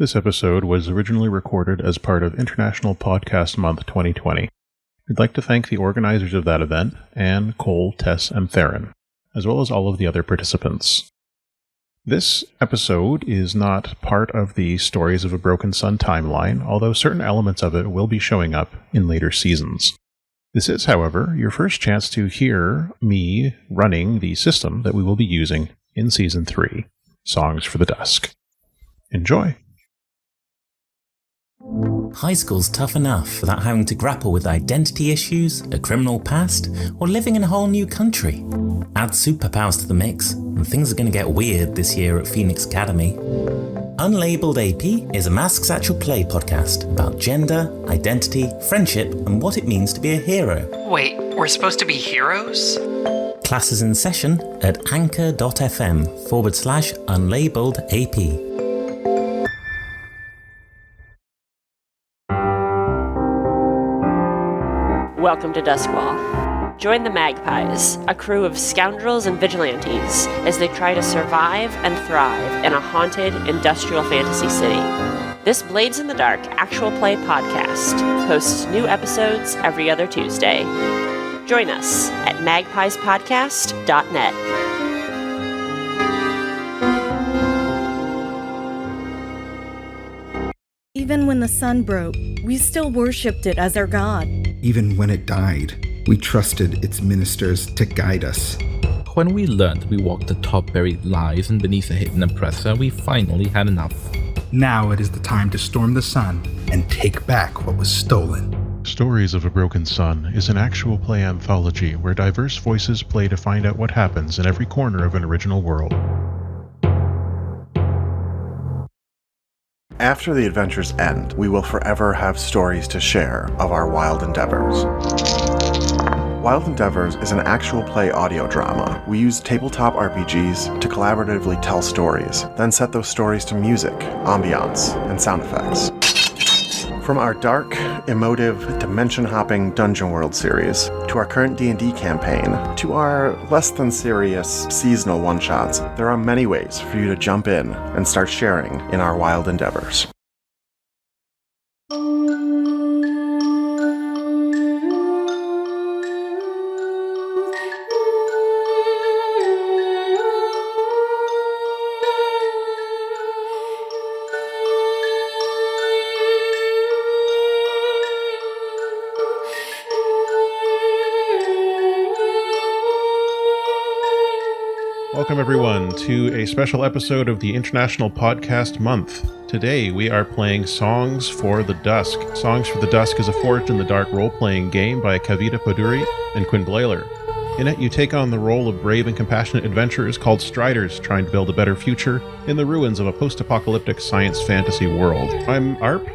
This episode was originally recorded as part of International Podcast Month 2020. We'd like to thank the organizers of that event, Anne, Cole, Tess, and Theron, as well as all of the other participants. This episode is not part of the Stories of a Broken Sun timeline, although certain elements of it will be showing up in later seasons. This is, however, your first chance to hear me running the system that we will be using in Season 3, Songs for the Dusk. Enjoy! High school's tough enough without having to grapple with identity issues, a criminal past, or living in a whole new country. Add superpowers to the mix, and things are going to get weird this year at Phoenix Academy. Unlabeled AP is a Masks Actual Play podcast about gender, identity, friendship, and what it means to be a hero. Wait, we're supposed to be heroes? Classes in session at anchor.fm/unlabeled AP. Welcome to Duskwall. Join the Magpies, a crew of scoundrels and vigilantes, as they try to survive and thrive in a haunted industrial fantasy city. This Blades in the Dark actual play podcast posts new episodes every other Tuesday. Join us at magpiespodcast.net. Even when the sun broke, we still worshipped it as our god. Even when it died, we trusted its ministers to guide us. When we learned we walked atop buried lies and beneath a hidden oppressor, we finally had enough. Now it is the time to storm the sun and take back what was stolen. Stories of a Broken Sun is an actual play anthology where diverse voices play to find out what happens in every corner of an original world. After the adventures end, we will forever have stories to share of our wild endeavors. Wild Endeavors is an actual play audio drama. We use tabletop RPGs to collaboratively tell stories, then set those stories to music, ambiance, and sound effects. From our dark, emotive, dimension-hopping Dungeon World series, to our current D&D campaign, to our less-than-serious seasonal one-shots, there are many ways for you to jump in and start sharing in our wild endeavors. Welcome, everyone, to a special episode of the International Podcast Month. Today, we are playing Songs for the Dusk. Songs for the Dusk is a Forged in the Dark role-playing game by Kavita Poduri and Quinn Blaler. In it, you take on the role of brave and compassionate adventurers called Striders, trying to build a better future in the ruins of a post-apocalyptic science fantasy world. I'm Arp.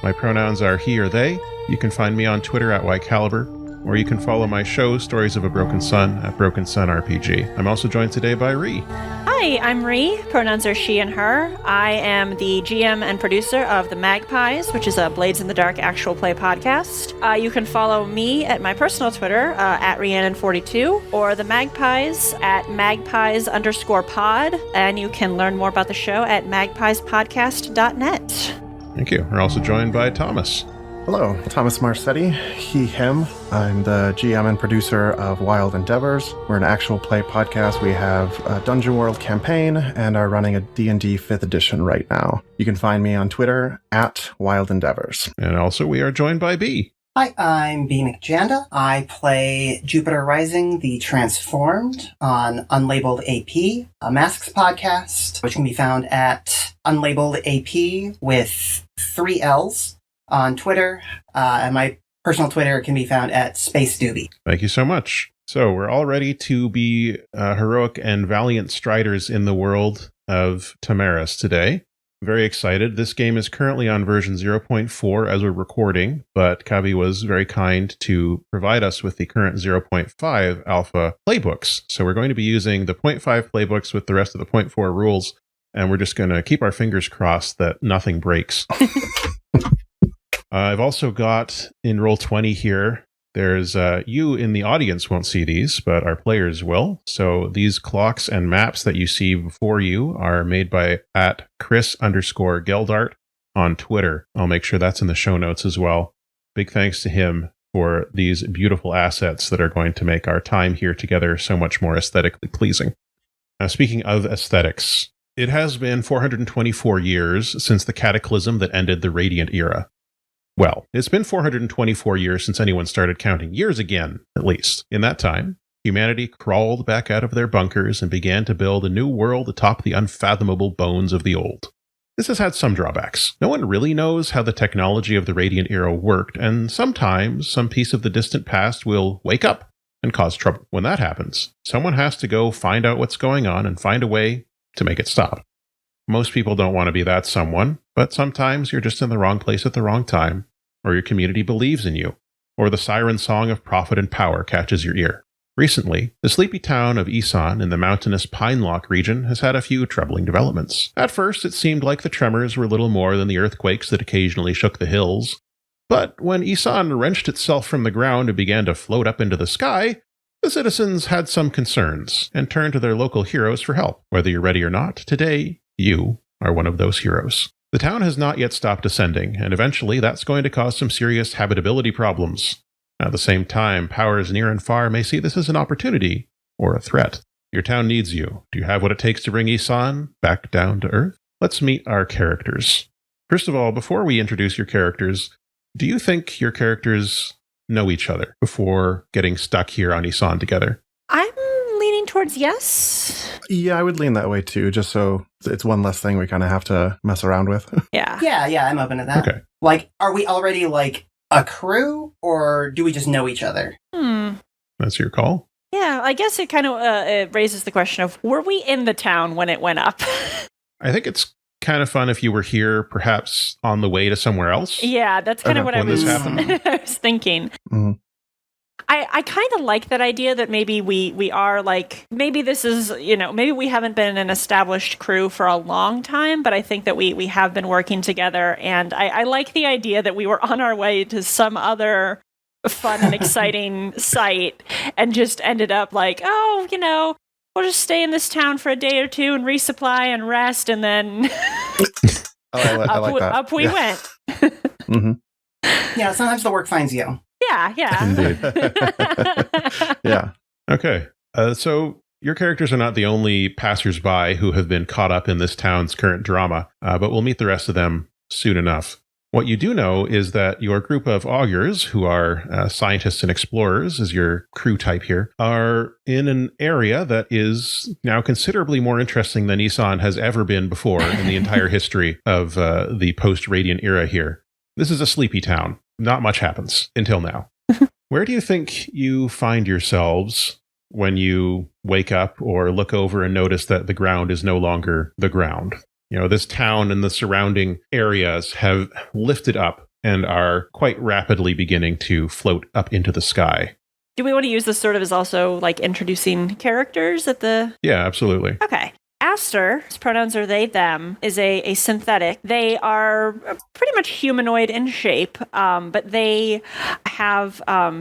My pronouns are he or they. You can find me on Twitter at YCaliber, or you can follow my show, Stories of a Broken Sun, at Broken Sun RPG. I'm also joined today by Ree. Hi, I'm Ree. Pronouns are she and her. I am the GM and producer of The Magpies, which is a Blades in the Dark actual play podcast. You can follow me at my personal Twitter, at Rhiannon42, or The Magpies at magpies_pod, and you can learn more about the show at magpiespodcast.net. Thank you. We're also joined by Thomas. Hello, Thomas Marcetti, he, him. I'm the GM and producer of Wild Endeavors. We're an actual play podcast. We have a Dungeon World campaign and are running a D&D 5th edition right now. You can find me on Twitter at Wild Endeavors. And also we are joined by B. Hi, I'm B. McJanda. I play Jupiter Rising, the Transformed, on Unlabeled AP, a Masks podcast, which can be found at Unlabeled AP with 3 L's. On Twitter, and my personal Twitter can be found at Space Doobie. Thank you so much. So we're all ready to be heroic and valiant striders in the world of Tamaris today. Very excited. This game is currently on version 0.4 as we're recording, but Kavi was very kind to provide us with the current 0.5 alpha playbooks. So we're going to be using the 0.5 playbooks with the rest of the 0.4 rules, and we're just going to keep our fingers crossed that nothing breaks. I've also got in Roll20 here, there's you in the audience won't see these, but our players will. So these clocks and maps that you see before you are made by at Chris_Geldart on Twitter. I'll make sure that's in the show notes as well. Big thanks to him for these beautiful assets that are going to make our time here together so much more aesthetically pleasing. Now, speaking of aesthetics, it has been 424 years since the Cataclysm that ended the Radiant era. Well, it's been 424 years since anyone started counting years again, at least. In that time, humanity crawled back out of their bunkers and began to build a new world atop the unfathomable bones of the old. This has had some drawbacks. No one really knows how the technology of the Radiant era worked, and sometimes some piece of the distant past will wake up and cause trouble. When that happens, someone has to go find out what's going on and find a way to make it stop. Most people don't want to be that someone, but sometimes you're just in the wrong place at the wrong time, or your community believes in you, or the siren song of profit and power catches your ear. Recently, the sleepy town of Isan in the mountainous Pine Lock region has had a few troubling developments. At first, it seemed like the tremors were little more than the earthquakes that occasionally shook the hills. But when Isan wrenched itself from the ground and began to float up into the sky, the citizens had some concerns and turned to their local heroes for help. Whether you're ready or not, today, you are one of those heroes. The town has not yet stopped ascending, and eventually that's going to cause some serious habitability problems. At the same time, powers near and far may see this as an opportunity or a threat. Your town needs you. Do you have what it takes to bring Isan back down to Earth? Let's meet our characters. First of all, before we introduce your characters, do you think your characters know each other before getting stuck here on Isan together? I'm leaning towards yes. Yeah, I would lean that way too, just so it's one less thing we kind of have to mess around with. Yeah. Yeah, I'm open to that. Okay. Like, are we already, like, a crew, or do we just know each other? That's your call. Yeah, I guess it kind of it raises the question of, were we in the town when it went up? I think it's kind of fun if you were here, perhaps on the way to somewhere else. Yeah, that's kind of what I was thinking. Mm-hmm. I kind of like that idea that maybe we are like, maybe this is, maybe we haven't been an established crew for a long time, but I think that we have been working together. And I like the idea that we were on our way to some other fun and exciting site and just ended up like, we'll just stay in this town for a day or two and resupply and rest. And then I like that. Up we went. Mm-hmm. Yeah, sometimes the work finds you. Yeah. Indeed. Yeah. Okay. So your characters are not the only passersby who have been caught up in this town's current drama, but we'll meet the rest of them soon enough. What you do know is that your group of augurs, who are scientists and explorers, as your crew type here, are in an area that is now considerably more interesting than Isan has ever been before in the entire history of the post-Radiant era here. This is a sleepy town. Not much happens until now. Where do you think you find yourselves when you wake up or look over and notice that the ground is no longer the ground? This town and the surrounding areas have lifted up and are quite rapidly beginning to float up into the sky. Do we want to use this sort of as also like introducing characters at the... Yeah, absolutely. Okay. Aster, his pronouns are they, them, is a synthetic. They are pretty much humanoid in shape, but they have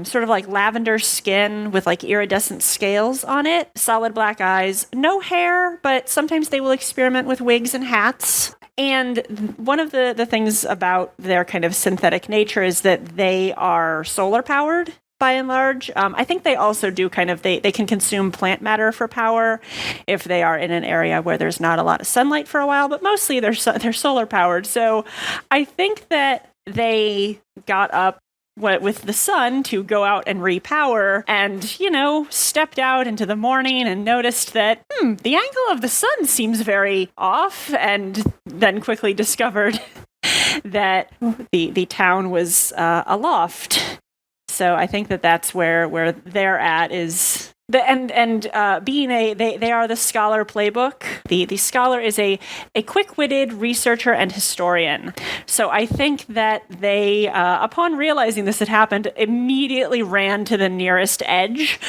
sort of like lavender skin with like iridescent scales on it, solid black eyes, no hair, but sometimes they will experiment with wigs and hats. And one of the things about their kind of synthetic nature is that they are solar powered. By and large, I think they also do kind of, they can consume plant matter for power if they are in an area where there's not a lot of sunlight for a while, but mostly they're solar powered. So I think that they got up with the sun to go out and repower and, stepped out into the morning and noticed that, the angle of the sun seems very off, and then quickly discovered that the town was aloft. So I think that's where they're at is the being they are the scholar playbook. The scholar is a quick-witted researcher and historian. So I think that they upon realizing this had happened immediately ran to the nearest edge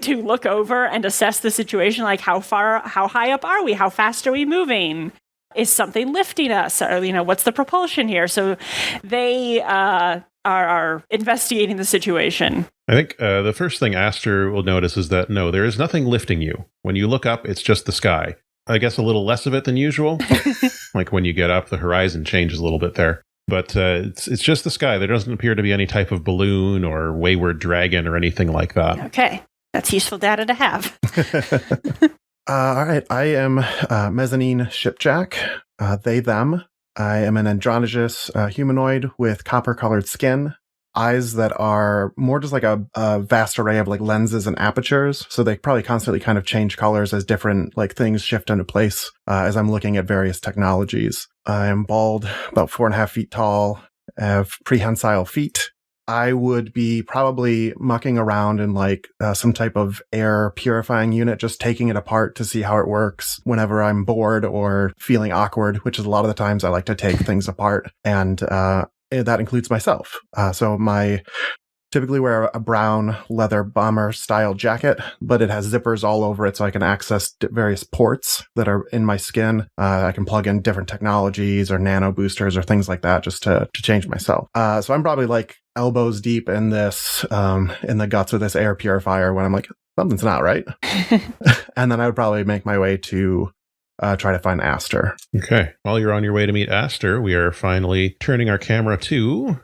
to look over and assess the situation, like how high up are we? How fast are we moving? Is something lifting us? Or, what's the propulsion here? So they are investigating the situation. I think the first thing Aster will notice is that, no, there is nothing lifting you. When you look up, it's just the sky. I guess, a little less of it than usual. Like when you get up, the horizon changes a little bit there. But it's just the sky. There doesn't appear to be any type of balloon or wayward dragon or anything like that. Okay. That's useful data to have. All right. I am Mezzanine Shipjack. They, them. I am an androgynous humanoid with copper-colored skin, eyes that are more just like a vast array of like lenses and apertures. So they probably constantly kind of change colors as different like things shift into place as I'm looking at various technologies. I am bald, about 4.5 feet tall, have prehensile feet. I would be probably mucking around in like some type of air purifying unit, just taking it apart to see how it works whenever I'm bored or feeling awkward, which is a lot of the times I like to take things apart. And that includes myself. So I typically wear a brown leather bomber style jacket, but it has zippers all over it so I can access various ports that are in my skin. I can plug in different technologies or nano boosters or things like that just to change myself. So I'm probably like elbows deep in this, in the guts of this air purifier when I'm like, something's not right. And then I would probably make my way to try to find Aster. Okay. While you're on your way to meet Aster, we are finally turning our camera to...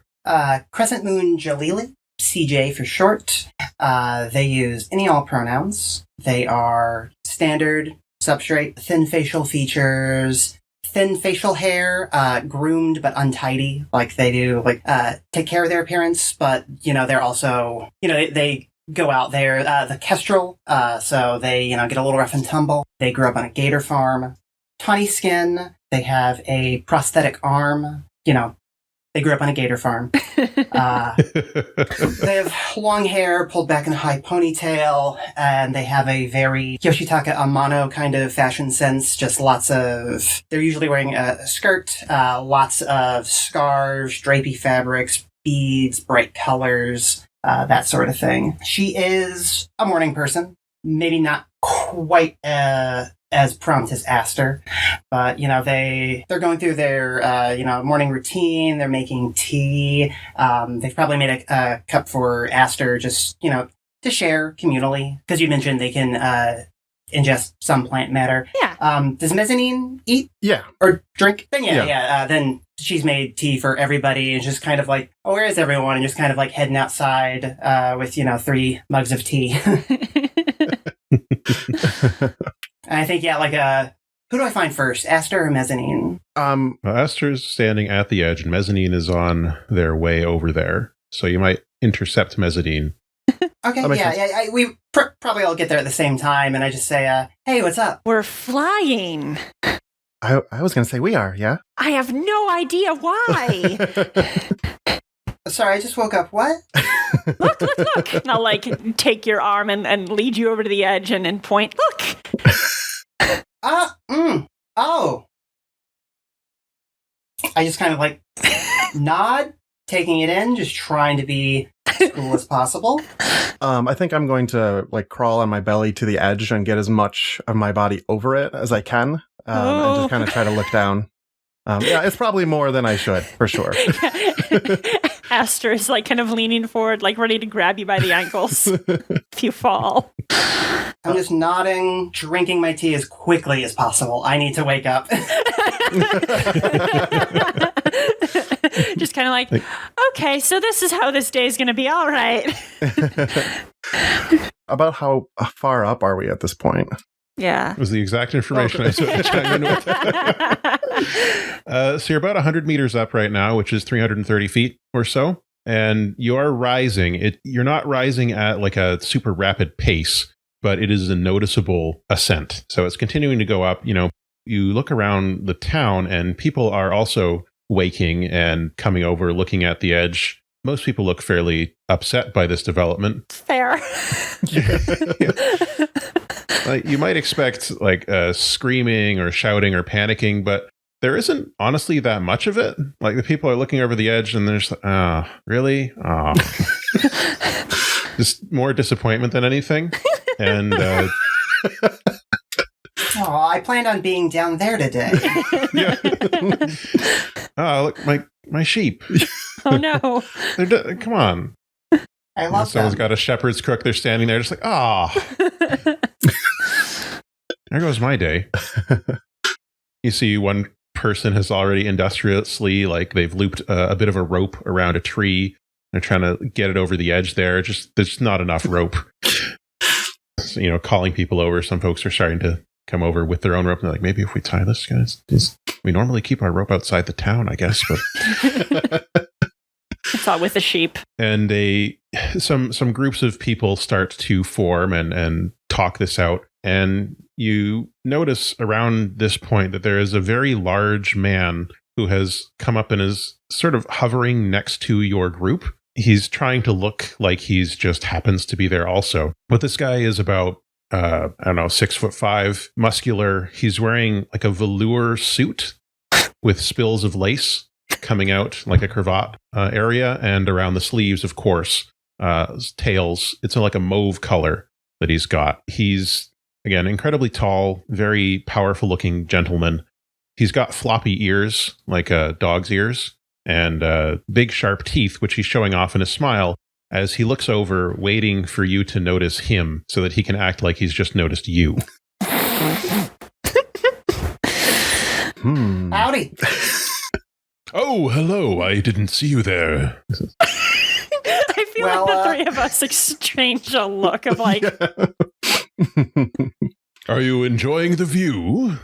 Crescent Moon Jalili, CJ for short. They use any/all pronouns. They are standard, substrate, thin facial features, thin facial hair, groomed but untidy, like they do, like take care of their appearance, but, they're also, they go out there, the kestrel, so they, get a little rough and tumble. They grew up on a gator farm. Tawny skin, they have a prosthetic arm, they grew up on a gator farm. They have long hair pulled back in a high ponytail, and they have a very Yoshitaka Amano kind of fashion sense. Just they're usually wearing a skirt, lots of scarves, drapey fabrics, beads, bright colors, that sort of thing. She is a morning person, maybe not quite as prompt as Aster, but they're going through their morning routine. They're making tea. They've probably made a cup for Aster just to share communally, because you mentioned they can ingest some plant matter. Yeah. Does Mezzanine eat? Yeah. Or drink? Then yeah. Then she's made tea for everybody, and just kind of like, oh, where is everyone? And just kind of like heading outside with 3 mugs of tea. And I think, who do I find first, Aster or Mezzanine? Aster's standing at the edge, and Mezzanine is on their way over there. So you might intercept Mezzanine. Okay, we probably all get there at the same time, and I just say, hey, what's up? We're flying. I was going to say we are, yeah? I have no idea why. Sorry, I just woke up. What? Look. And I'll take your arm and lead you over to the edge and point. Look. Oh. I just kind of nod, taking it in, just trying to be as cool as possible. I think I'm going to crawl on my belly to the edge and get as much of my body over it as I can, and just kind of try to look down. It's probably more than I should, for sure. Aster is kind of leaning forward, ready to grab you by the ankles if you fall. I'm just nodding, drinking my tea as quickly as possible. I need to wake up. Just kind of okay, so this is how this day is going to be, all right. About how far up are we at this point? Yeah. It was the exact information I was chiming in with. So you're about 100 meters up right now, which is 330 feet or so. And you're rising. You're not rising at a super rapid pace, but it is a noticeable ascent. So it's continuing to go up. You look around the town and people are also waking and coming over, looking at the edge. Most people look fairly upset by this development. Fair. You might expect screaming or shouting or panicking, but there isn't honestly that much of it. The people are looking over the edge and they're just really? Oh. Just more disappointment than anything. And I planned on being down there today. Yeah. Look, my sheep. Oh no. Come on. I love Someone's them. got a shepherd's crook. They're standing there just There goes my day. You see one person has already industriously, like they've looped a bit of a rope around a tree. They're trying to get it over the edge there. There's not enough rope. So, calling people over. Some folks are starting to come over with their own rope. And they're like, maybe if we tie this, guys, we normally keep our rope outside the town, I guess. But it's all with the sheep. And some groups of people start to form and talk this out. And you notice around this point that there is a very large man who has come up and is sort of hovering next to your group. He's trying to look like he's just happens to be there also. But this guy is about, 6'5", muscular. He's wearing like a velour suit with spills of lace coming out like a cravat area, and around the sleeves, of course, tails. It's like a mauve color that he's got. He's, again, incredibly tall, very powerful looking gentleman. He's got floppy ears, like a dog's ears, and big sharp teeth, which he's showing off in a smile as he looks over, waiting for you to notice him so that he can act like he's just noticed you. Howdy. Oh, hello. I didn't see you there. I feel like the three of us exchange a look of like... Are you enjoying the view?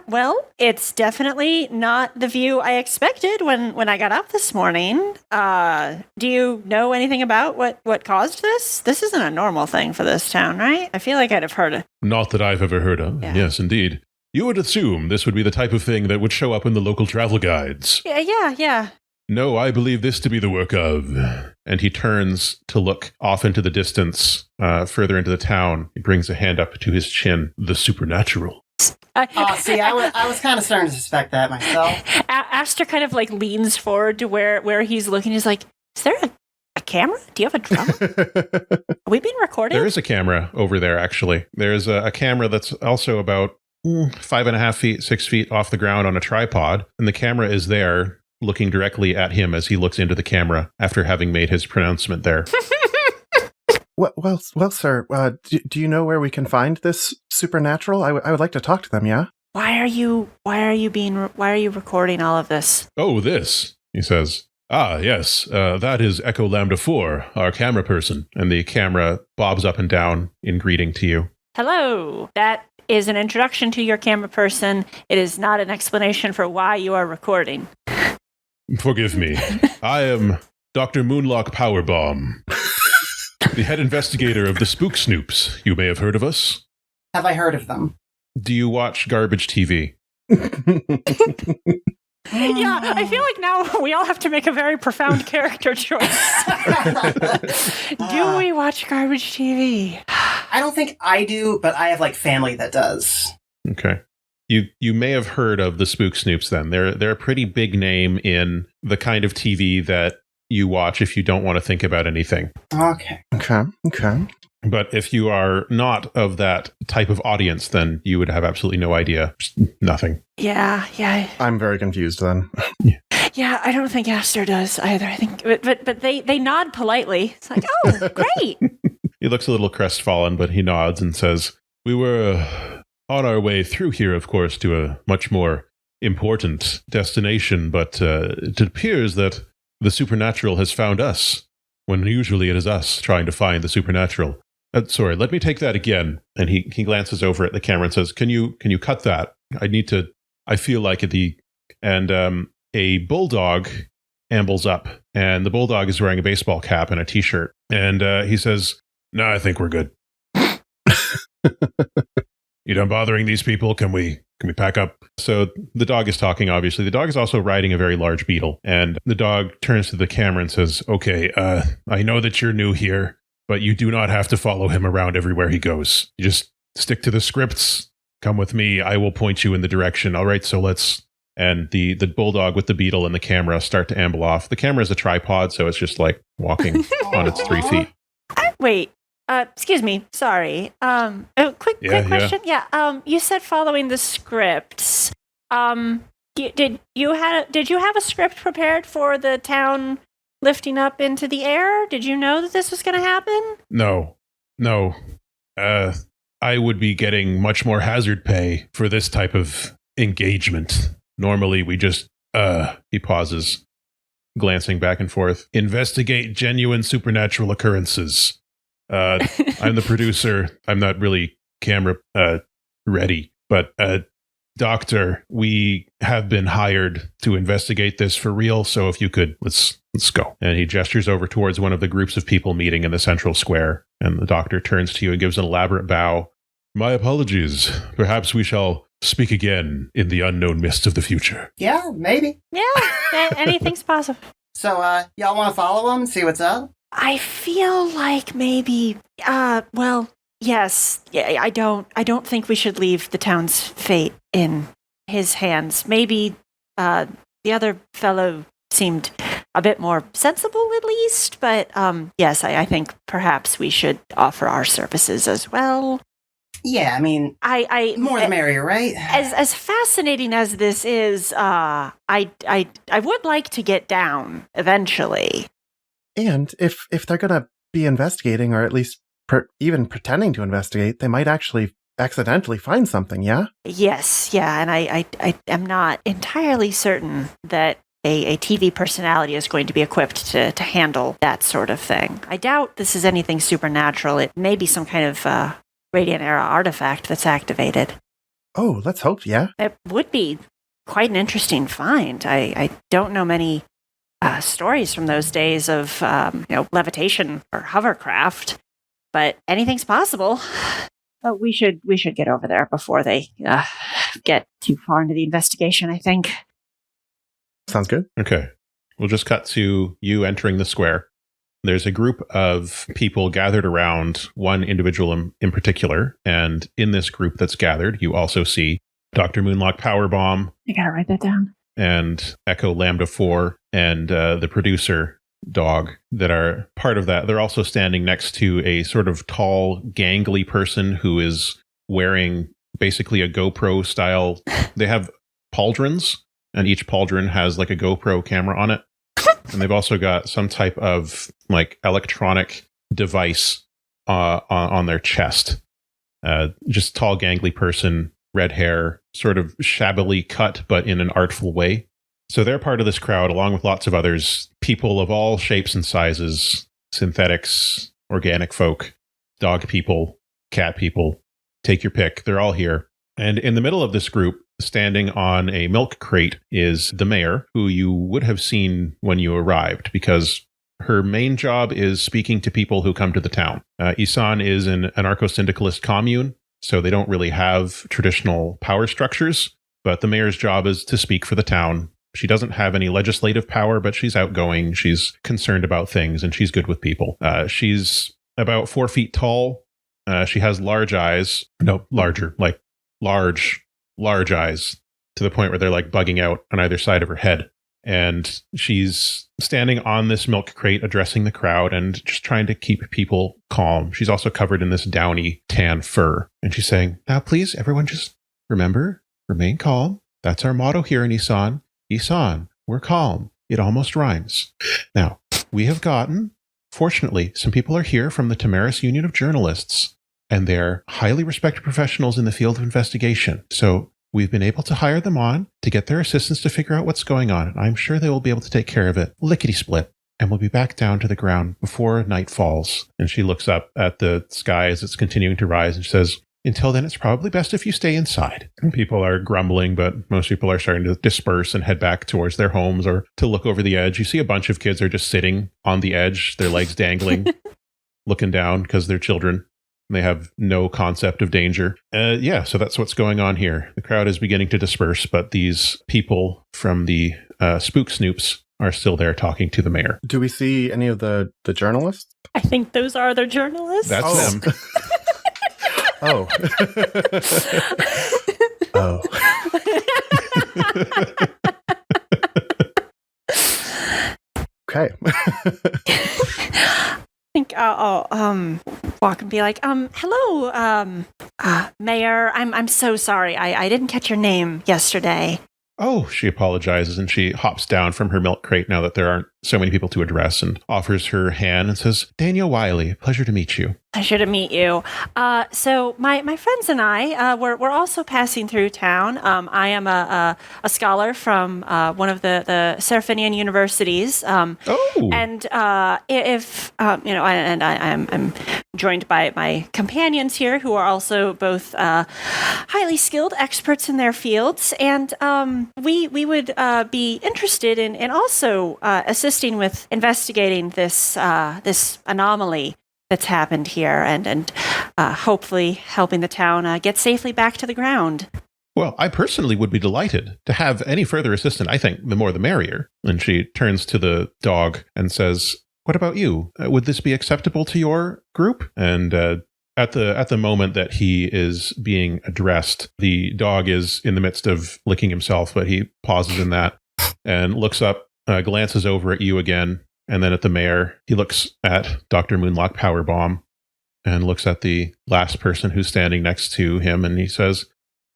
Well, it's definitely not the view I expected when I got up this morning. Do you know anything about what caused this? This isn't a normal thing for this town, right? I feel like I'd have heard of. Not that I've ever heard of. Yeah. Yes, indeed. You would assume this would be the type of thing that would show up in the local travel guides. Yeah. No, I believe this to be the work of... And he turns to look off into the distance, further into the town. He brings a hand up to his chin. The supernatural. I was kind of starting to suspect that myself. Aster kind of like leans forward to where he's looking. He's like, is there a camera? Do you have a drum? Are we being recorded? There is a camera over there, actually. There's a camera that's also about 5.5 feet, 6 feet off the ground on a tripod. And the camera is there, looking directly at him as he looks into the camera after having made his pronouncement there. Well, sir, do you know where we can find this supernatural? I would like to talk to them, yeah? Why are you recording all of this? Oh, this, he says. Ah, yes, that is Echo Lambda 4, our camera person. And the camera bobs up and down in greeting to you. Hello. That is an introduction to your camera person. It is not an explanation for why you are recording. Forgive me. I am Dr. Moonlock Powerbomb, the head investigator of the Spook Snoops. You may have heard of us. Have I heard of them? Do you watch garbage TV? Yeah, I feel like now we all have to make a very profound character choice. Do we watch garbage TV? I don't think I do, but I have like family that does. Okay. You may have heard of the Spook Snoops then. They're a pretty big name in the kind of TV that you watch if you don't want to think about anything. Okay. But if you are not of that type of audience, then you would have absolutely no idea. Nothing. Yeah. I'm very confused then. Yeah, I don't think Aster does either. I think, but they nod politely. It's like, oh, great. He looks a little crestfallen, but he nods and says, "We were on our way through here, of course, to a much more important destination, but it appears that the supernatural has found us, when usually it is us trying to find the supernatural. Sorry, let me take that again." And he glances over at the camera and says, Can you cut that? I feel like a bulldog ambles up, and the bulldog is wearing a baseball cap and a t-shirt. And he says, "No, I think we're good." You done bothering these people? Can we pack up? So the dog is talking, obviously. The dog is also riding a very large beetle. And the dog turns to the camera and says, "Okay, I know that you're new here, but you do not have to follow him around everywhere he goes. You just stick to the scripts. Come with me. I will point you in the direction. All right, so let's..." And the bulldog with the beetle and the camera start to amble off. The camera is a tripod, so it's just like walking on its 3 feet. Wait. Excuse me. Sorry. Quick question. Yeah. You said following the scripts. Did you have a script prepared for the town lifting up into the air? Did you know that this was going to happen? No. I would be getting much more hazard pay for this type of engagement. Normally, we just, he pauses, glancing back and forth, investigate genuine supernatural occurrences. I'm the producer. I'm not really camera ready, but Doctor, we have been hired to investigate this for real, so if you could, let's go. And he gestures over towards one of the groups of people meeting in the central square, and the doctor turns to you and gives an elaborate bow. My apologies. Perhaps we shall speak again in the unknown mist of the future. Yeah, maybe. Yeah, anything's possible. So, y'all want to follow him and see what's up? I feel like maybe, yes. Yeah, I don't think we should leave the town's fate in his hands. Maybe the other fellow seemed a bit more sensible, at least. But yes, I think perhaps we should offer our services as well. Yeah, I mean, I more the merrier, right? As fascinating as this is, I would like to get down eventually. And if they're gonna be investigating, or at least even pretending to investigate, they might actually accidentally find something, yeah? Yes, yeah, and I am not entirely certain that a TV personality is going to be equipped to handle that sort of thing. I doubt this is anything supernatural. It may be some kind of Radiant Era artifact that's activated. Oh, let's hope, yeah? It would be quite an interesting find. I don't know many stories from those days of levitation or hovercraft, but anything's possible. But we should get over there before they get too far into the investigation, I think. Sounds good. Okay. We'll just cut to you entering the square. There's a group of people gathered around one individual in particular, and in this group that's gathered, you also see Dr. Moonlock Powerbomb. I gotta write that down. And Echo Lambda 4 and the producer dog that are part of that. They're also standing next to a sort of tall, gangly person who is wearing basically a GoPro style. They have pauldrons, and each pauldron has like a GoPro camera on it. And they've also got some type of like electronic device on their chest. Just tall, gangly person, red hair, sort of shabbily cut, but in an artful way. So they're part of this crowd, along with lots of others, people of all shapes and sizes, synthetics, organic folk, dog people, cat people, take your pick. They're all here. And in the middle of this group, standing on a milk crate, is the mayor, who you would have seen when you arrived, because her main job is speaking to people who come to the town. Isan is an anarcho-syndicalist commune, so they don't really have traditional power structures, but the mayor's job is to speak for the town. She doesn't have any legislative power, but she's outgoing, she's concerned about things, and she's good with people. She's about 4 feet tall. She has large eyes. No, larger, like large eyes, to the point where they're like bugging out on either side of her head. And she's standing on this milk crate, addressing the crowd and just trying to keep people calm. She's also covered in this downy tan fur. And she's saying, now please, everyone just remember, remain calm. That's our motto here in Isan. Isan, we're calm. It almost rhymes. Now, we have gotten, fortunately, some people are here from the Tamaris Union of Journalists, and they're highly respected professionals in the field of investigation. So we've been able to hire them on to get their assistance to figure out what's going on, and I'm sure they will be able to take care of it lickety-split. And we'll be back down to the ground before night falls. And she looks up at the sky as it's continuing to rise and she says, until then, it's probably best if you stay inside. And people are grumbling, but most people are starting to disperse and head back towards their homes or to look over the edge. You see a bunch of kids are just sitting on the edge, their legs dangling, looking down because they're children. They have no concept of danger. So that's what's going on here. The crowd is beginning to disperse, but these people from the Spook Snoops are still there talking to the mayor. Do we see any of the journalists? I think those are the journalists. That's them. Oh. Oh. Okay. I think I'll walk and be like, hello, Mayor. I'm so sorry. I didn't catch your name yesterday. Oh, she apologizes and she hops down from her milk crate now that there aren't so many people to address, and offers her hand and says, Daniel Wiley, pleasure to meet you. Pleasure to meet you. So my friends and I, we're also passing through town. I am a scholar from one of the Seraphinian universities. And if I'm joined by my companions here, who are also both highly skilled experts in their fields, and we would be interested in also assisting with investigating this anomaly that's happened here, and hopefully helping the town get safely back to the ground. Well, I personally would be delighted to have any further assistance. I think the more the merrier. And she turns to the dog and says, what about you? Would this be acceptable to your group? And at the moment that he is being addressed, the dog is in the midst of licking himself, but he pauses in that and looks up, glances over at you again, and then at the mayor. He looks at Dr. Moonlock Powerbomb and looks at the last person who's standing next to him, and he says,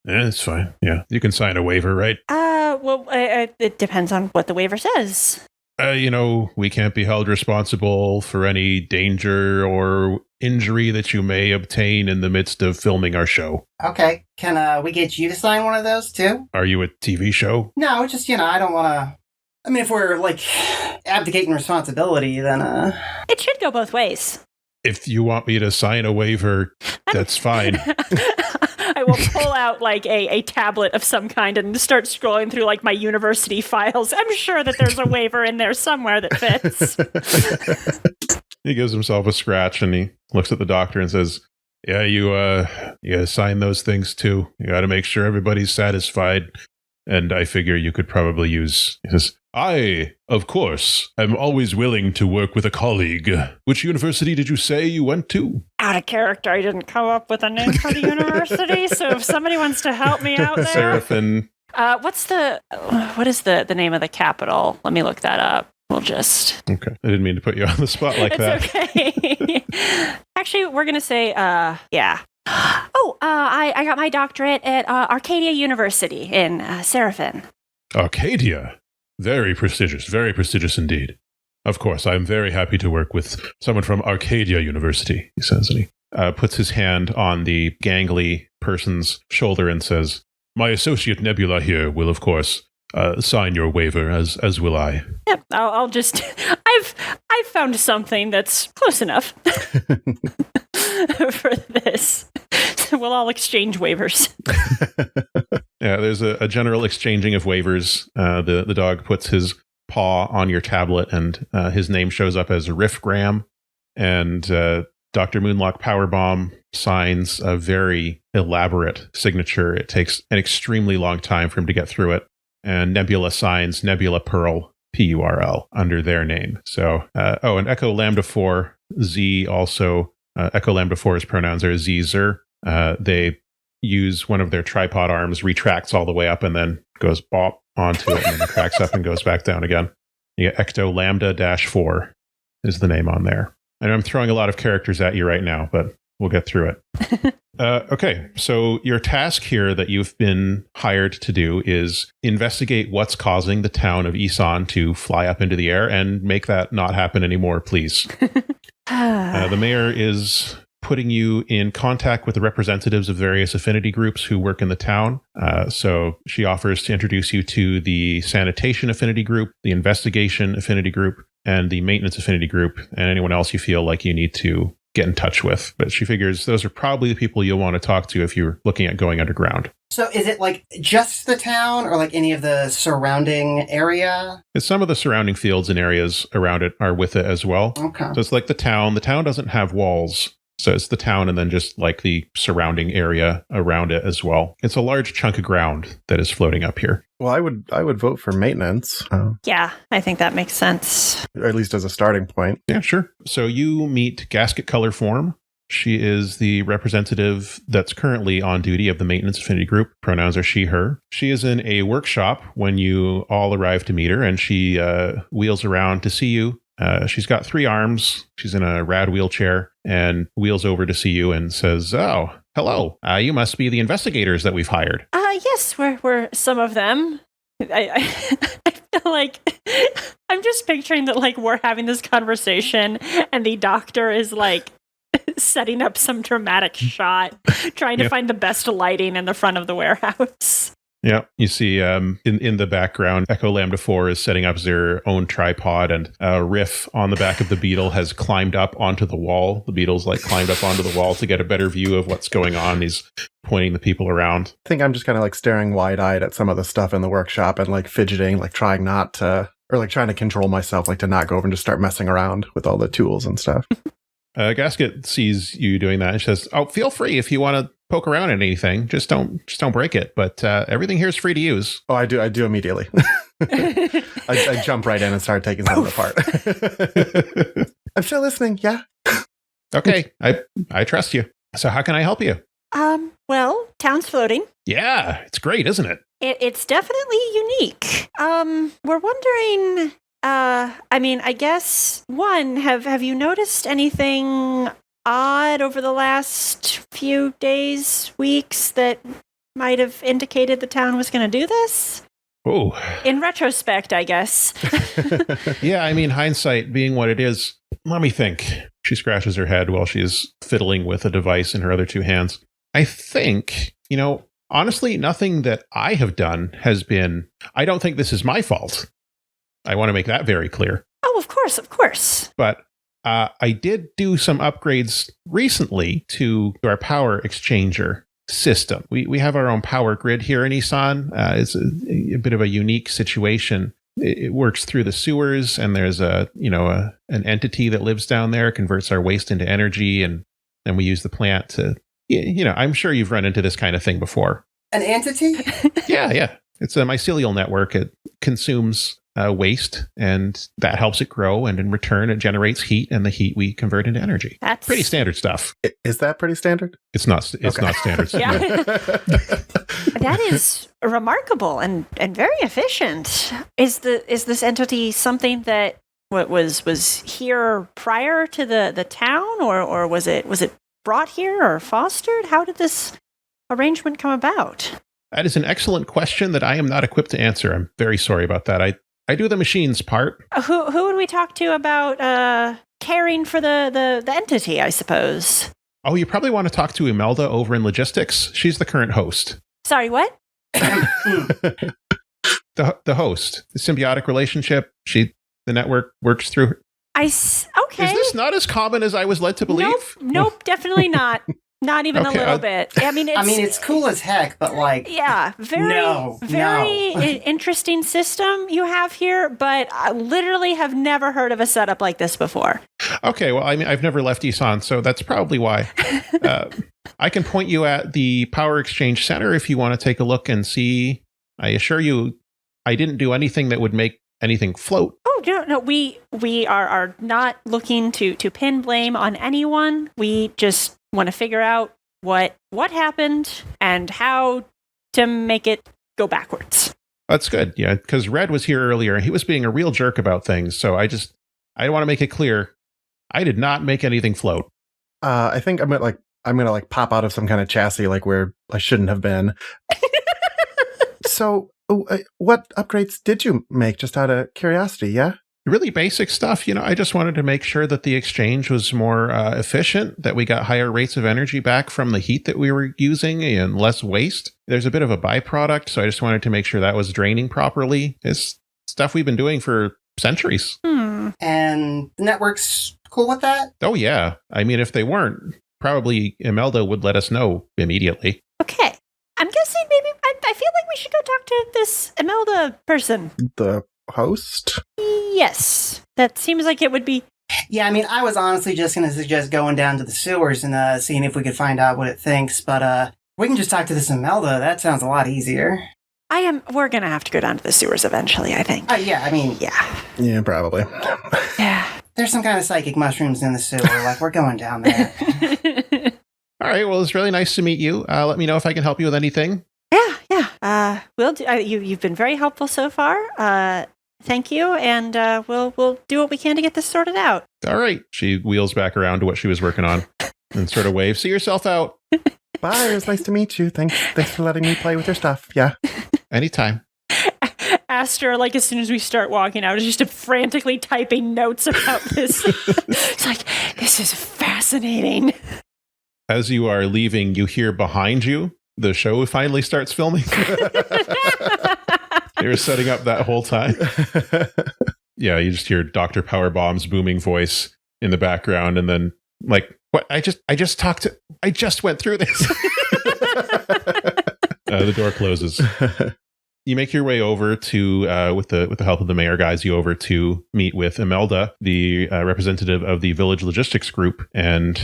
it's fine. Yeah, you can sign a waiver, right? It depends on what the waiver says. We can't be held responsible for any danger or injury that you may obtain in the midst of filming our show. Okay. Can we get you to sign one of those, too? Are you a TV show? No, just, I don't want to... I mean, if we're, abdicating responsibility, then, It should go both ways. If you want me to sign a waiver, that's fine. I will pull out, a tablet of some kind and start scrolling through, my university files. I'm sure that there's a waiver in there somewhere that fits. He gives himself a scratch, and he looks at the doctor and says, yeah, you sign those things, too. You got to make sure everybody's satisfied. And I figure you could probably use... He says, I, of course, am always willing to work with a colleague. Which university did you say you went to? Out of character, I didn't come up with a name for the university, so if somebody wants to help me out there... Seraphin. What is the name of the capital? Let me look that up. We'll just... Okay. I didn't mean to put you on the spot like that. Okay. Actually, we're going to say, yeah. I got my doctorate at Arcadia University in Seraphin. Arcadia? Very prestigious indeed. Of course, I'm very happy to work with someone from Arcadia University, he says, and he puts his hand on the gangly person's shoulder and says, my associate Nebula here will, of course, sign your waiver, as will I. Yep, I'll just... I've found something that's close enough for this. We'll all exchange waivers. Yeah, there's a general exchanging of waivers. The dog puts his paw on your tablet, and his name shows up as Riffgram. And Dr. Moonlock Powerbomb signs a very elaborate signature. It takes an extremely long time for him to get through it. And Nebula signs Nebula Pearl, P-U-R-L, under their name. So, and Echo Lambda 4, Z also, Echo Lambda 4's pronouns are Z-Zer. They use one of their tripod arms, retracts all the way up, and then goes bop onto it, and then cracks up and goes back down again. You get Ecto Lambda-4 is the name on there. And I'm throwing a lot of characters at you right now, but we'll get through it. Okay, so your task here that you've been hired to do is investigate what's causing the town of Isan to fly up into the air and make that not happen anymore, please. The mayor is putting you in contact with the representatives of various affinity groups who work in the town. So she offers to introduce you to the sanitation affinity group, the investigation affinity group, and the maintenance affinity group, and anyone else you feel like you need to get in touch with. But she figures those are probably the people you'll want to talk to if you're looking at going underground. So is it just the town or any of the surrounding area? It's some of the surrounding fields and areas around it are with it as well. Okay. So it's like the town. The town doesn't have walls. So it's the town and then just the surrounding area around it as well. It's a large chunk of ground that is floating up here. Well, I would vote for maintenance. Yeah, I think that makes sense. Or at least as a starting point. Yeah, sure. So you meet Gasket Color Form. She is the representative that's currently on duty of the maintenance affinity group. Pronouns are she, her. She is in a workshop when you all arrive to meet her, and she wheels around to see you. She's got 3 arms. She's in a rad wheelchair and wheels over to see you and says, oh, hello. You must be the investigators that we've hired. Yes, we're some of them. I feel like I'm just picturing that, like, we're having this conversation and the doctor is like setting up some dramatic shot, trying to find the best lighting in the front of the warehouse. Yeah, you see in the background, Echo Lambda 4 is setting up their own tripod, and Riff on the back of the Beetle has climbed up onto the wall. The Beetle's like climbed up onto the wall to get a better view of what's going on. He's pointing the people around. I think I'm just kind of like staring wide-eyed at some of the stuff in the workshop and like fidgeting, like trying not to, or like trying to control myself, like to not go over and just start messing around with all the tools and stuff. Gasket sees you doing that and says, "Oh, feel free if you want to poke around at anything. Just don't break it. But everything here is free to use." Oh, I do immediately. I jump right in and start taking something apart. I'm still listening. Yeah. Okay, I trust you. So how can I help you? Well, town's floating. Yeah, it's great, isn't it? It's definitely unique. We're wondering. I guess one. Have you noticed anything odd over the last few days, weeks that might have indicated the town was going to do this? Oh. In retrospect, I guess. Yeah, I mean, hindsight being what it is. Let me think. She scratches her head while she's fiddling with a device in her other two hands. I think, honestly, nothing that I have done has been, I don't think this is my fault. I want to make that very clear. Oh, of course. But I did do some upgrades recently to our power exchanger system. We have our own power grid here in Isan. It's a bit of a unique situation. It works through the sewers, and there's an entity that lives down there, converts our waste into energy, and then we use the plant to, I'm sure you've run into this kind of thing before. An entity? Yeah. It's a mycelial network. It consumes waste, and that helps it grow, and in return it generates heat, and the heat we convert into energy. That's pretty standard stuff. Is that pretty standard? It's not standard. Yeah. That is remarkable and very efficient. Is this entity something that was here prior to the town, or was it brought here or fostered? How did this arrangement come about? That is an excellent question that I am not equipped to answer. I'm very sorry about that. I do the machines part. Who would we talk to about caring for the entity, I suppose? Oh, you probably want to talk to Imelda over in logistics. She's the current host. Sorry, what? The host. The symbiotic relationship. The network works through her. Okay. Is this not as common as I was led to believe? Nope, definitely not. Not even a little bit. It's cool as heck, but very interesting system you have here, but I literally have never heard of a setup like this before. Okay, well, I've never left Isan, so that's probably why. I can point you at the Power Exchange Center if you want to take a look and see. I assure you, I didn't do anything that would make anything float. Oh, no, we are not looking to pin blame on anyone. We just want to figure out what happened and how to make it go backwards. That's good, yeah, because Red was here earlier and he was being a real jerk about things, so I want to make it clear, I did not make anything float. I think I'm gonna pop out of some kind of chassis like where I shouldn't have been. So, what upgrades did you make, just out of curiosity? Yeah. Really basic stuff. I just wanted to make sure that the exchange was more efficient, that we got higher rates of energy back from the heat that we were using and less waste. There's a bit of a byproduct, so I just wanted to make sure that was draining properly. It's stuff we've been doing for centuries. And the network's cool with that? Oh, yeah. I mean, if they weren't, probably Imelda would let us know immediately. Okay. I'm guessing maybe I feel like we should go talk to this Imelda person. The host? Yes. That seems like it would be. Yeah, I was honestly just going to suggest going down to the sewers and seeing if we could find out what it thinks, but we can just talk to this Imelda. That sounds a lot easier. We're going to have to go down to the sewers eventually, I think. Yeah. Yeah, probably. Yeah. There's some kind of psychic mushrooms in the sewer. We're going down there. All right, well, it's really nice to meet you. Let me know if I can help you with anything. Yeah. We'll do. You've been very helpful so far. Thank you, and we'll do what we can to get this sorted out. All right. She wheels back around to what she was working on and sort of waves. See yourself out. Bye. It was nice to meet you. Thanks for letting me play with your stuff. Yeah. Anytime. Aster, like, as soon as we start walking out, is just frantically typing notes about this. It's like, this is fascinating. As you are leaving, you hear behind you, the show finally starts filming. They were setting up that whole time. Yeah, you just hear Dr. Powerbomb's booming voice in the background, and then, like, what? I just went through this. The door closes. You make your way over to, with the help of the mayor guys, you over to meet with Imelda, the representative of the village logistics group. And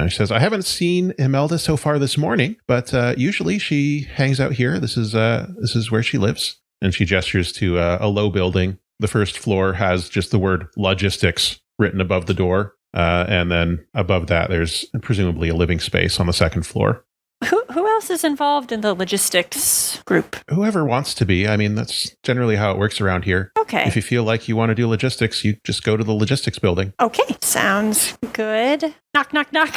she says, I haven't seen Imelda so far this morning, but usually she hangs out here. This is where she lives. And she gestures to a low building. The first floor has just the word logistics written above the door. And then above that, there's presumably a living space on the second floor. Who else is involved in the logistics group? Whoever wants to be. I mean, that's generally how it works around here. Okay. If you feel like you want to do logistics, you just go to the logistics building. Okay, sounds good. Knock, knock, knock.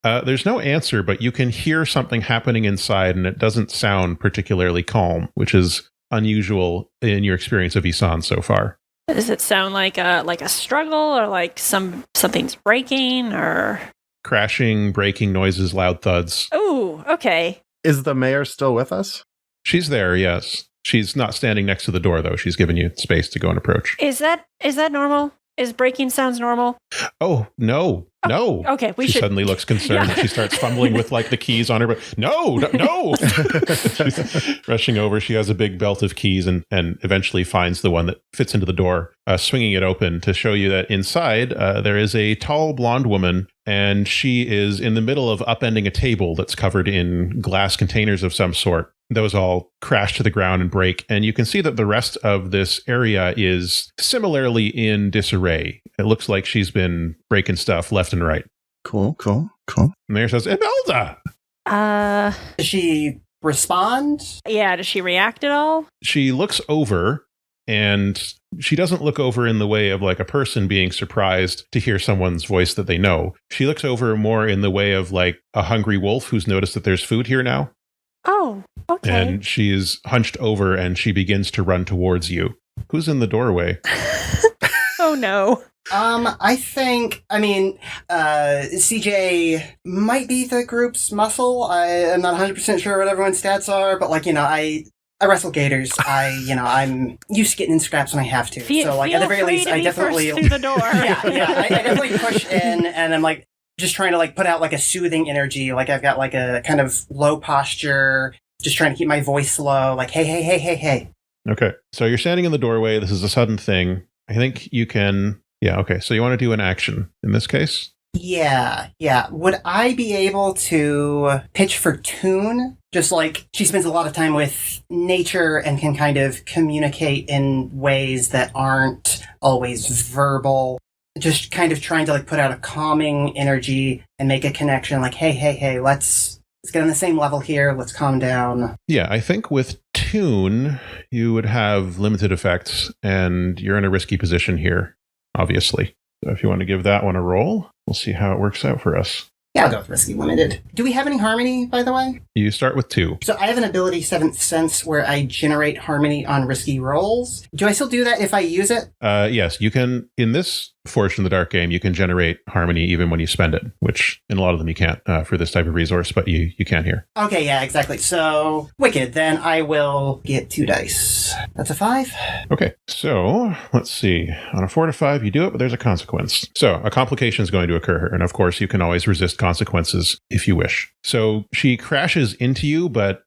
There's no answer, but you can hear something happening inside, and it doesn't sound particularly calm, which is unusual in your experience of Isan so far. Does it sound like a struggle, or like something's breaking, or crashing, breaking noises, loud thuds? Ooh, okay. Is the mayor still with us? She's there, yes. She's not standing next to the door, though. She's given you space to go and approach. Is that normal? Is breaking sounds normal? Oh, no. No. Okay, she suddenly looks concerned. Yeah. She starts fumbling with like the keys on her. But no. She's rushing over. She has a big belt of keys and eventually finds the one that fits into the door, swinging it open to show you that inside there is a tall blonde woman, and she is in the middle of upending a table that's covered in glass containers of some sort. Those all crash to the ground and break, and you can see that the rest of this area is similarly in disarray. It looks like she's been breaking stuff left and right. Cool. The mayor says, Imelda! Does she respond? Yeah, does she react at all? She looks over, and she doesn't look over in the way of like a person being surprised to hear someone's voice that they know. She looks over more in the way of like a hungry wolf who's noticed that there's food here now. Oh, okay. And she is hunched over and she begins to run towards you. Who's in the doorway? Oh, no. CJ might be the group's muscle. I'm not 100% sure what everyone's stats are, but I wrestle gators. I'm used to getting in scraps when I have to. So at the very least, I definitely through the door. I definitely push in, and I'm like just trying to like put out like a soothing energy. Like I've got like a kind of low posture, just trying to keep my voice low. Like hey. Okay, so you're standing in the doorway. This is a sudden thing. I think you can. Yeah. Okay. So you want to do an action in this case? Yeah. Would I be able to pitch for Toon? Just like she spends a lot of time with nature and can kind of communicate in ways that aren't always verbal. Just kind of trying to like put out a calming energy and make a connection. Like, hey, let's get on the same level here. Let's calm down. Yeah, I think with Toon, you would have limited effects, and you're in a risky position here, obviously. So if you want to give that one a roll, we'll see how it works out for us. Yeah, I'll go with risky limited. Do we have any harmony, by the way? You start with 2. So I have an ability, 7th Sense, where I generate harmony on risky rolls. Do I still do that if I use it? Yes, you can. In this Forged in the Dark game, you can generate harmony even when you spend it, which in a lot of them you can't for this type of resource, but you can here. Okay, yeah, exactly. So, wicked. Then I will get 2 dice. That's a 5. Okay, so let's see. On a 4 to 5, you do it, but there's a consequence. So a complication is going to occur, and of course you can always resist consequences if you wish. So she crashes into you, but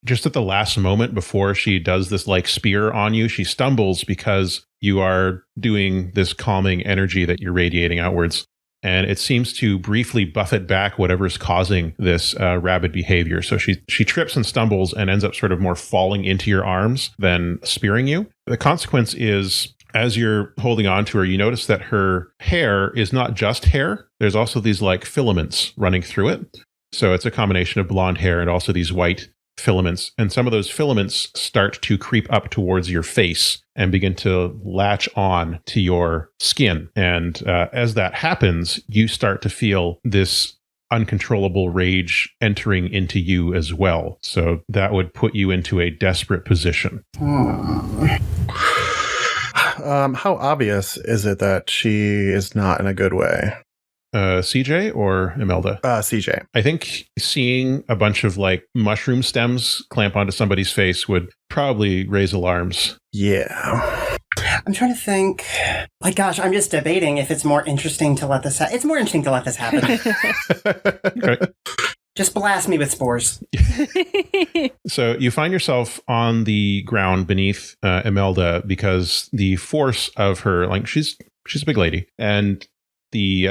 just at the last moment before she does this like spear on you, she stumbles because you are doing this calming energy that you're radiating outwards. And it seems to briefly buffet back whatever's causing this rabid behavior. So she trips and stumbles and ends up sort of more falling into your arms than spearing you. The consequence is, as you're holding on to her, you notice that her hair is not just hair. There's also these like filaments running through it. So it's a combination of blonde hair and also these white filaments, and some of those filaments start to creep up towards your face and begin to latch on to your skin. And as that happens, you start to feel this uncontrollable rage entering into you as well. So that would put you into a desperate position. How obvious is it that she is not in a good way? CJ or Imelda? CJ. I think seeing a bunch of like mushroom stems clamp onto somebody's face would probably raise alarms. Yeah. I'm trying to think. My gosh, I'm just debating if it's more interesting to let this happen. It's more interesting to let this happen. Okay. Just blast me with spores. So you find yourself on the ground beneath Imelda because the force of her, like she's a big lady, and the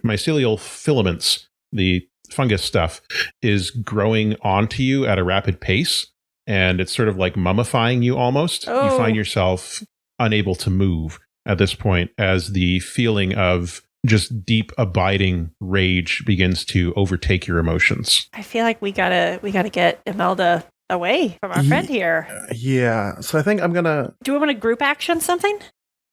mycelial filaments, the fungus stuff, is growing onto you at a rapid pace, and it's sort of like mummifying you almost. Oh. You find yourself unable to move at this point as the feeling of just deep abiding rage begins to overtake your emotions. I feel like we gotta get Imelda away from our friend here. Yeah. So I think I'm gonna. Do we want to group action something?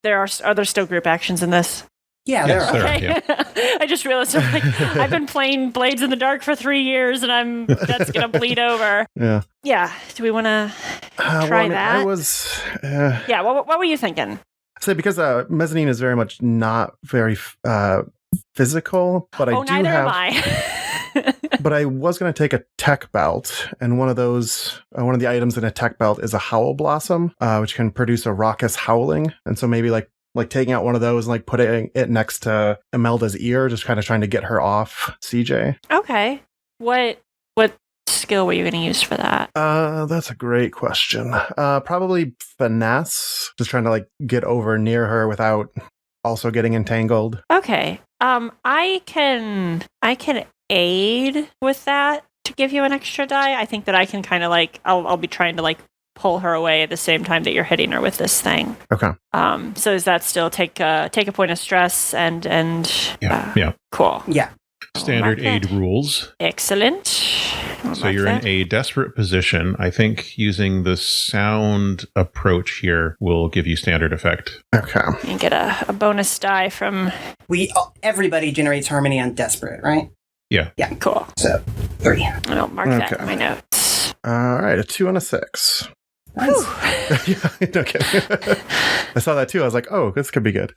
Are there still group actions in this? Yeah, there Yes, are. there are, Okay. yeah. I just realized I've been playing Blades in the Dark for 3 years, and that's gonna bleed over. Yeah. Yeah. Do we want to try that? I was. Yeah. What were you thinking? Say because mezzanine is very much not very physical, but I do neither have. am I. But I was going to take a tech belt, and one of the items in a tech belt is a howl blossom, which can produce a raucous howling. And so maybe like taking out one of those and like putting it next to Imelda's ear, just kind of trying to get her off CJ. Okay. What skill were you going to use for that? That's a great question. Probably finesse, just trying to like get over near her without also getting entangled. Okay. I can aid with that to give you an extra die. I think that I can kind of like I'll be trying to like pull her away at the same time that you're hitting her with this thing. Okay. So does that still take a point of stress and Yeah. Cool. Yeah. Standard Mark it. aid rules. Excellent. So you're in a desperate position. I think using the sound approach here will give you standard effect. Okay. You get a bonus die from. Everybody generates harmony on desperate, right? Yeah. Yeah. Cool. So 3. I'll mark that in Okay. my notes. All right, a 2 and a 6. Nice. Yeah, no kidding. I saw that too. I was like, oh, this could be good.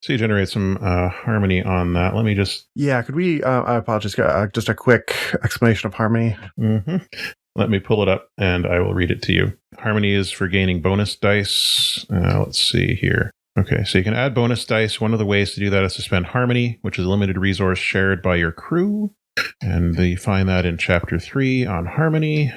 So you generate some harmony on that. Let me just... Yeah, could we, I apologize, just a quick explanation of harmony. Let me pull it up and I will read it to you. Harmony is for gaining bonus dice. Let's see here. Okay, so you can add bonus dice. One of the ways to do that is to spend harmony, which is a limited resource shared by your crew. And you find that in Chapter 3 on harmony.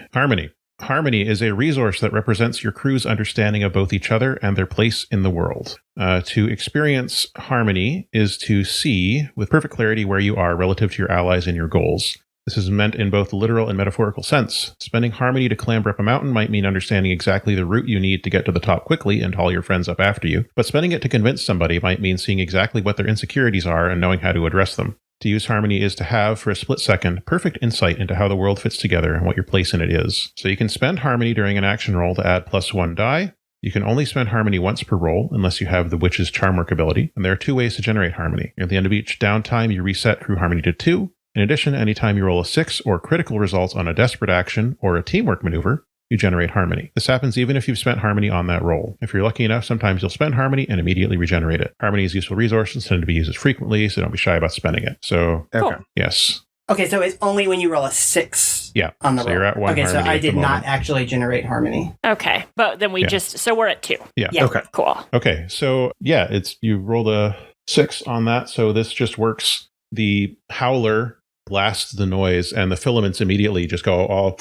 Harmony is a resource that represents your crew's understanding of both each other and their place in the world. To experience harmony is to see with perfect clarity where you are relative to your allies and your goals. This is meant in both literal and metaphorical sense. Spending harmony to clamber up a mountain might mean understanding exactly the route you need to get to the top quickly and haul your friends up after you, but spending it to convince somebody might mean seeing exactly what their insecurities are and knowing how to address them. To use harmony is to have, for a split second, perfect insight into how the world fits together and what your place in it is. So you can spend harmony during an action roll to add +1 die. You can only spend harmony once per roll, unless you have the Witch's Charm Work ability, and there are 2 ways to generate harmony. At the end of each downtime, you reset crew harmony to 2. In addition, anytime you roll a 6 or critical results on a desperate action or a teamwork maneuver, you generate harmony. This happens even if you've spent harmony on that roll. If you're lucky enough, sometimes you'll spend harmony and immediately regenerate it. Harmony is a useful resource and tend to be used frequently, so don't be shy about spending it. So, Okay. Yes. Okay, so it's only when you roll a 6 Yeah. on the So roll. you're at 1 Okay, so harmony I at the did not moment. actually generate harmony. Okay, but then we Yeah. so we're at 2. Yeah. Yeah. Okay. Cool. Okay, so yeah, you rolled a 6 on that, so this just works. The howler blasts the noise, and the filaments immediately just go all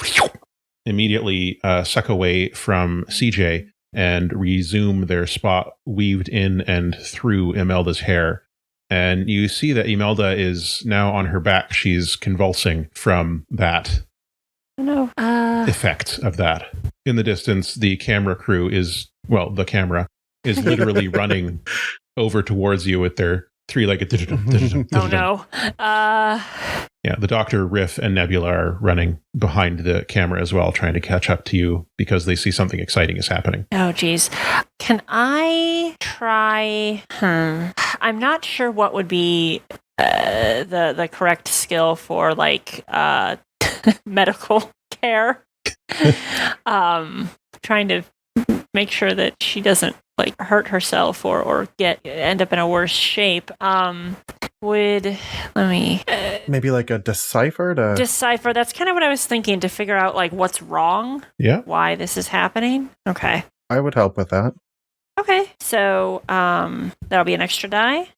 immediately suck away from CJ and resume their spot weaved in and through Imelda's hair. And you see that Imelda is now on her back. She's convulsing from that No. effect of that. In the distance, the camera crew the camera is literally running over towards you with their 3-legged Oh no. Yeah, the Doctor, Riff, and Nebula are running behind the camera as well, trying to catch up to you because they see something exciting is happening. Oh, geez. Can I try? I'm not sure what would be the correct skill for like medical care. Trying to make sure that she doesn't like hurt herself or end up in a worse shape. Maybe like a decipher to decipher. That's kind of what I was thinking, to figure out like what's wrong. Yeah. Why this is happening. Okay. I would help with that. Okay. So that'll be an extra die.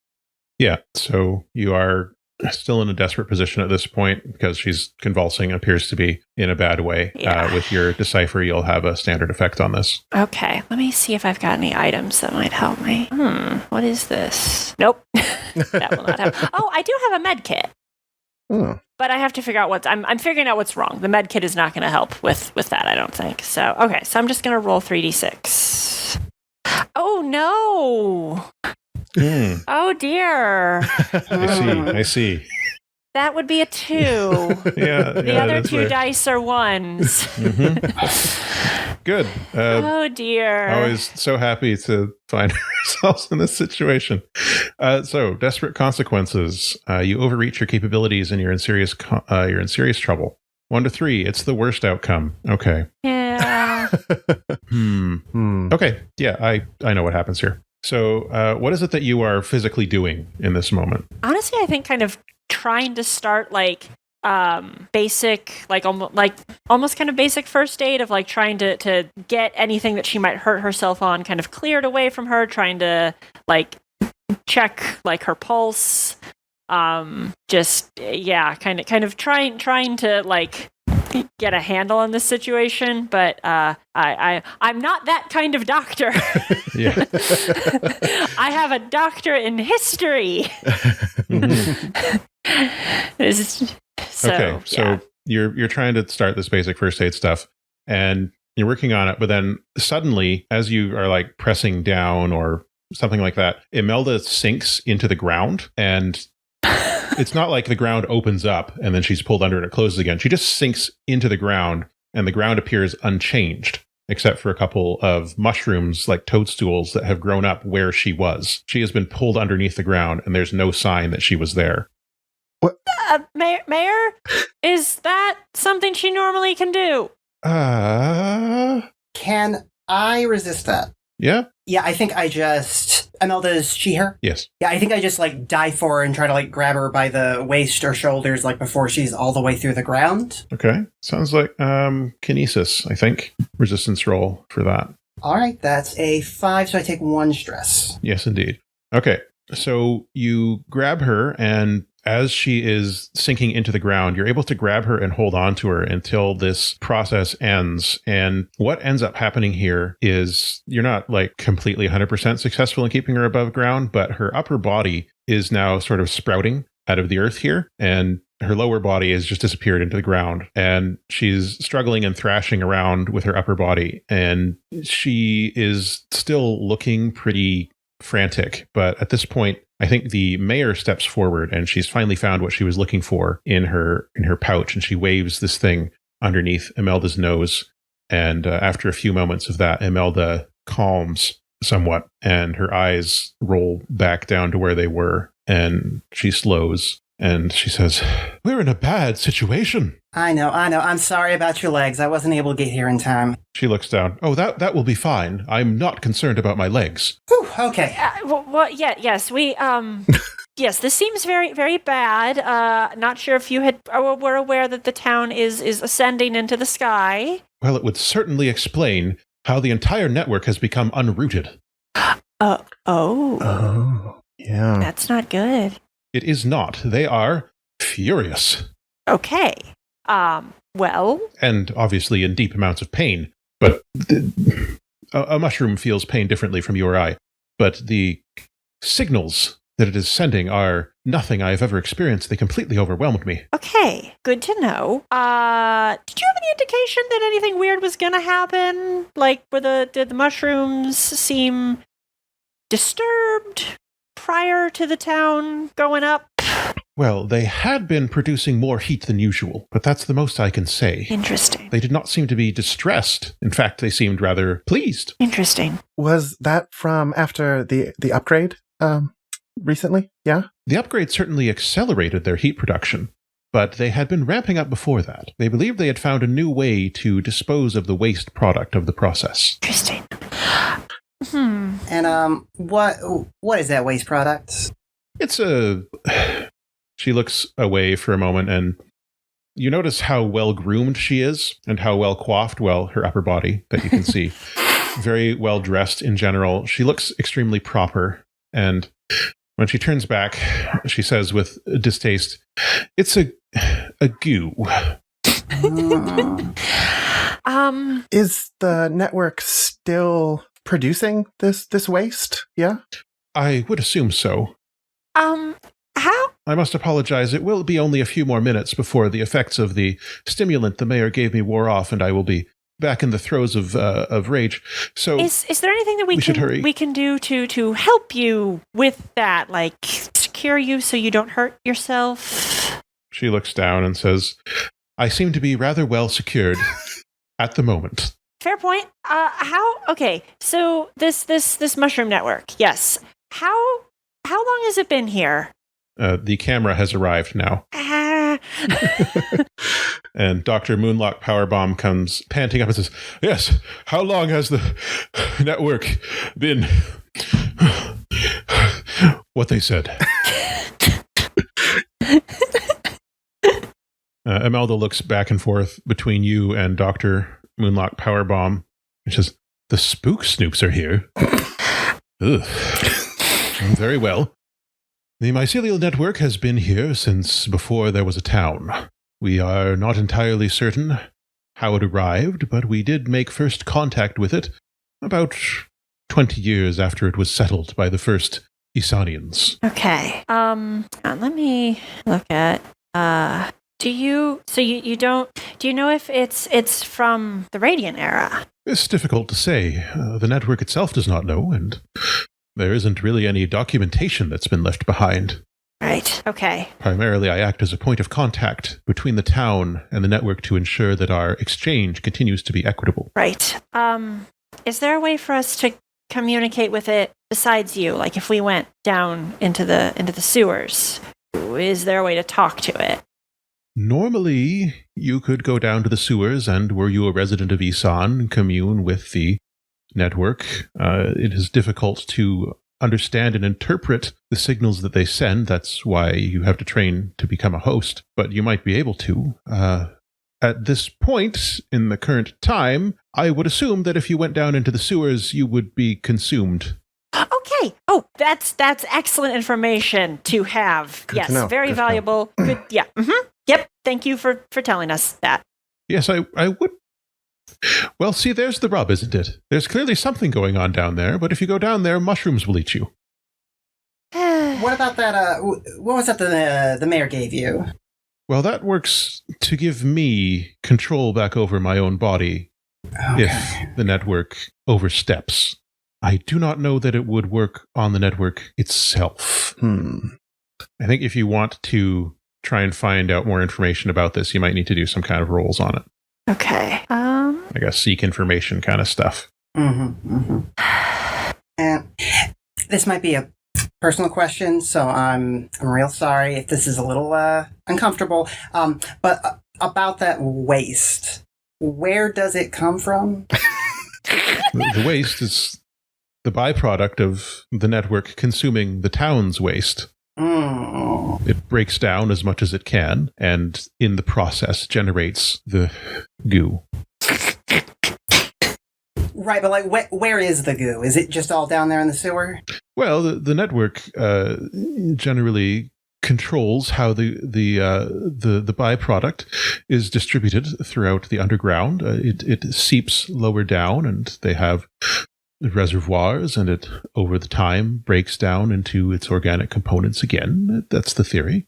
Yeah. So you are still in a desperate position at this point because she's convulsing, appears to be in a bad way. Yeah. With your decipher, you'll have a standard effect on this. Okay, let me see if I've got any items that might help me. What is this? Nope. That will not help. Oh, I do have a med kit. But I have to figure out I'm figuring out what's wrong. The med kit is not going to help with that, I don't think. So, okay, so I'm just going to roll 3d6. Oh, no. Oh, dear. I see. That would be a 2. The other 2 dice are 1s. Good. Oh, dear. Always so happy to find ourselves in this situation. So, desperate consequences. You overreach your capabilities and you're in serious trouble. 1 to 3. It's the worst outcome. Okay. Yeah. Okay. Yeah, I know what happens here. So, what is it that you are physically doing in this moment? Honestly, I think kind of trying to start like basic, like almost kind of basic first aid of like trying to get anything that she might hurt herself on kind of cleared away from her, trying to like check like her pulse. Kind of trying to like get a handle on this situation, but I'm not that kind of doctor. Yeah. I have a doctorate in history. So you're trying to start this basic first aid stuff and you're working on it, but then suddenly as you are like pressing down or something like that, Imelda sinks into the ground, and it's not like the ground opens up and then she's pulled under and it closes again. She just sinks into the ground and the ground appears unchanged, except for a couple of mushrooms like toadstools that have grown up where she was. She has been pulled underneath the ground and there's no sign that she was there. What? Mayor, is that something she normally can do? Can I resist that? Yeah? Yeah, I think I just... Imelda, is she here? Yes. Yeah, I think I just, like, dive for her and try to, like, grab her by the waist or shoulders, like, before she's all the way through the ground. Okay. Sounds like kinesis, I think. Resistance roll for that. All right, that's a 5, so I take 1 stress. Yes, indeed. Okay. So you grab her, and as she is sinking into the ground, you're able to grab her and hold on to her until this process ends. And what ends up happening here is you're not like completely 100% successful in keeping her above ground, but her upper body is now sort of sprouting out of the earth here, and her lower body has just disappeared into the ground, and she's struggling and thrashing around with her upper body, and she is still looking pretty frantic. But at this point, I think the mayor steps forward, and she's finally found what she was looking for in her pouch, and she waves this thing underneath Imelda's nose. And after a few moments of that, Imelda calms somewhat, and her eyes roll back down to where they were, and she slows, and she says, "We're in a bad situation." I know. I'm sorry about your legs. I wasn't able to get here in time. She looks down. "Oh, that will be fine. I'm not concerned about my legs." Whew, okay. Yes, we, yes, this seems very, very bad. Not sure if you were aware that the town is ascending into the sky. Well, it would certainly explain how the entire network has become unrooted. Oh, yeah. That's not good. It is not. They are furious. Okay. Well. And obviously in deep amounts of pain. But a mushroom feels pain differently from you or I. But the signals that it is sending are nothing I have ever experienced. They completely overwhelmed me. Okay. Good to know. Did you have any indication that anything weird was going to happen? Like, did the mushrooms seem disturbed prior to the town going up? Well, they had been producing more heat than usual, but that's the most I can say. Interesting. They did not seem to be distressed. In fact, they seemed rather pleased. Interesting. Was that from after the upgrade? recently? Yeah? The upgrade certainly accelerated their heat production, but they had been ramping up before that. They believed they had found a new way to dispose of the waste product of the process. Interesting. And what is that waste product? It's a... She looks away for a moment, and you notice how well-groomed she is and how well-coiffed, well, her upper body that you can see. Very well-dressed in general. She looks extremely proper, and when she turns back, she says with distaste, "It's a goo." Is the network still producing this waste? Yeah? I would assume so. How? I must apologize. It will be only a few more minutes before the effects of the stimulant the mayor gave me wore off, and I will be back in the throes of rage. So, is there anything that we can do to help you with that, like secure you so you don't hurt yourself? She looks down and says, "I seem to be rather well secured at the moment." Fair point. Okay, so this mushroom network, yes. How long has it been here? The camera has arrived now. And Dr. Moonlock Powerbomb comes panting up and says, "Yes, how long has the network been what they said?" Imelda looks back and forth between you and Dr. Moonlock Powerbomb and says, "The spook snoops are here." Ugh. Very well. The mycelial network has been here since before there was a town. We are not entirely certain how it arrived, but we did make first contact with it about 20 years after it was settled by the first Isanians. Okay. Let me look at, do you know if it's from the Radiant era? It's difficult to say. The network itself does not know, and there isn't really any documentation that's been left behind. Right, okay. Primarily, I act as a point of contact between the town and the network to ensure that our exchange continues to be equitable. Right. Is there a way for us to communicate with it besides you? Like if we went down into the sewers, is there a way to talk to it? Normally, you could go down to the sewers and, were you a resident of Isan, commune with the network. It is difficult to understand and interpret the signals that they send. That's why you have to train to become a host. But you might be able to. At this point, in the current time, I would assume that if you went down into the sewers, you would be consumed. Okay. Oh, that's excellent information to have. Good yes, to know. Very Good valuable. Good. Yeah. Mm-hmm. Yep. Thank you for telling us that. Yes, I would. Well, see, there's the rub, isn't it? There's clearly something going on down there, but if you go down there, mushrooms will eat you. What about that, what was that the mayor gave you? Well, that works to give me control back over my own body if the network oversteps. I do not know that it would work on the network itself. I think if you want to try and find out more information about this, you might need to do some kind of rolls on it. Okay. I guess seek information kind of stuff. And this might be a personal question, so I'm real sorry if this is a little uncomfortable. But about that waste, where does it come from? The waste is the byproduct of the network consuming the town's waste. It breaks down as much as it can, and in the process generates the goo. Right, but like, where is the goo? Is it just all down there in the sewer? Well, the network generally controls how the byproduct is distributed throughout the underground. It seeps lower down, and they have reservoirs, and it over the time breaks down into its organic components again. That's the theory.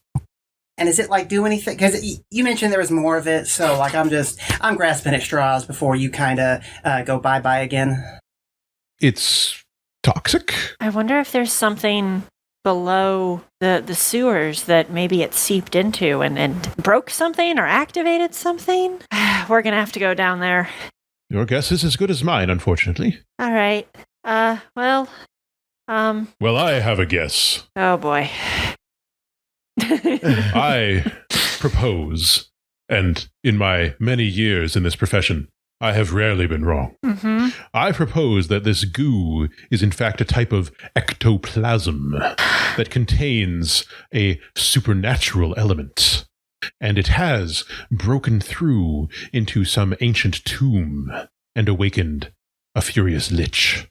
And is it like do anything? Because you mentioned there was more of it, so like I'm grasping at straws before you kind of go bye again. It's toxic. I wonder if there's something below the sewers that maybe it seeped into and broke something or activated something. We're gonna have to go down there. Your guess is as good as mine, unfortunately. All right. Well, Well, I have a guess. Oh boy. I propose, and in my many years in this profession, I have rarely been wrong. Mm-hmm. I propose that this goo is in fact a type of ectoplasm that contains a supernatural element, and it has broken through into some ancient tomb and awakened a furious lich.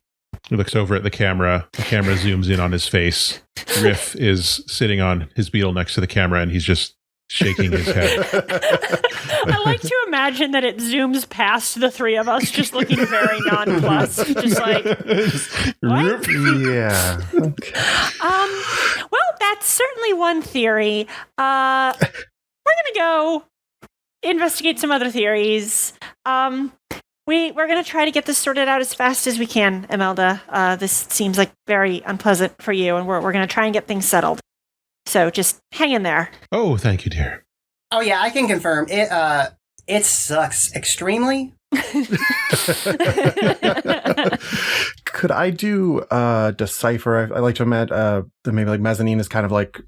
He looks over at the camera. The camera zooms in on his face. Riff is sitting on his beetle next to the camera, and he's just shaking his head. I like to imagine that it zooms past the three of us, just looking very nonplussed. Just like, what? Yeah. Okay. Well, that's certainly one theory. We're going to go investigate some other theories. We're going to try to get this sorted out as fast as we can, Imelda. This seems like very unpleasant for you, and we're going to try and get things settled. So just hang in there. Oh, thank you, dear. Oh yeah, I can confirm. It sucks extremely. Could I do decipher? I like to imagine that maybe like Mezzanine is kind of like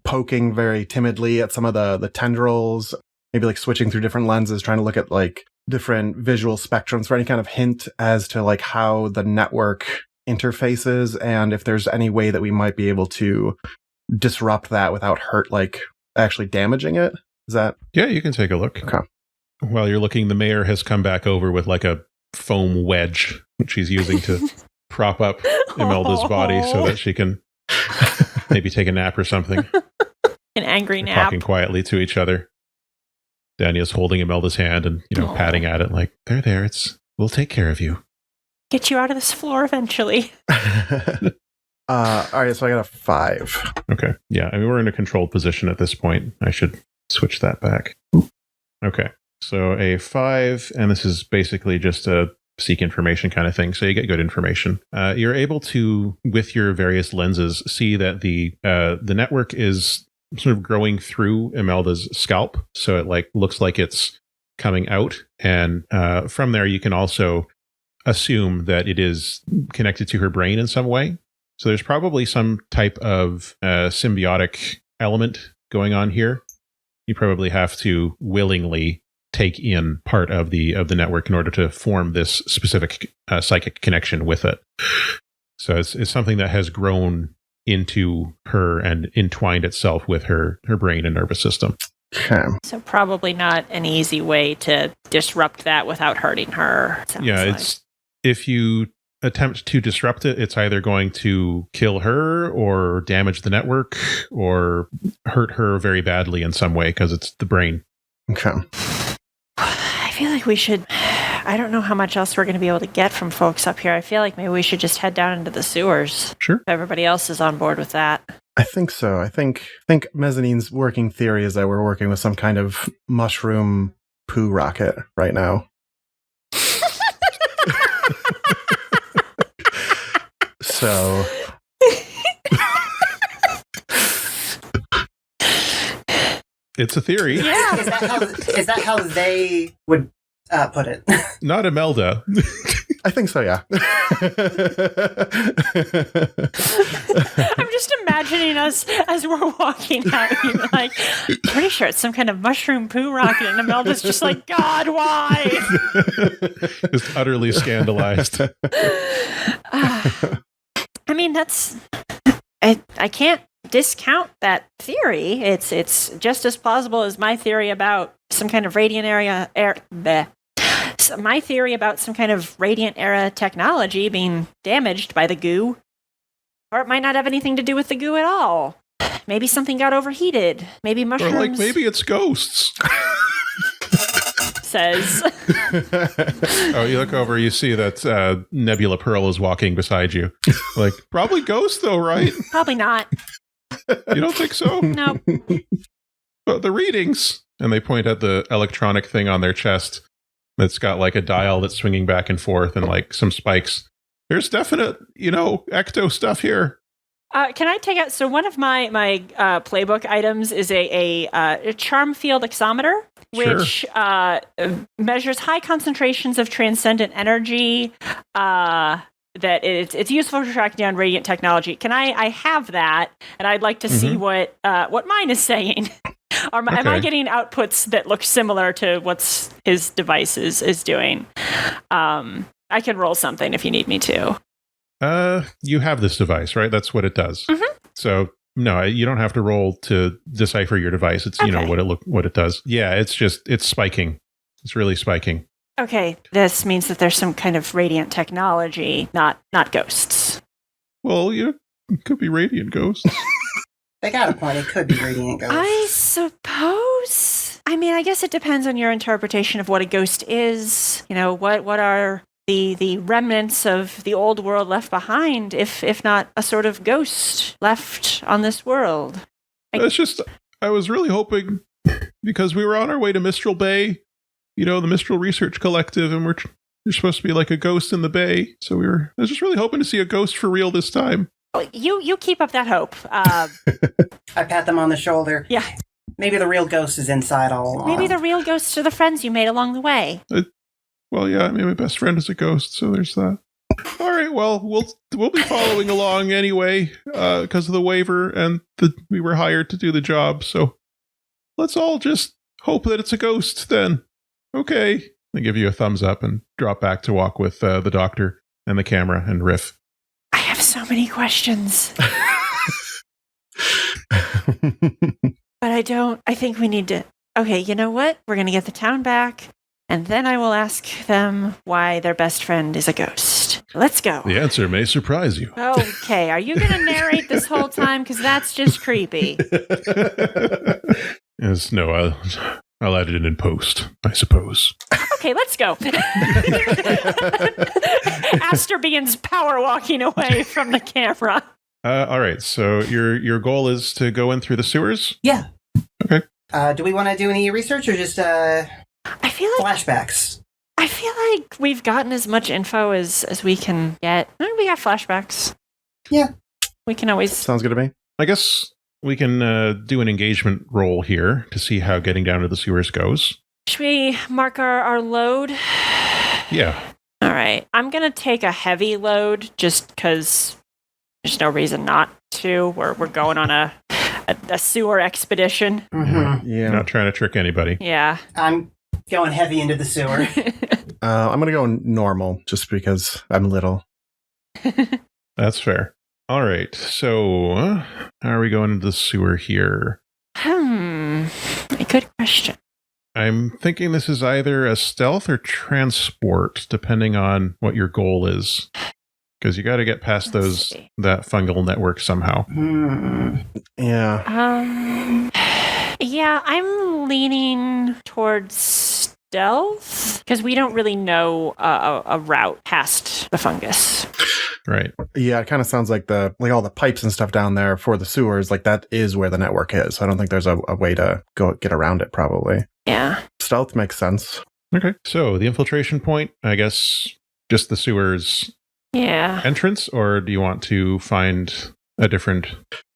poking very timidly at some of the tendrils, maybe like switching through different lenses, trying to look at like different visual spectrums for any kind of hint as to like how the network interfaces and if there's any way that we might be able to disrupt that without actually damaging it. Is that? Yeah, you can take a look. Okay. While you're looking, the mayor has come back over with like a foam wedge, which she's using to prop up Imelda's body so that she can maybe take a nap or something. An angry nap. Talking quietly to each other. Daniel's holding Imelda's hand and, patting at it like, there, we'll take care of you. Get you out of this floor eventually. All right, so I got a 5. Okay. Yeah, I mean, we're in a controlled position at this point. I should switch that back. Okay. So a 5, and this is basically just a seek information kind of thing. So you get good information. You're able to, with your various lenses, see that the network is sort of growing through Imelda's scalp. So it looks like it's coming out. And from there, you can also assume that it is connected to her brain in some way. So there's probably some type of symbiotic element going on here. You probably have to willingly take in part of the network in order to form this specific psychic connection with it. So it's something that has grown into her and entwined itself with her brain and nervous system. Okay. So probably not an easy way to disrupt that without hurting her. Yeah, if you attempt to disrupt it, it's either going to kill her or damage the network or hurt her very badly in some way because it's the brain. Okay. I feel like we should... I don't know how much else we're going to be able to get from folks up here. I feel like maybe we should just head down into the sewers. Sure. If everybody else is on board with that. I think so. I think Mezzanine's working theory is that we're working with some kind of mushroom poo rocket right now. So... It's a theory. Yeah. Is that how they would put it? Not Imelda. I think so, yeah. I'm just imagining us as we're walking out here, like, pretty sure it's some kind of mushroom poo rocket, and Imelda's just like, God, why? Just utterly scandalized. I mean, I can't discount that theory. It's just as plausible as my theory about some kind of radiant So my theory about some kind of radiant era technology being damaged by the goo. Or it might not have anything to do with the goo at all. Maybe something got overheated. Maybe mushrooms. Or maybe it's ghosts. Says. Oh, you look over, you see that Nebula Pearl is walking beside you. Like, probably ghosts though, right? Probably not. You don't think so? No. But the readings. And they point at the electronic thing on their chest. That's got like a dial that's swinging back and forth and like some spikes. There's definite, ecto stuff here. Can I take out? So one of my playbook items is a charm field exometer, which measures high concentrations of transcendent energy that it's useful for tracking down radiant technology. Can I have that? And I'd like to see what mine is saying. Am I getting outputs that look similar to what his device is doing? I can roll something if you need me to. You have this device, right? That's what it does. So no, you don't have to roll to decipher your device. It's what it does. Yeah, it's spiking. It's really spiking. Okay, this means that there's some kind of radiant technology, not ghosts. Well, it could be radiant ghosts. They got a point. It could be radiant ghosts. I suppose. I mean, I guess it depends on your interpretation of what a ghost is. What are the remnants of the old world left behind, if not a sort of ghost left on this world? I was really hoping, because we were on our way to Mistral Bay, the Mistral Research Collective, and you're supposed to be like a ghost in the bay. So I was just really hoping to see a ghost for real this time. You keep up that hope. I pat them on the shoulder. Yeah. Maybe the real ghost is inside all along. Maybe the real ghosts are the friends you made along the way. Well, yeah, I mean, my best friend is a ghost, so there's that. All right, well, we'll be following along anyway, because of the waiver, and we were hired to do the job, so let's all just hope that it's a ghost then. Okay. I give you a thumbs up and drop back to walk with the doctor and the camera and Riff. I have so many questions. But I think we need to... Okay, you know what? We're going to get the town back, and then I will ask them why their best friend is a ghost. Let's go. The answer may surprise you. Okay, are you going to narrate this whole time? Because that's just creepy. Yes, no, I'll add it in post, I suppose. Okay, let's go. Aster begins power walking away from the camera. All right, so your goal is to go in through the sewers? Yeah. Okay. Do we want to do any research or just I feel like flashbacks? I feel like we've gotten as much info as we can get. We got flashbacks. Yeah. We can always... Sounds good to me. I guess we can do an engagement roll here to see how getting down to the sewers goes. Should we mark our load? Yeah. All right. I'm going to take a heavy load just because there's no reason not to. We're going on a sewer expedition. Mm-hmm. Yeah. Not trying to trick anybody. Yeah. I'm going heavy into the sewer. I'm going to go normal just because I'm little. That's fair. All right. So how are we going into the sewer here? A good question. I'm thinking this is either a stealth or transport, depending on what your goal is. Because you got to get past that fungal network somehow. Yeah. Yeah, I'm leaning towards stealth because we don't really know a route past the fungus. Right. Yeah, it kind of sounds like all the pipes and stuff down there for the sewers, like that is where the network is. I don't think there's a way to go get around it, probably. Yeah. Stealth makes sense. Okay. So the infiltration point, I guess, just the sewers entrance, or do you want to find a different...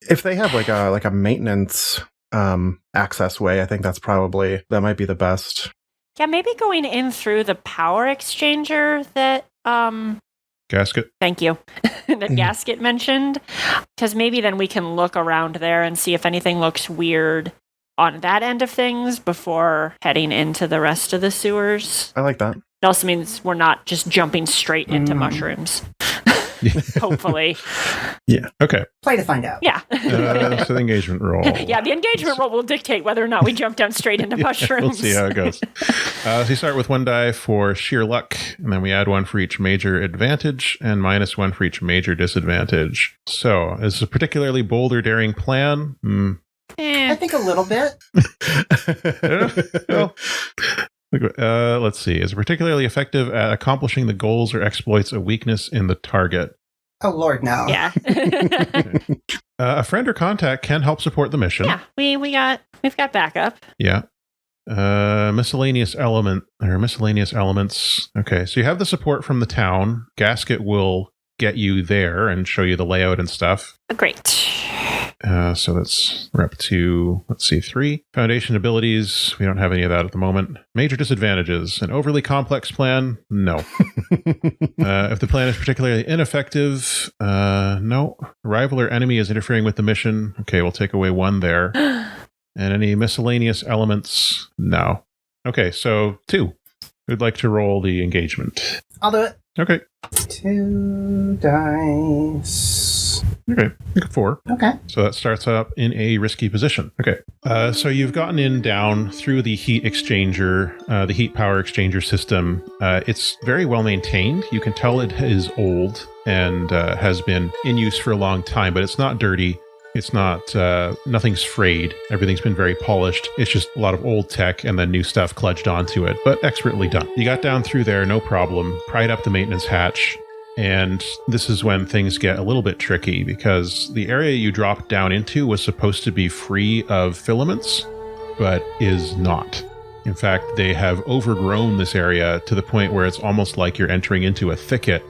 If they have like a maintenance access way, I think that might be the best. Yeah, maybe going in through the power exchanger that... Gasket? Thank you. That Gasket mentioned. Because maybe then we can look around there and see if anything looks weird on that end of things before heading into the rest of the sewers. I like that. It also means we're not just jumping straight into mushrooms. Hopefully. Yeah. Okay. Play to find out. Yeah. So the engagement roll. Yeah, the engagement roll will dictate whether or not we jump down straight into mushrooms. We'll see how it goes. So you start with 1 die for sheer luck, and then we add 1 for each major advantage, and -1 for each major disadvantage. So, is this a particularly bold or daring plan? I think a little bit. Well, let's see. Is it particularly effective at accomplishing the goals or exploits a weakness in the target? Oh, Lord, no. Yeah. A friend or contact can help support the mission. Yeah, we've got backup. Yeah. Miscellaneous elements. Okay, so you have the support from the town. Gasket will get you there and show you the layout and stuff. Great. So we're up to, 3. Foundation abilities, we don't have any of that at the moment. Major disadvantages, an overly complex plan? No. If the plan is particularly ineffective, no. Rival or enemy is interfering with the mission. Okay, we'll take away 1 there. And any miscellaneous elements? No. Okay, so 2. Who'd like to roll the engagement? I'll do it. Okay. 2 dice. Okay, 4. Okay. So that starts up in a risky position. Okay. So you've gotten down through the heat exchanger, the heat power exchanger system. It's very well maintained. You can tell it is old and has been in use for a long time, but it's not dirty. It's not, nothing's frayed. Everything's been very polished. It's just a lot of old tech and then new stuff kludged onto it, but expertly done. You got down through there, no problem. Pried up the maintenance hatch. And this is when things get a little bit tricky because the area you dropped down into was supposed to be free of filaments, but is not. In fact, they have overgrown this area to the point where it's almost like you're entering into a thicket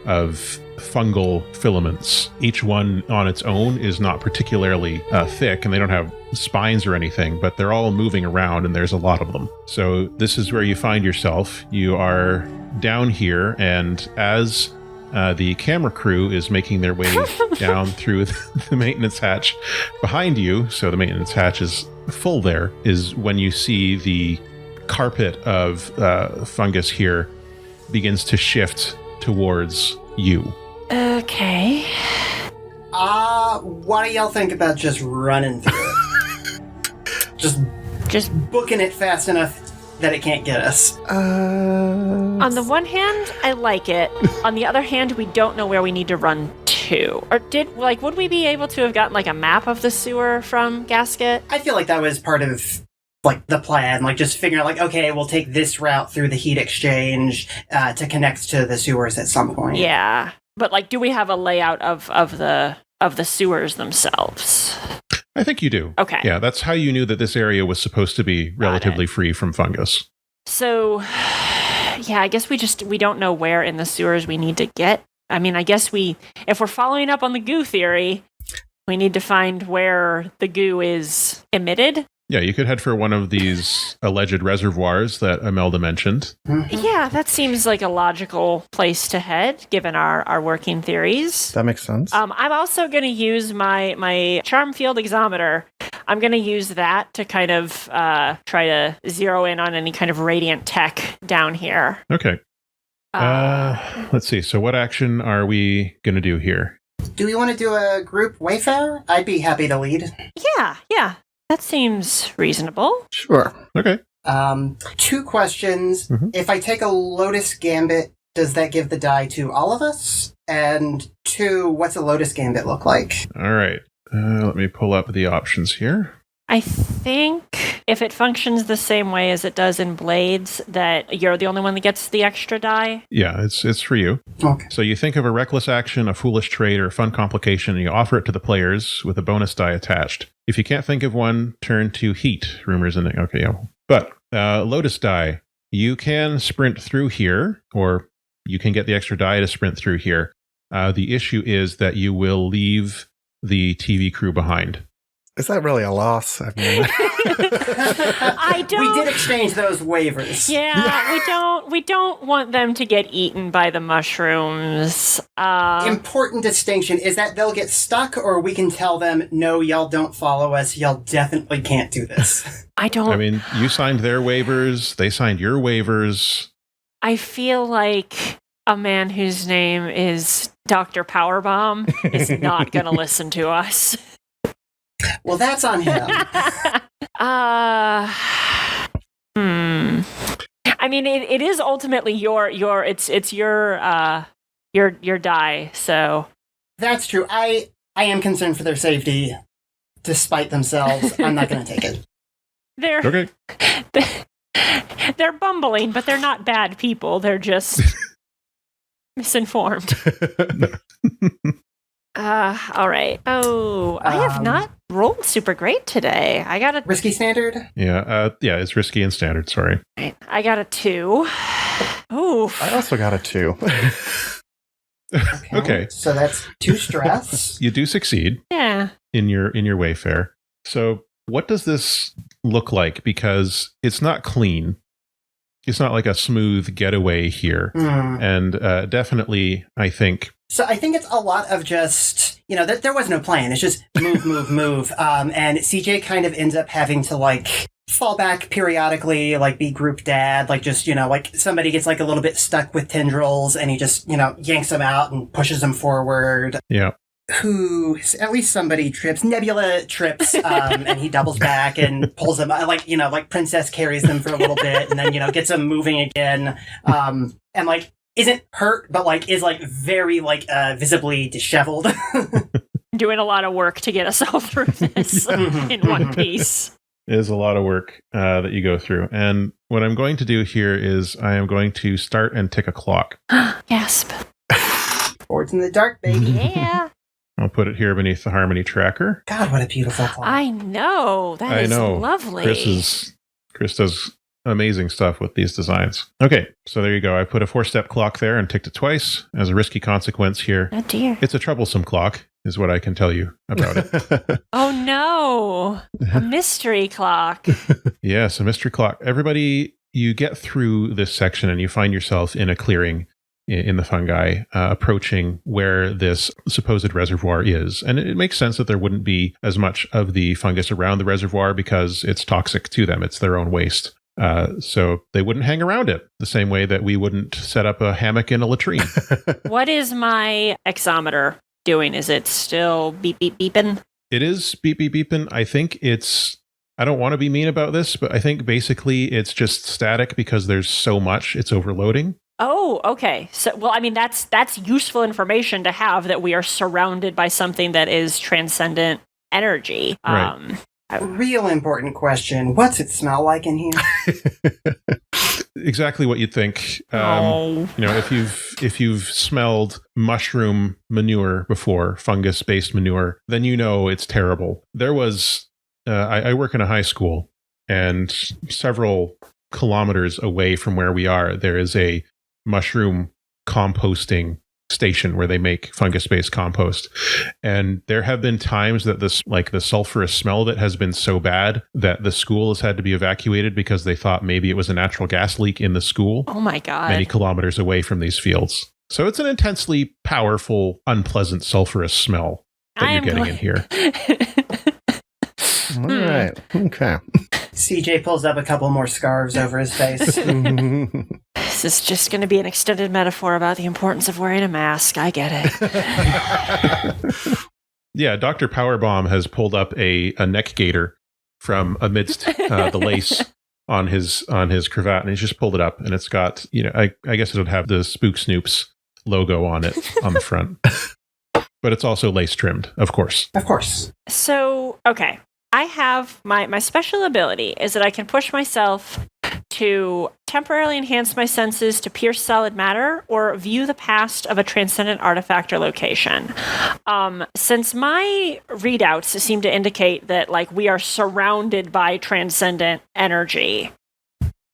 of fungal filaments. Each one on its own is not particularly thick, and they don't have spines or anything, but they're all moving around, and there's a lot of them. So this is where you find yourself. You are down here, and as the camera crew is making their way down through the maintenance hatch behind you, so the maintenance hatch is full there, is when you see the carpet of fungus here begins to shift towards you. Okay. What do y'all think about just running through it? Just booking it fast enough that it can't get us. On the one hand, I like it. On the other hand, we don't know where we need to run to. Or would we be able to have gotten a map of the sewer from Gasket? I feel like that was part of the plan, just figuring out okay, we'll take this route through the heat exchange to connect to the sewers at some point. Yeah. But do we have a layout of the sewers themselves? I think you do. Okay. Yeah, that's how you knew that this area was supposed to be relatively free from fungus. So, yeah, I guess we don't know where in the sewers we need to get. I mean, I guess if we're following up on the goo theory, we need to find where the goo is emitted. Yeah, you could head for one of these alleged reservoirs that Imelda mentioned. Mm-hmm. Yeah, that seems like a logical place to head, given our working theories. That makes sense. I'm also going to use my charm field exometer. I'm going to use that to kind of try to zero in on any kind of radiant tech down here. Okay. Let's see. So what action are we going to do here? Do we want to do a group wayfare? I'd be happy to lead. Yeah. That seems reasonable. Sure. Okay. 2 questions. Mm-hmm. If I take a Lotus Gambit, does that give the die to all of us? And 2, what's a Lotus Gambit look like? All right. Let me pull up the options here. I think if it functions the same way as it does in Blades, that you're the only one that gets the extra die. Yeah, it's for you. Okay. So you think of a reckless action, a foolish trait, or a fun complication, and you offer it to the players with a bonus die attached. If you can't think of one, turn to heat. Rumors in it. Okay, yeah. But Lotus die, you can sprint through here, or you can get the extra die to sprint through here. The issue is that you will leave the TV crew behind. Is that really a loss? I mean, I don't. We did exchange those waivers. Yeah, we don't want them to get eaten by the mushrooms. Important distinction is that they'll get stuck, or we can tell them, no, y'all don't follow us. Y'all definitely can't do this. I mean, you signed their waivers. They signed your waivers. I feel like a man whose name is Dr. Powerbomb is not going to listen to us. Well, that's on him. I mean, it is ultimately your die. So that's true. I am concerned for their safety, despite themselves. I'm not going to take it. They're bumbling, but they're not bad people. They're just misinformed. All right. Oh, I have not rolled super great today. I got a risky standard. Yeah, it's risky and standard. Sorry. Right. I got a 2. Ooh. I also got a 2. Okay. So that's 2 stress. You do succeed. Yeah. In your wayfare. So what does this look like? Because it's not clean. It's not like a smooth getaway here. And definitely, I think... So I think it's a lot of just, there was no plan. It's just move, move, move. And CJ kind of ends up having to, like, fall back periodically, like, be group dad, like, just, like, somebody gets, like, a little bit stuck with tendrils, and he just, yanks them out and pushes them forward. Yeah. At least somebody trips. Nebula trips, and he doubles back and pulls them, like Princess carries them for a little bit, and then, gets them moving again. And, like, isn't hurt, but, like, is, like, very, like, visibly disheveled. Doing a lot of work to get us all through this in one piece. It is a lot of work that you go through. And what I'm going to do here is I am going to start and tick a clock. Gasp. Forwards in the dark, baby. Yeah. I'll put it here beneath the Harmony tracker. God, what a beautiful clock. I know. That is lovely. Chris does amazing stuff with these designs. Okay, so there you go. I put a 4-step clock there and ticked it twice as a risky consequence here. Oh, dear. It's a troublesome clock, is what I can tell you about it. Oh, no. A mystery clock. Yes, a mystery clock. Everybody, you get through this section and you find yourself in a clearing in the fungi, approaching where this supposed reservoir is. And it makes sense that there wouldn't be as much of the fungus around the reservoir because it's toxic to them. It's their own waste. So they wouldn't hang around it the same way that we wouldn't set up a hammock in a latrine. What is my exometer doing? Is it still beep, beep, beeping? It is beep, beep, beeping. I think I don't want to be mean about this, but I think basically it's just static because there's so much, it's overloading. Oh, okay. So, well, I mean, that's useful information to have, that we are surrounded by something that is transcendent energy. Right. Real important question. What's it smell like in here? Exactly what you'd think. If you've smelled mushroom manure before, fungus-based manure, then you know it's terrible. There was, I work in a high school, and several kilometers away from where we are, there is a mushroom composting station where they make fungus-based compost. And there have been times that the sulfurous smell of it has been so bad that the school has had to be evacuated because they thought maybe it was a natural gas leak in the school. Oh my God. Many kilometers away from these fields. So it's an intensely powerful, unpleasant sulfurous smell that you're getting in here. All right. Okay. CJ pulls up a couple more scarves over his face. This is just going to be an extended metaphor about the importance of wearing a mask. I get it. Yeah, Dr. Powerbomb has pulled up a neck gaiter from amidst the lace on his cravat, and he's just pulled it up, and it's got, I guess it would have the Spook Snoops logo on it on the front. But it's also lace trimmed, of course. Of course. So, okay. I have my special ability is that I can push myself to temporarily enhance my senses to pierce solid matter or view the past of a transcendent artifact or location. Since my readouts seem to indicate that, like, we are surrounded by transcendent energy,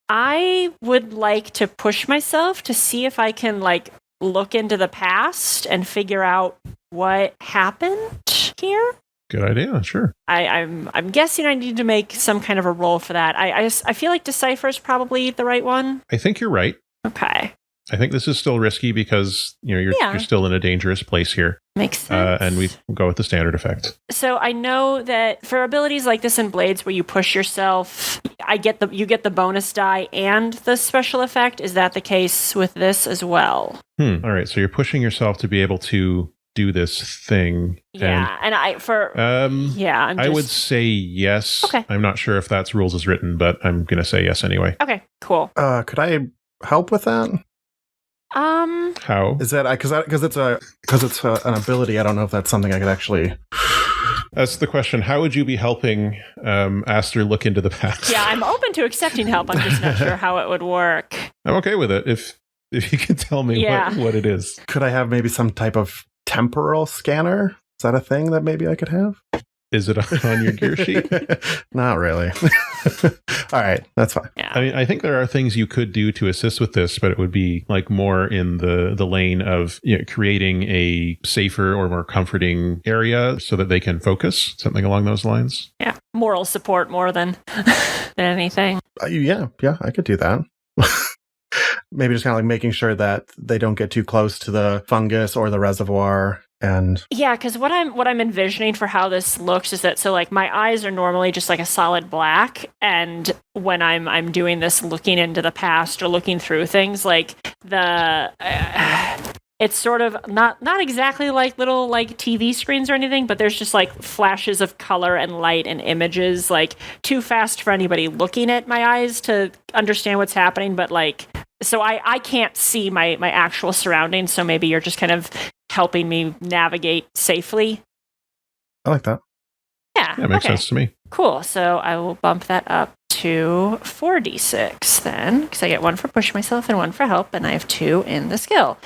I would like to push myself to see if I can, like, look into the past and figure out what happened here. Good idea, sure. I'm guessing I need to make some kind of a roll for that. I feel like Decipher is probably the right one. I think you're right. Okay. I think this is still risky because you're still in a dangerous place here. Makes sense. And we go with the standard effect. So I know that for abilities like this in Blades where you push yourself, you get the bonus die and the special effect. Is that the case with this as well? All right. So you're pushing yourself to be able to do this thing. Yeah, I would say yes. Okay. I'm not sure if that's rules as written, but I'm going to say yes anyway. Okay, cool. Could I help with that? How? Is that because it's an ability? I don't know if that's something I could actually. That's the question. How would you be helping Aster look into the past? Yeah, I'm open to accepting help. I'm just not sure how it would work. I'm okay with it if you can tell me what it is. Could I have maybe some type of temporal scanner? Is that a thing that maybe I could have? Is it on your gear sheet? Not really. All right, that's fine. Yeah. I mean, I think there are things you could do to assist with this, but it would be like more in the lane of creating a safer or more comforting area so that they can focus, something along those lines. Yeah, moral support more than than anything. Yeah, I could do that. Maybe just kind of like making sure that they don't get too close to the fungus or the reservoir. And yeah, because what I'm envisioning for how this looks is that so like my eyes are normally just like a solid black, and when I'm doing this looking into the past or looking through things, like it's sort of not exactly like little like TV screens or anything, but there's just like flashes of color and light and images, like too fast for anybody looking at my eyes to understand what's happening, but like so I can't see my actual surroundings, so maybe you're just kind of helping me navigate safely. I like that. Yeah. That makes sense to me. Cool. So I will bump that up to 4d6 then, because I get 1 for push myself and 1 for help, and I have 2 in the skill.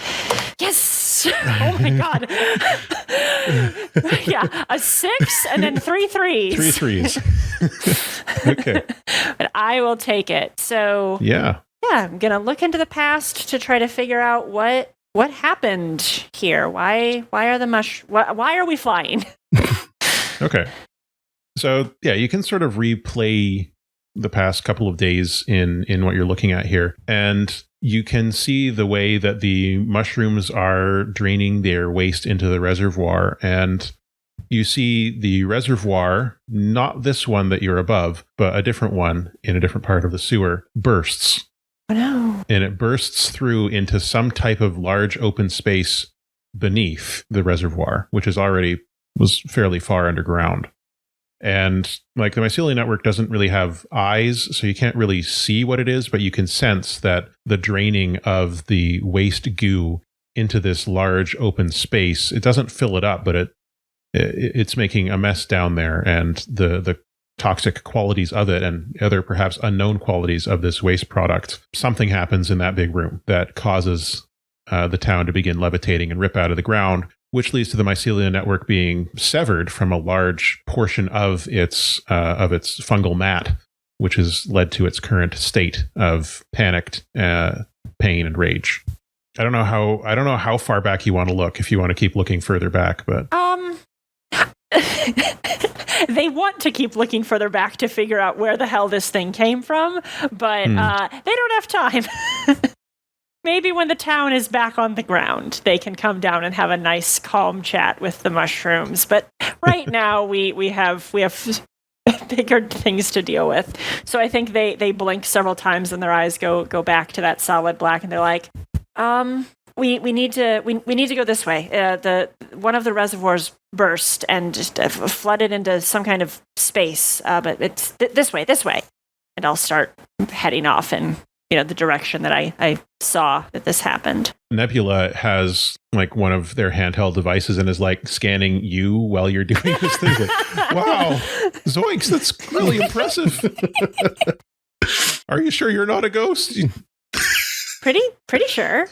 Yes! Oh my god. Yeah, a 6 and then 3 threes. 3 threes. Okay. But I will take it. So yeah, I'm gonna look into the past to try to figure out what happened here. Why are why are we flying? Okay. So, yeah, you can sort of replay the past couple of days in what you're looking at here. And you can see the way that the mushrooms are draining their waste into the reservoir. And you see the reservoir, not this one that you're above, but a different one in a different part of the sewer, bursts. Oh, no. And it bursts through into some type of large open space beneath the reservoir, which was fairly far underground. And like the mycelial network doesn't really have eyes, so you can't really see what it is, but you can sense that the draining of the waste goo into this large open space, it doesn't fill it up, but it's making a mess down there, and the toxic qualities of it and other perhaps unknown qualities of this waste product. Something happens in that big room that causes the town to begin levitating and rip out of the ground, which leads to the mycelial network being severed from a large portion of its fungal mat, which has led to its current state of panicked pain and rage. I don't know how far back you want to look, if you want to keep looking further back, but they want to keep looking further back to figure out where the hell this thing came from, but they don't have time. Maybe when the town is back on the ground, they can come down and have a nice, calm chat with the mushrooms. But right now, we have bigger things to deal with. So I think they blink several times and their eyes go back to that solid black, and they're like, we need to go this way. One of the reservoirs burst and just flooded into some kind of space. But it's this way, and I'll start heading off in the direction that I saw that this happened. Nebula has like one of their handheld devices and is like scanning you while you're doing this thing. Like, wow, zoinks, that's really impressive. Are you sure you're not a ghost? Pretty sure.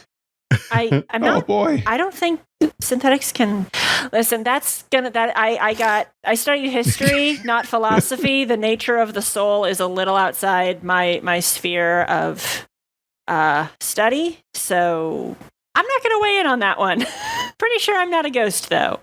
I'm not. Oh boy! I don't think synthetics can. Listen, I studied history, not philosophy. The nature of the soul is a little outside my sphere of study, so I'm not going to weigh in on that one. Pretty sure I'm not a ghost, though.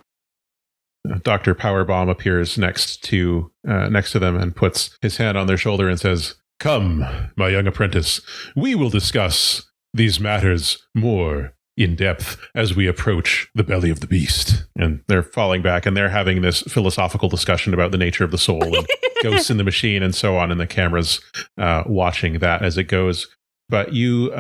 Dr. Powerbomb appears next to them and puts his hand on their shoulder and says, "Come, my young apprentice, we will discuss these matters more in depth as we approach the belly of the beast." And they're falling back and they're having this philosophical discussion about the nature of the soul and ghosts in the machine and so on, and the camera's watching that as it goes. But you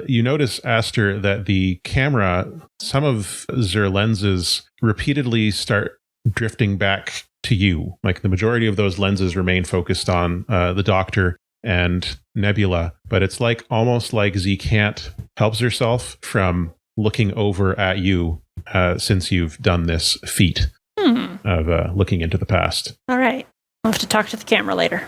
notice, Aster, that the camera, some of their lenses repeatedly start drifting back to you. Like the majority of those lenses remain focused on the doctor and Nebula, but it's like almost like Z can't helps herself from looking over at you since you've done this feat of looking into the past. All right. I'll have to talk to the camera later.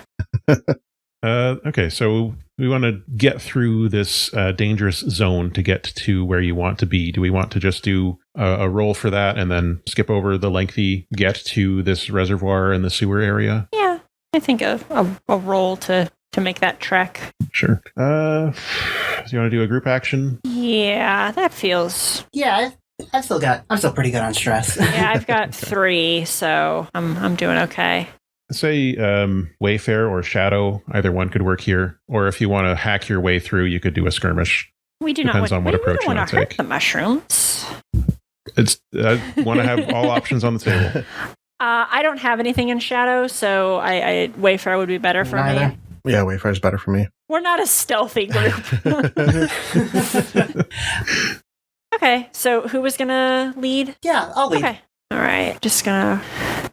Okay, so we want to get through this dangerous zone to get to where you want to be. Do we want to just do a roll for that and then skip over the lengthy get to this reservoir in the sewer area? Yeah, I think a roll to make that trek. Sure. Do you want to do a group action? Yeah, that feels... Yeah, I'm still pretty good on stress. Yeah, I've got 3, so I'm doing okay. Say Wayfare or Shadow, either one could work here. Or if you want to hack your way through, you could do a skirmish. We do Depends on what approach you want want to to hurt take. the mushrooms. I want to have all options on the table. I don't have anything in Shadow, so Wayfare would be better for me. Yeah, Wayfare's better for me. We're not a stealthy group. Okay, so who was gonna lead? Yeah, I'll lead. Okay. All right, just gonna...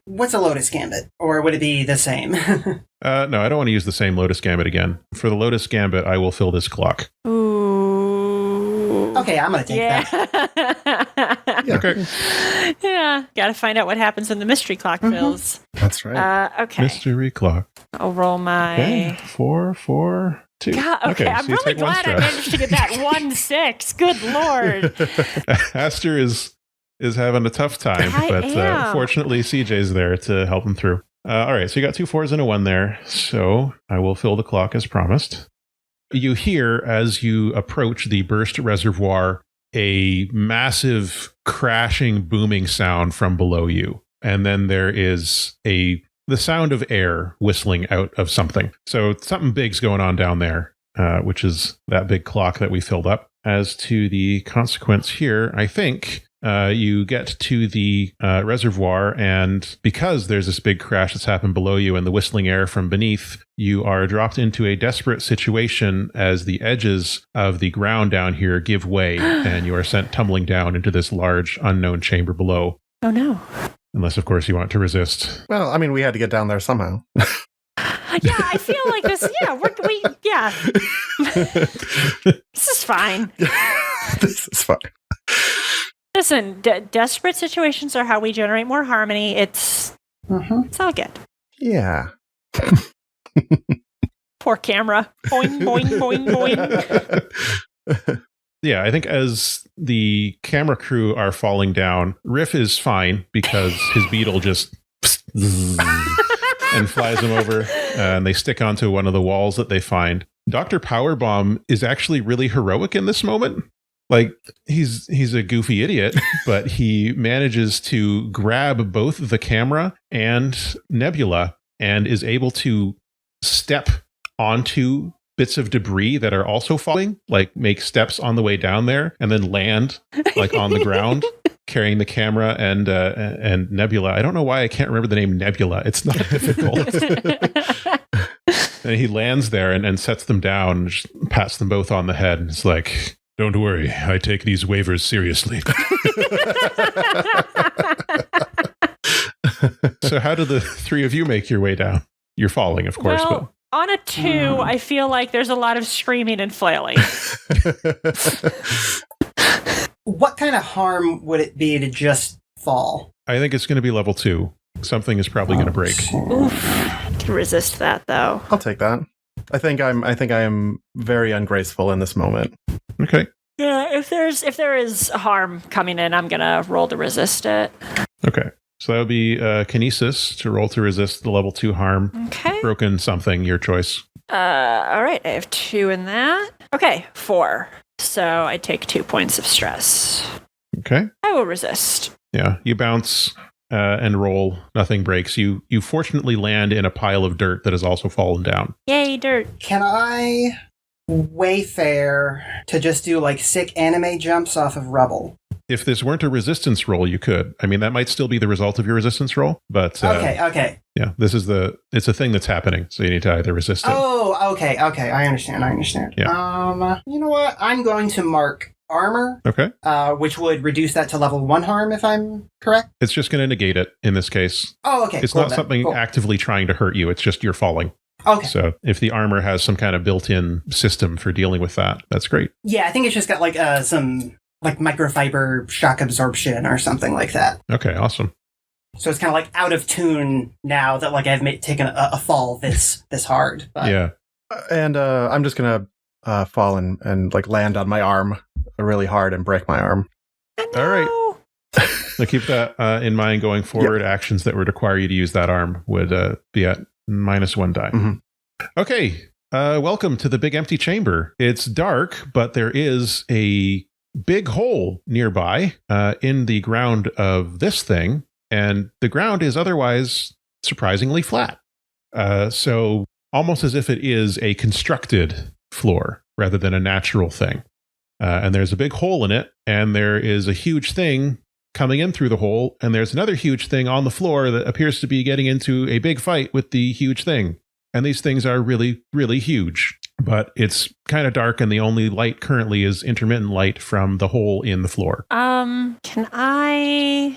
What's a Lotus Gambit? Or would it be the same? No, I don't want to use the same Lotus Gambit again. For the Lotus Gambit, I will fill this clock. Ooh. Okay, I'm going to take that. Yeah. Okay. Yeah, gotta find out what happens when the mystery clock fills. That's right. Okay. Mystery clock. I'll roll my... Okay. 4, 4, 2. God, okay, I'm so you really take one glad I stress. managed to get that 1-6. Good lord. Aster is having a tough time, I but am. fortunately CJ's there to help him through. All right, so you got 2 4s and a 1 there. So I will fill the clock as promised. You hear, as you approach the burst reservoir, a massive crashing, booming sound from below you. And then there is the sound of air whistling out of something. So something big's going on down there, which is that big clock that we filled up. As to the consequence here, I think you get to the reservoir, and because there's this big crash that's happened below you and the whistling air from beneath, you are dropped into a desperate situation as the edges of the ground down here give way, and you are sent tumbling down into this large, unknown chamber below. Oh no. Unless, of course, you want to resist. Well, I mean, we had to get down there somehow. Yeah, I feel like this. Yeah, this is fine. This is fine. Listen, desperate situations are how we generate more harmony. It's all good. Yeah. Poor camera. Boing, boing, boing, boing. Yeah, I think as the camera crew are falling down, Riff is fine because his beetle just and flies him over, and they stick onto one of the walls that they find. Dr. Powerbomb is actually really heroic in this moment. Like, he's a goofy idiot, but he manages to grab both the camera and Nebula and is able to step onto bits of debris that are also falling, like make steps on the way down there and then land like on the ground, carrying the camera and Nebula. I don't know why I can't remember the name Nebula. It's not difficult. And he lands there and sets them down and just pats them both on the head. And it's like, don't worry, I take these waivers seriously. So how do the 3 of you make your way down? You're falling, of course, Well, on a 2, I feel like there's a lot of screaming and flailing. What kind of harm would it be to just fall? I think it's going to be level 2. Something is probably going to break. Oof. Can resist that though. I'll take that. I think I'm very ungraceful in this moment. Okay. Yeah, if there is harm coming in, I'm gonna roll to resist it. Okay. So that would be Kinesis to roll to resist the level 2 harm. Okay. Broken something, your choice. All right, I have 2 in that. Okay, 4. So I take 2 points of stress. Okay. I will resist. Yeah, you bounce and roll. Nothing breaks. You fortunately land in a pile of dirt that has also fallen down. Yay, dirt. Can I Wayfare to just do like sick anime jumps off of rubble? If this weren't a resistance roll, you could. I mean, that might still be the result of your resistance roll, but Okay. yeah, it's a thing that's happening, so you need to either resist it. Oh, okay. I understand. Yeah. You know what? I'm going to mark armor. Okay. Which would reduce that to level 1 harm, if I'm correct. It's just going to negate it in this case. Oh, okay. It's cool not then. something Cool. actively trying to hurt you. It's just you're falling. Okay. So if the armor has some kind of built-in system for dealing with that, that's great. Yeah, I think it's just got like some like microfiber shock absorption or something like that. Okay, awesome. So it's kind of like out of tune now that like I've taken a fall this hard. But Yeah. And I'm just gonna fall and like land on my arm really hard and break my arm. All right. Now keep that in mind going forward. Yep. Actions that would require you to use that arm would be at -1 die. Mm-hmm. Okay, welcome to the big empty chamber. It's dark, but there is a big hole nearby in the ground of this thing, and the ground is otherwise surprisingly flat. So almost as if it is a constructed floor rather than a natural thing. And there's a big hole in it, and there is a huge thing coming in through the hole, and there's another huge thing on the floor that appears to be getting into a big fight with the huge thing. And these things are really, really huge. But it's kind of dark, and the only light currently is intermittent light from the hole in the floor. Can I...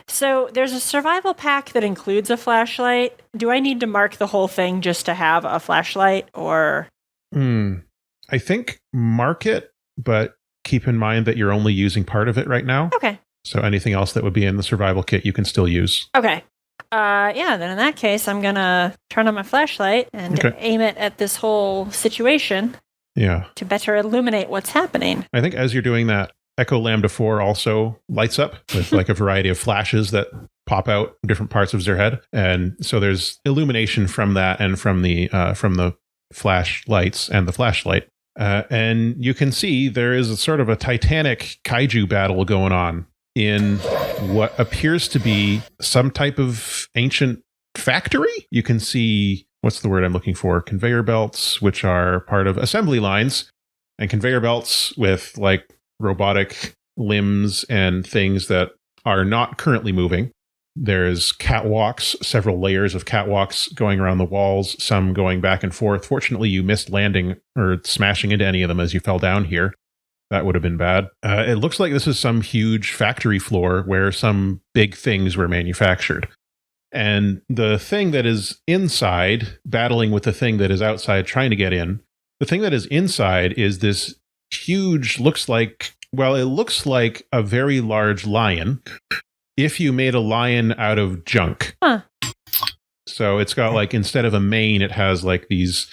So there's a survival pack that includes a flashlight. Do I need to mark the whole thing just to have a flashlight, or... I think mark it, but keep in mind that you're only using part of it right now. Okay. So anything else that would be in the survival kit, you can still use. Okay. Then in that case, I'm going to turn on my flashlight and aim it at this whole situation. Yeah. To better illuminate what's happening. I think as you're doing that, Echo Lambda 4 also lights up with like a variety of flashes that pop out in different parts of their head. And so there's illumination from that and from the flashlights and the flashlight. And you can see there is a sort of a titanic kaiju battle going on in what appears to be some type of ancient factory. You can see, what's the word I'm looking for? Conveyor belts, which are part of assembly lines, and conveyor belts with like robotic limbs and things that are not currently moving. There's catwalks, several layers of catwalks going around the walls, some going back and forth. Fortunately, you missed landing or smashing into any of them as you fell down here. That would have been bad. It looks like this is some huge factory floor where some big things were manufactured. And the thing that is inside, battling with the thing that is outside trying to get in, the thing that is inside is this huge, it looks like a very large lion. If you made a lion out of junk. Huh. So it's got like, instead of a mane, it has like these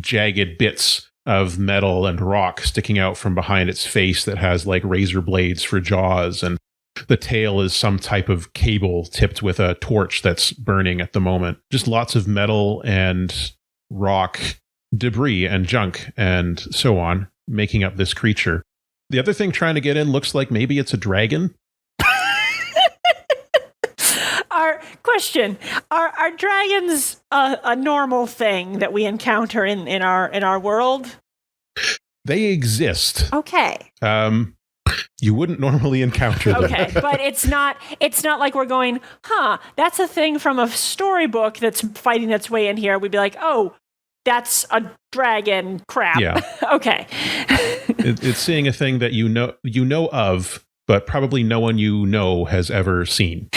jagged bits of metal and rock sticking out from behind its face that has like razor blades for jaws. And the tail is some type of cable tipped with a torch that's burning at the moment. Just lots of metal and rock, debris and junk and so on, making up this creature. The other thing trying to get in looks like maybe it's a dragon. Question: Are dragons a normal thing that we encounter in our world? They exist. Okay. You wouldn't normally encounter them. Okay, but it's not like we're going, that's a thing from a storybook that's fighting its way in here. We'd be like, oh, that's a dragon crap. Yeah. Okay. It's seeing a thing that you know of, but probably no one you know has ever seen.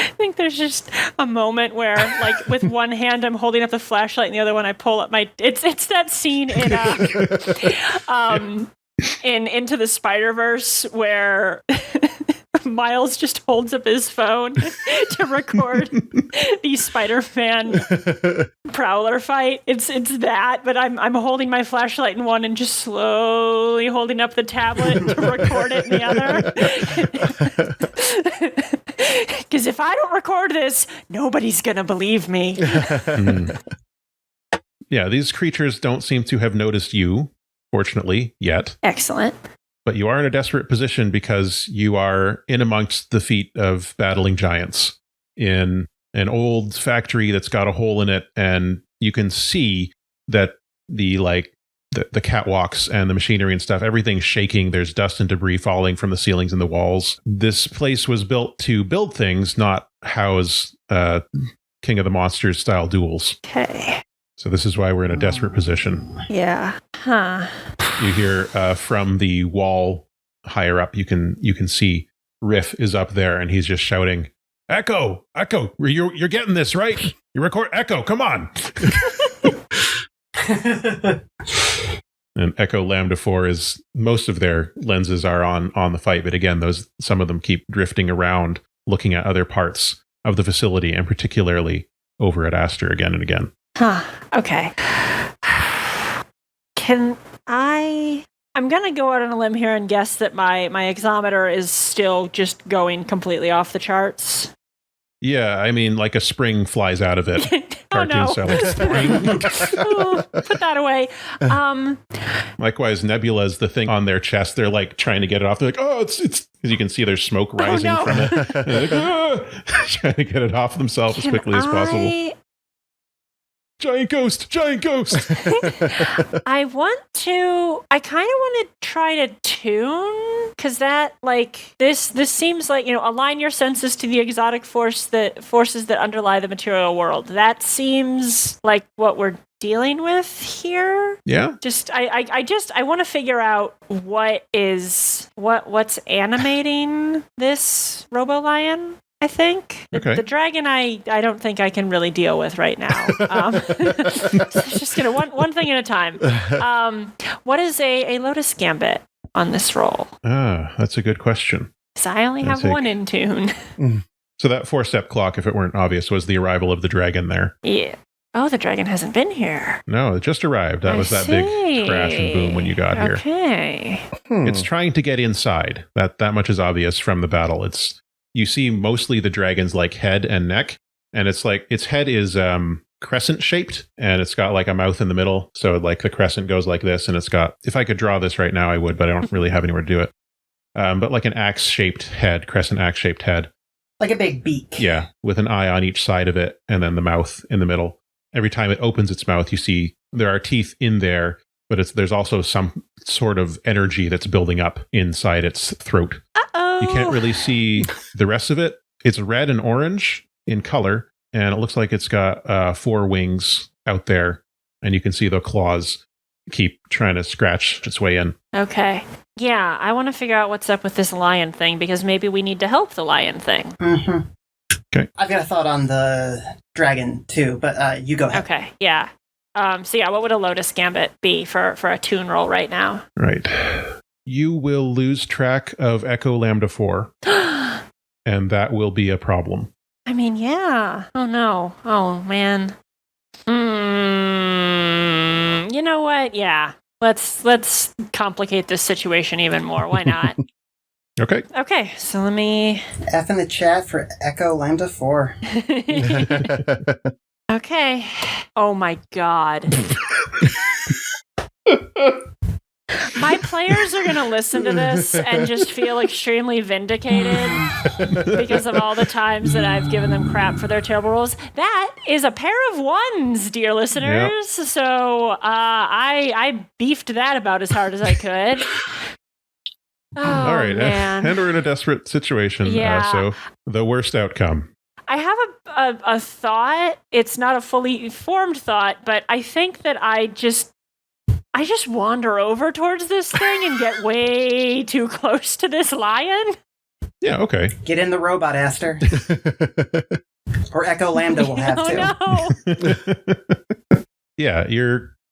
I think there's just a moment where, like, with one hand I'm holding up the flashlight and the other one I pull up my... It's that scene in in Into the Spider-Verse where Miles just holds up his phone to record the Spider-Man Prowler fight. It's that, but I'm holding my flashlight in one and just slowly holding up the tablet to record it in the other. Because if I don't record this, nobody's gonna believe me. Yeah, these creatures don't seem to have noticed you, fortunately, yet. Excellent. But you are in a desperate position because you are in amongst the feet of battling giants in an old factory that's got a hole in it, and you can see that the catwalks and the machinery and stuff, everything's shaking. There's dust and debris falling from the ceilings and the walls. This place was built to build things, not house King of the Monsters style duels. Okay. So this is why we're in a desperate position. Yeah. Huh. You hear from the wall higher up, you can see Riff is up there, and he's just shouting, Echo, you're getting this, right? You record, Echo, come on. And Echo Lambda 4 is, most of their lenses are on the fight, but again, some of them keep drifting around, looking at other parts of the facility, and particularly over at Aster again and again. Huh. Okay. Can I I'm going to go out on a limb here and guess that my exometer is still just going completely off the charts. Yeah, I mean, like a spring flies out of it. Oh, no. Style, like spring. Ooh, put that away. Likewise, Nebula's the thing on their chest. They're like trying to get it off. They're like, oh, it's because you can see there's smoke rising from it. They're like, trying to get it off themselves as quickly as possible. Giant ghost! I kind of want to try to tune, because that, like, this seems like, align your senses to the exotic forces that underlie the material world. That seems like what we're dealing with here. Yeah. I want to figure out what's animating this Robo-Lion. I think the dragon I don't think I can really deal with right now. Just gonna one thing at a time. What is a Lotus Gambit on this roll? That's a good question. Because I only have one in tune. So that 4-step clock, if it weren't obvious, was the arrival of the dragon there. Yeah. Oh, the dragon hasn't been here. No, it just arrived. That was that big crash and boom when you got here. Okay. It's trying to get inside. That much is obvious from the battle. You see mostly the dragon's like head and neck, and it's like its head is crescent shaped, and it's got like a mouth in the middle. So like the crescent goes like this, and it's got, if I could draw this right now, I would, but I don't really have anywhere to do it. But like an axe shaped head, crescent axe shaped head. Like a big beak. Yeah, with an eye on each side of it, and then the mouth in the middle. Every time it opens its mouth, you see there are teeth in there, but there's also some sort of energy that's building up inside its throat. You can't really see the rest of it. It's red and orange in color, and it looks like it's got 4 wings out there, and you can see the claws keep trying to scratch its way in. Okay. Yeah, I want to figure out what's up with this lion thing, because maybe we need to help the lion thing. Mm-hmm. Okay. I've got a thought on the dragon, too, but you go ahead. Okay, yeah. What would a Lotus Gambit be for a tune roll right now? Right. You will lose track of Echo Lambda 4, and that will be a problem. I mean, yeah. Oh, no. Oh, man. You know what? Yeah. Let's complicate this situation even more. Why not? Okay. Okay, so let me... F in the chat for Echo Lambda 4. Okay. Oh, my God. My players are going to listen to this and just feel extremely vindicated because of all the times that I've given them crap for their terrible rolls. That is a pair of 1s, dear listeners. Yep. So I beefed that about as hard as I could. Oh, all right. Man. And we're in a desperate situation. Yeah. So the worst outcome. I have a thought. It's not a fully formed thought, but I think that I just wander over towards this thing and get way too close to this lion. Yeah, okay. Get in the robot, Aster. Or Echo Lambda will have to. No. Yeah,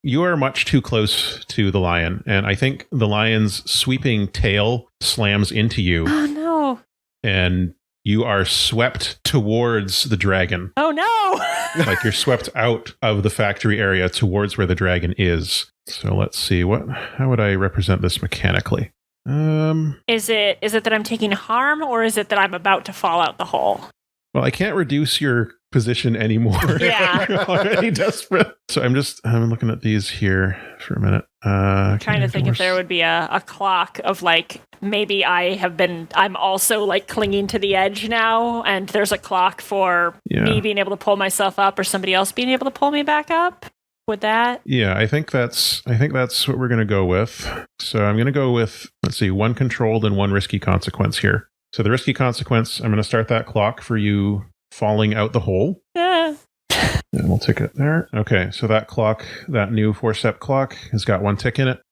you are much too close to the lion, and I think the lion's sweeping tail slams into you. Oh, no. And you are swept towards the dragon. Oh, no. Like you're swept out of the factory area towards where the dragon is. So let's see, how would I represent this mechanically? Is it that I'm taking harm, or is it that I'm about to fall out the hole? Well, I can't reduce your position anymore. Yeah. You're already desperate. So I'm looking at these here for a minute. I'm trying to think if there would be a clock of like, maybe I'm also like clinging to the edge now, and there's a clock for me being able to pull myself up or somebody else being able to pull me back up. Would that? Yeah, I think that's what we're going to go with. So I'm going to go with, let's see, 1 controlled and 1 risky consequence here. So the risky consequence, I'm going to start that clock for you falling out the hole. Yeah. And we'll tick it there. Okay, so that clock, that new 4-step clock, has got 1 tick in it.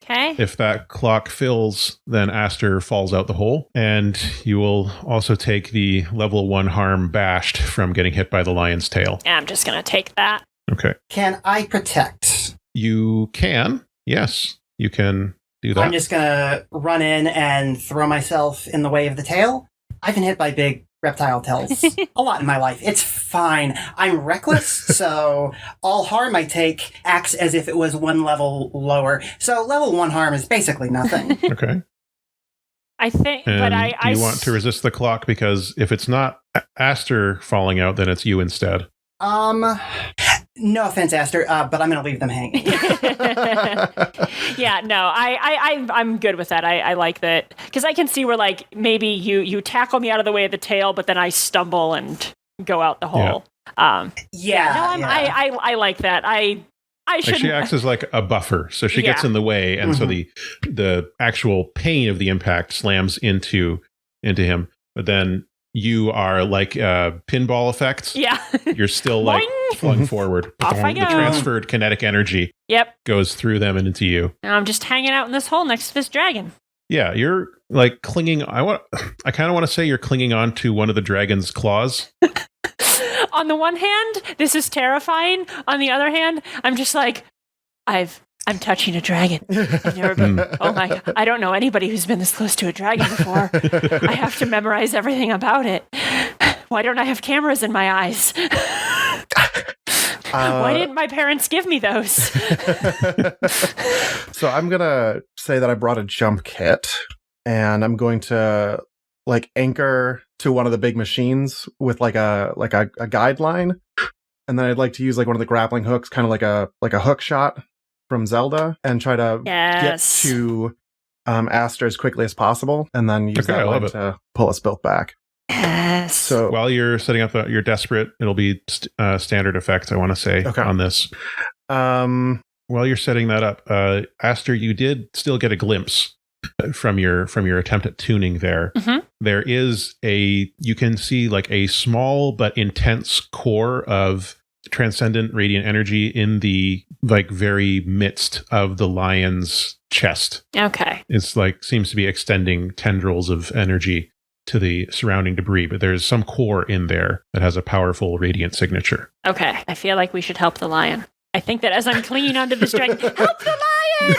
Okay. If that clock fills, then Aster falls out the hole. And you will also take the level 1 harm bashed from getting hit by the lion's tail. Yeah, I'm just going to take that. Okay. Can I protect? You can. Yes, you can do that. I'm just going to run in and throw myself in the way of the tail. I've been hit by big reptile tells a lot in my life. It's fine. I'm reckless, so all harm I take acts as if it was one level lower. So level 1 harm is basically nothing. Okay. I think, And but do you want to resist the clock? Because if it's not Aster falling out, then it's you instead. No offense, Aster, but I'm going to leave them hanging. Yeah, no, I'm good with that. I like that because I can see where like maybe you tackle me out of the way of the tail, but then I stumble and go out the hole. I like that. I should. She acts as like a buffer, so she gets in the way, and so the actual pain of the impact slams into him. But then you are like pinball effects. Yeah, you're still like flung forward. Off I go. The transferred kinetic energy. Goes through them and into you. And I'm just hanging out in this hole next to this dragon. Yeah, you're like clinging. I kind of want to say you're clinging on to one of the dragon's claws. On the one hand, this is terrifying. On the other hand, I'm just like, I'm touching a dragon. I've never been. Oh my God. I don't know anybody who's been this close to a dragon before. I have to memorize everything about it. Why don't I have cameras in my eyes? Why didn't my parents give me those? So I'm going to say that I brought a jump kit, and I'm going to like anchor to one of the big machines with like a guideline. And then I'd like to use like one of the grappling hooks, kind of like a hook shot from Zelda, and try to get to Aster as quickly as possible, and then use that line to pull us both back. Yes. So while you're setting up your desperate, it'll be standard effects, I want to say, on this. While you're setting that up, Aster, you did still get a glimpse from your attempt at tuning there. There is you can see like a small but intense core of transcendent radiant energy in the like very midst of the lion's chest. Okay. It's like seems to be extending tendrils of energy to the surrounding debris, but there's some core in there that has a powerful radiant signature. Okay. I feel like we should help the lion. I think that as I'm clinging onto this dragon, help the lion!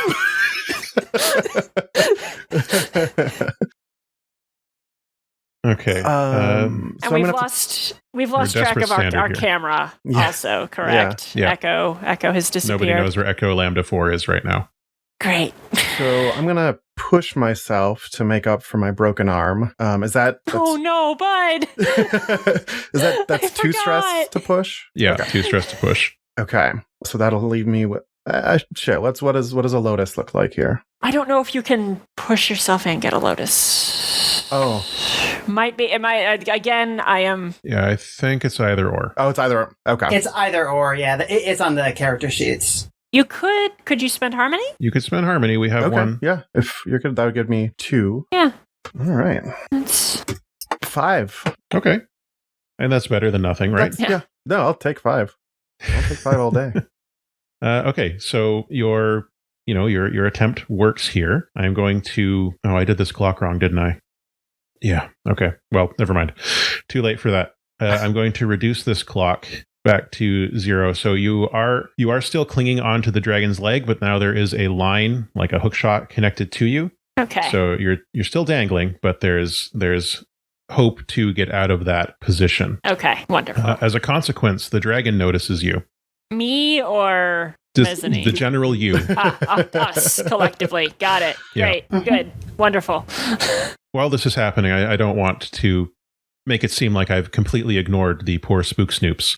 Okay. And we've lost track of our camera also, correct? Yeah. Echo has disappeared. Nobody knows where Echo Lambda 4 is right now. Great. So I'm going to push myself to make up for my broken arm. Is that... Oh no, bud! That's 2 stress to push? Yeah, 2 stress to push. Okay. So that'll leave me with... sure, what does a lotus look like here? I don't know if you can push yourself and get a lotus. Oh. Might be. I am... Yeah, I think it's either or. Oh, it's either or. Okay. It's either or, yeah. It's on the character sheets. You could you spend harmony? You could spend harmony. We have one. Yeah, if you're good, that would give me 2. Yeah. All right. That's 5. Okay. And that's better than nothing, right? Yeah. No, I'll take 5. I'll take 5 all day. Okay, so your attempt works here. I'm going to... Oh, I did this clock wrong, didn't I? Yeah. Okay. Well, never mind. Too late for that. I'm going to reduce this clock back to 0. So you are still clinging onto the dragon's leg, but now there is a line, like a hook shot, connected to you. Okay. So you're still dangling, but there's hope to get out of that position. Okay. Wonderful. As a consequence, the dragon notices you. Me or mezzanine? The general you. Us collectively. Got it. Yeah. Great. Good. Wonderful. While this is happening, I don't want to make it seem like I've completely ignored the poor spook snoops.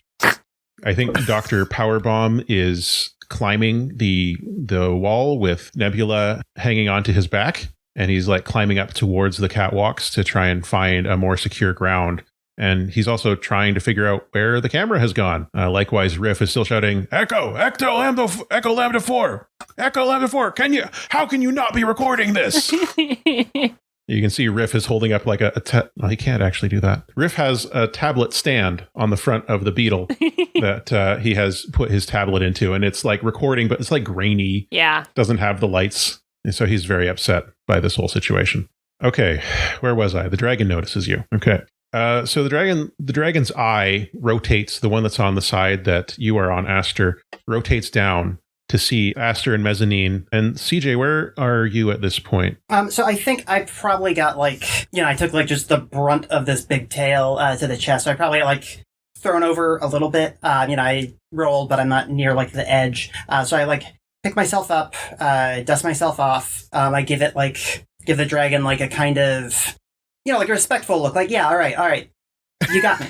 I think Dr. Powerbomb is climbing the wall with Nebula hanging onto his back, and he's like climbing up towards the catwalks to try and find a more secure ground. And he's also trying to figure out where the camera has gone. Likewise, Riff is still shouting, Echo Lambda 4, Echo Lambda 4, how can you not be recording this? You can see Riff is holding up like well, he can't actually do that. Riff has a tablet stand on the front of the Beetle that he has put his tablet into, and it's like recording, but it's like grainy. Yeah. Doesn't have the lights. And so he's very upset by this whole situation. Okay, where was I? The dragon notices you. Okay. So the dragon's eye rotates, the one that's on the side that you are on, Aster, rotates down to see Aster and Mezzanine. And CJ, where are you at this point? So I think I probably got I took just the brunt of this big tail to the chest. So I probably thrown over a little bit. I rolled, but I'm not near the edge. So I pick myself up, dust myself off. I give the dragon a kind of, a respectful look. Yeah, all right, you got me.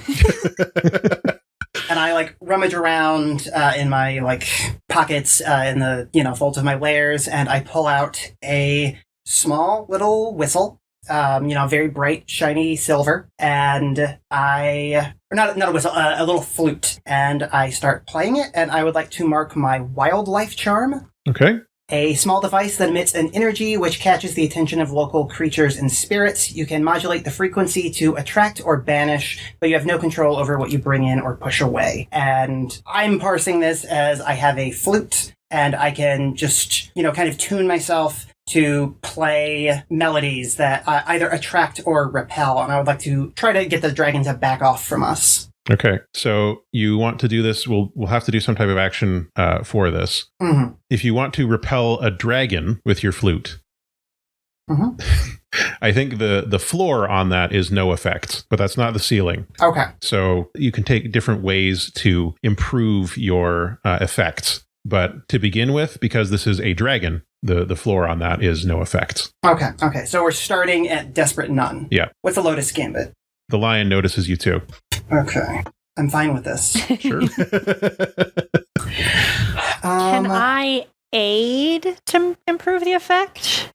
And I rummage around in my pockets in the folds of my layers, and I pull out a small little whistle, very bright, shiny silver, and not a whistle, a little flute, and I start playing it, and I would like to mark my wildlife charm. Okay. A small device that emits an energy which catches the attention of local creatures and spirits. You can modulate the frequency to attract or banish, but you have no control over what you bring in or push away. And I'm parsing this as I have a flute, and I can just, kind of tune myself to play melodies that either attract or repel, and I would like to try to get the dragon to back off from us. Okay, so you want to do this, we'll have to do some type of action for this. Mm-hmm. If you want to repel a dragon with your flute, mm-hmm. I think the floor on that is no effect, but that's not the ceiling. Okay. So you can take different ways to improve your effects. But to begin with, because this is a dragon, the floor on that is no effect. Okay. So we're starting at Desperate None. Yeah. With the Lotus Gambit. The lion notices you too. Okay. I'm fine with this. Sure. Can I aid to improve the effect?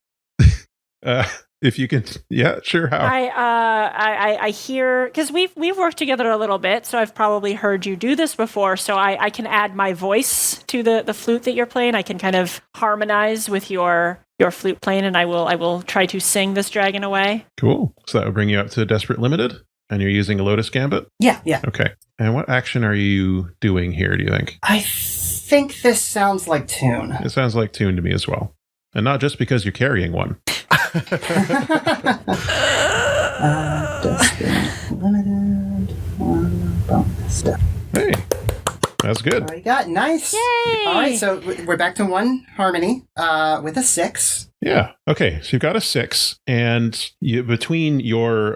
If you can, yeah, sure. How? I hear, because we've worked together a little bit, so I've probably heard you do this before. So I can add my voice to the flute that you're playing. I can kind of harmonize with your flute playing, and I will try to sing this dragon away. Cool. So that will bring you up to Desperate Limited, and you're using a Lotus Gambit. Yeah. Okay. And what action are you doing here? Do you think? I think this sounds like tune. It sounds like tune to me as well, and not just because you're carrying one. Limited one bonus. Hey, that's good. What you got? Nice. Yay! All right, so we're back to one harmony with a 6. Yeah. Okay. So you've got a 6, and between your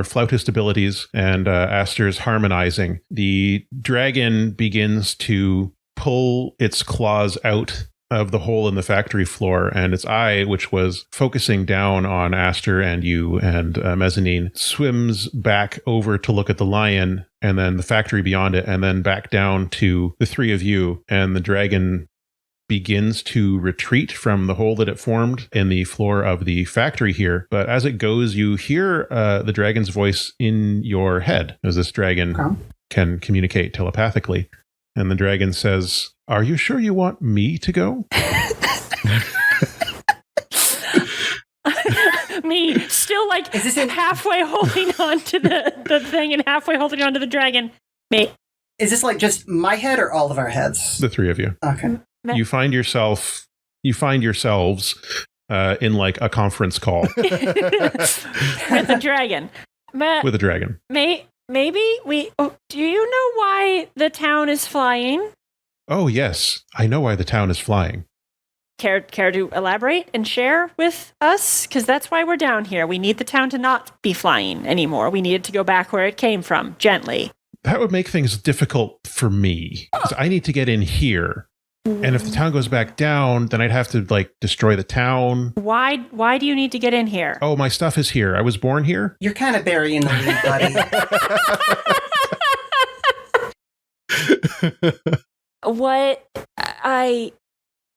flautist abilities and Aster's harmonizing, the dragon begins to pull its claws out of the hole in the factory floor, and its eye, which was focusing down on Aster and you and Mezzanine, swims back over to look at the lion and then the factory beyond it, and then back down to the three of you, and the dragon begins to retreat from the hole that it formed in the floor of the factory here. But as it goes, you hear the dragon's voice in your head, as this dragon can communicate telepathically. And the dragon says, "Are you sure you want me to go?" Me, still is this halfway holding on to the thing and halfway holding on to the dragon. Me. Is this just my head or all of our heads? The three of you. Okay. You find yourselves in a conference call. With a dragon. With a dragon. Maybe do you know why the town is flying? Oh, yes. I know why the town is flying. Care to elaborate and share with us? Because that's why we're down here. We need the town to not be flying anymore. We need it to go back where it came from, gently. That would make things difficult for me, because I need to get in here. And if the town goes back down, then I'd have to destroy the town. Why do you need to get in here? Oh, my stuff is here. I was born here. You're kind of burying the lead, buddy.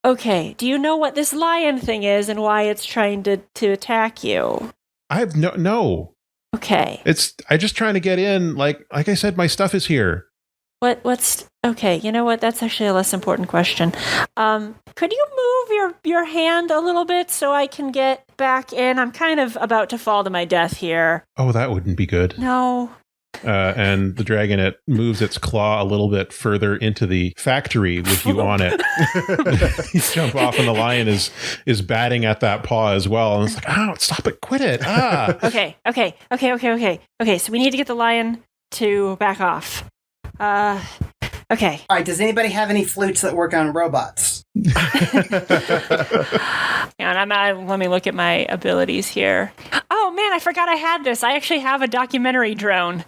Okay, do you know what this lion thing is and why it's trying to attack you? I have no. Okay. I'm just trying to get in. Like I said, my stuff is here. Okay, you know what? That's actually a less important question. Could you move your hand a little bit so I can get back in? I'm kind of about to fall to my death here. Oh, that wouldn't be good. No. And the dragon, it moves its claw a little bit further into the factory with you on it. You jump off, and the lion is batting at that paw as well. And it's like, "Oh, stop it, quit it." Okay. So we need to get the lion to back off. Okay. All right, does anybody have any flutes that work on robots? And let me look at my abilities here. Oh man, I forgot I had this. I actually have a documentary drone.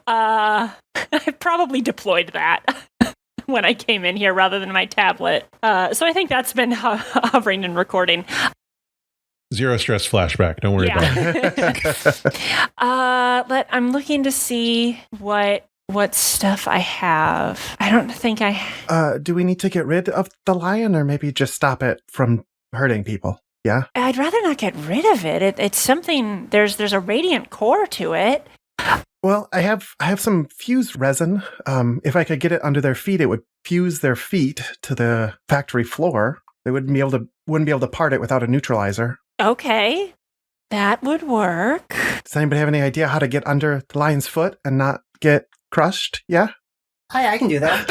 I probably deployed that when I came in here rather than my tablet. So I think that's been hovering and recording. Zero stress flashback. Don't worry about it. But I'm looking to see what stuff I have. I don't think I... do we need to get rid of the lion or maybe just stop it from hurting people? Yeah? I'd rather not get rid of it. It's something... There's a radiant core to it. Well, I have some fused resin. If I could get it under their feet, it would fuse their feet to the factory floor. They wouldn't be able to part it without a neutralizer. Okay. That would work. Does anybody have any idea how to get under the lion's foot and not get crushed? Yeah? Hi, I can do that.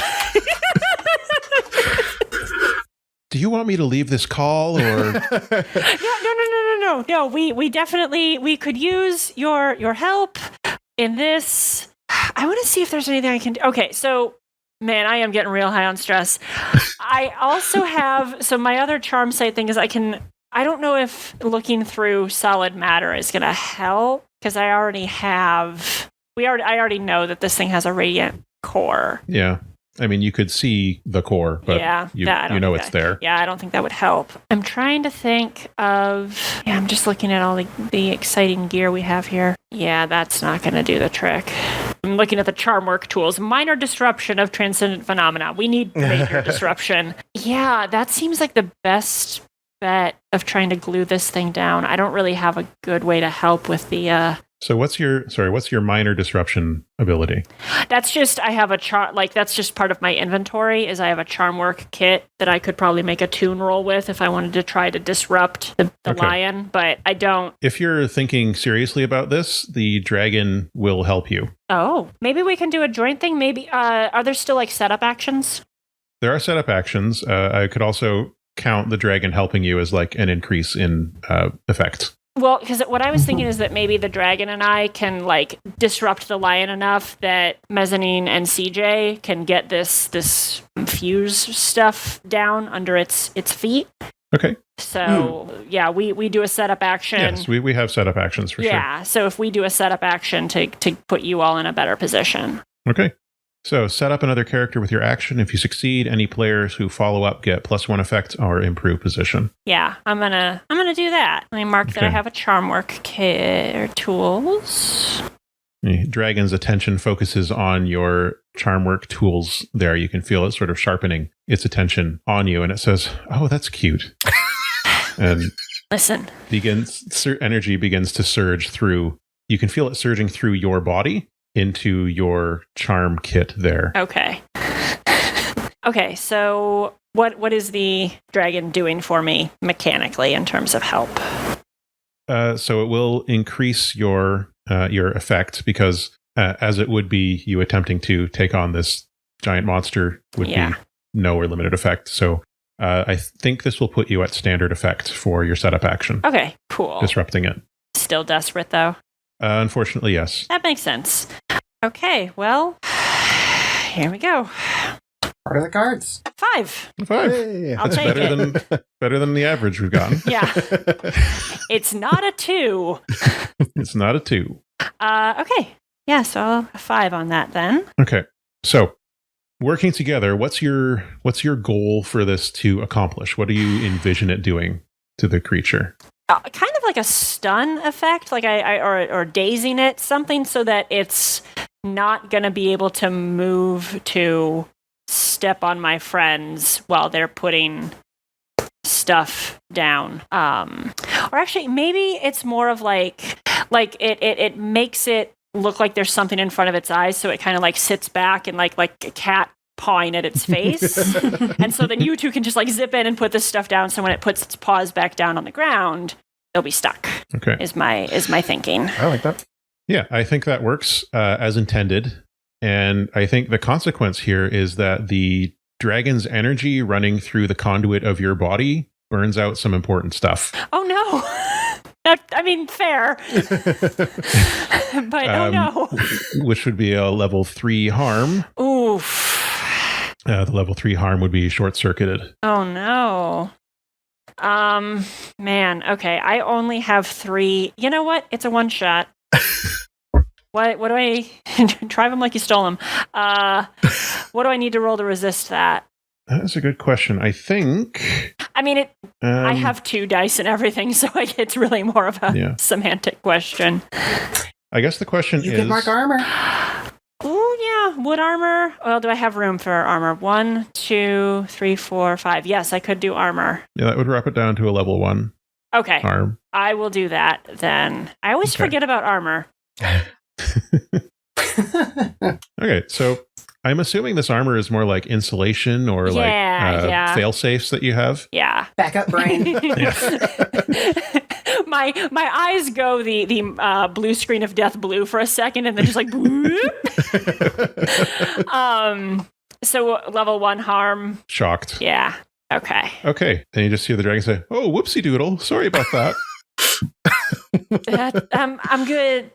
Do you want me to leave this call or? No. We definitely could use your help in this. I want to see if there's anything I can do. Okay, so man, I am getting real high on stress. I also have my other charm site thing is I don't know if looking through solid matter is going to help because I already know that this thing has a radiant core. Yeah. I mean, you could see the core, but you know it's there. Yeah, I don't think that would help. I'm trying to think of... Yeah, I'm just looking at all the exciting gear we have here. Yeah, that's not going to do the trick. I'm looking at the charm work tools. Minor disruption of transcendent phenomena. We need major disruption. Yeah, that seems like the best bet of trying to glue this thing down. I don't really have a good way to help with the... So what's your minor disruption ability? That's just, I have a charm, that's just part of my inventory, is I have a charm work kit that I could probably make a tune roll with if I wanted to try to disrupt the lion, but I don't. If you're thinking seriously about this, the dragon will help you. Oh, maybe we can do a joint thing? Maybe, are there still setup actions? There are setup actions. I could also count the dragon helping you as an increase in effect. Well, because what I was thinking is that maybe the dragon and I can disrupt the lion enough that Mezzanine and CJ can get this fuse stuff down under its feet. Okay. So yeah, we do a setup action. Yes, we have setup actions for sure. Yeah. So if we do a setup action to put you all in a better position. Okay. So set up another character with your action. If you succeed, any players who follow up get +1 effect or improve position. Yeah, I'm gonna do that. Let me mark that I have a charm work kit or tools. The dragon's attention focuses on your charm work tools there. You can feel it sort of sharpening its attention on you, and it says, "Oh, that's cute." And listen, energy begins to surge through. You can feel it surging through your body into your charm kit there. Okay. Okay, so what is the dragon doing for me mechanically in terms of help? So it will increase your effect because as it would be you attempting to take on this giant monster would be no or limited effect. So I think this will put you at standard effect for your setup action. Okay, cool. Disrupting it. Still desperate though? Unfortunately, yes. That makes sense. Okay, well, here we go. What are the cards? 5. Hey, I'll that's take it. better than the average we've gotten. Yeah. It's not a 2. It's not a 2. Okay. Yeah, so a 5 on that then. Okay. So working together, what's your goal for this to accomplish? What do you envision it doing to the creature? Kind of like a stun effect, or dazing it, something so that it's not going to be able to move to step on my friends while they're putting stuff down. Or actually, maybe it's more of it makes it look like there's something in front of its eyes, so it kind of sits back and like a cat pawing at its face. And so then you two can just zip in and put this stuff down, so when it puts its paws back down on the ground, they'll be stuck. Okay. Is my thinking. I like that. Yeah, I think that works as intended. And I think the consequence here is that the dragon's energy running through the conduit of your body burns out some important stuff. Oh no. Fair. But oh no. Which would be a level 3 harm. Oof. The level 3 harm would be short-circuited. Oh no. Man, okay. I only have 3. You know what? It's a one-shot. What do I... Drive them like you stole them. What do I need to roll to resist that? That's a good question. I think... I have 2 dice and everything, so it's really more of a semantic question. I guess the question is... You could mark armor. Oh, yeah. Wood armor. Well, do I have room for armor? 1, 2, 3, 4, 5. Yes, I could do armor. Yeah, that would drop it down to a level 1. Okay. Arm. I will do that then. I always forget about armor. Okay, so I'm assuming this armor is more like insulation or fail-safes that you have. Yeah. Backup brain. My eyes go the blue screen of death blue for a second and then just like so level 1 harm. Shocked. Yeah. Okay. Okay. Then you just hear the dragon say, "Oh, whoopsie doodle. Sorry about that." I'm good.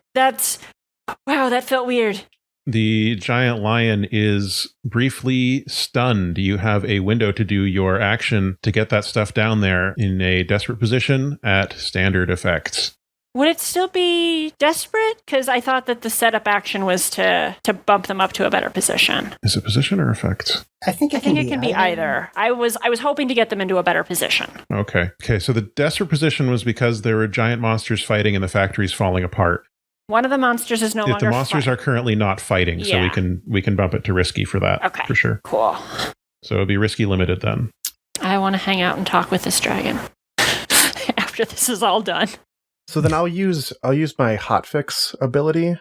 Wow, that felt weird. The giant lion is briefly stunned. You have a window to do your action to get that stuff down there in a desperate position at standard effects. Would it still be desperate? Because I thought that the setup action was to bump them up to a better position. Is it position or effect? I think it can be either. I was hoping to get them into a better position. Okay, so the desperate position was because there were giant monsters fighting and the factory's falling apart. One of the monsters is no longer. The monsters are currently not fighting, so we can bump it to risky for that. Okay, for sure. Cool. So it'll be risky limited then. I want to hang out and talk with this dragon after this is all done. So then I'll use my hotfix ability.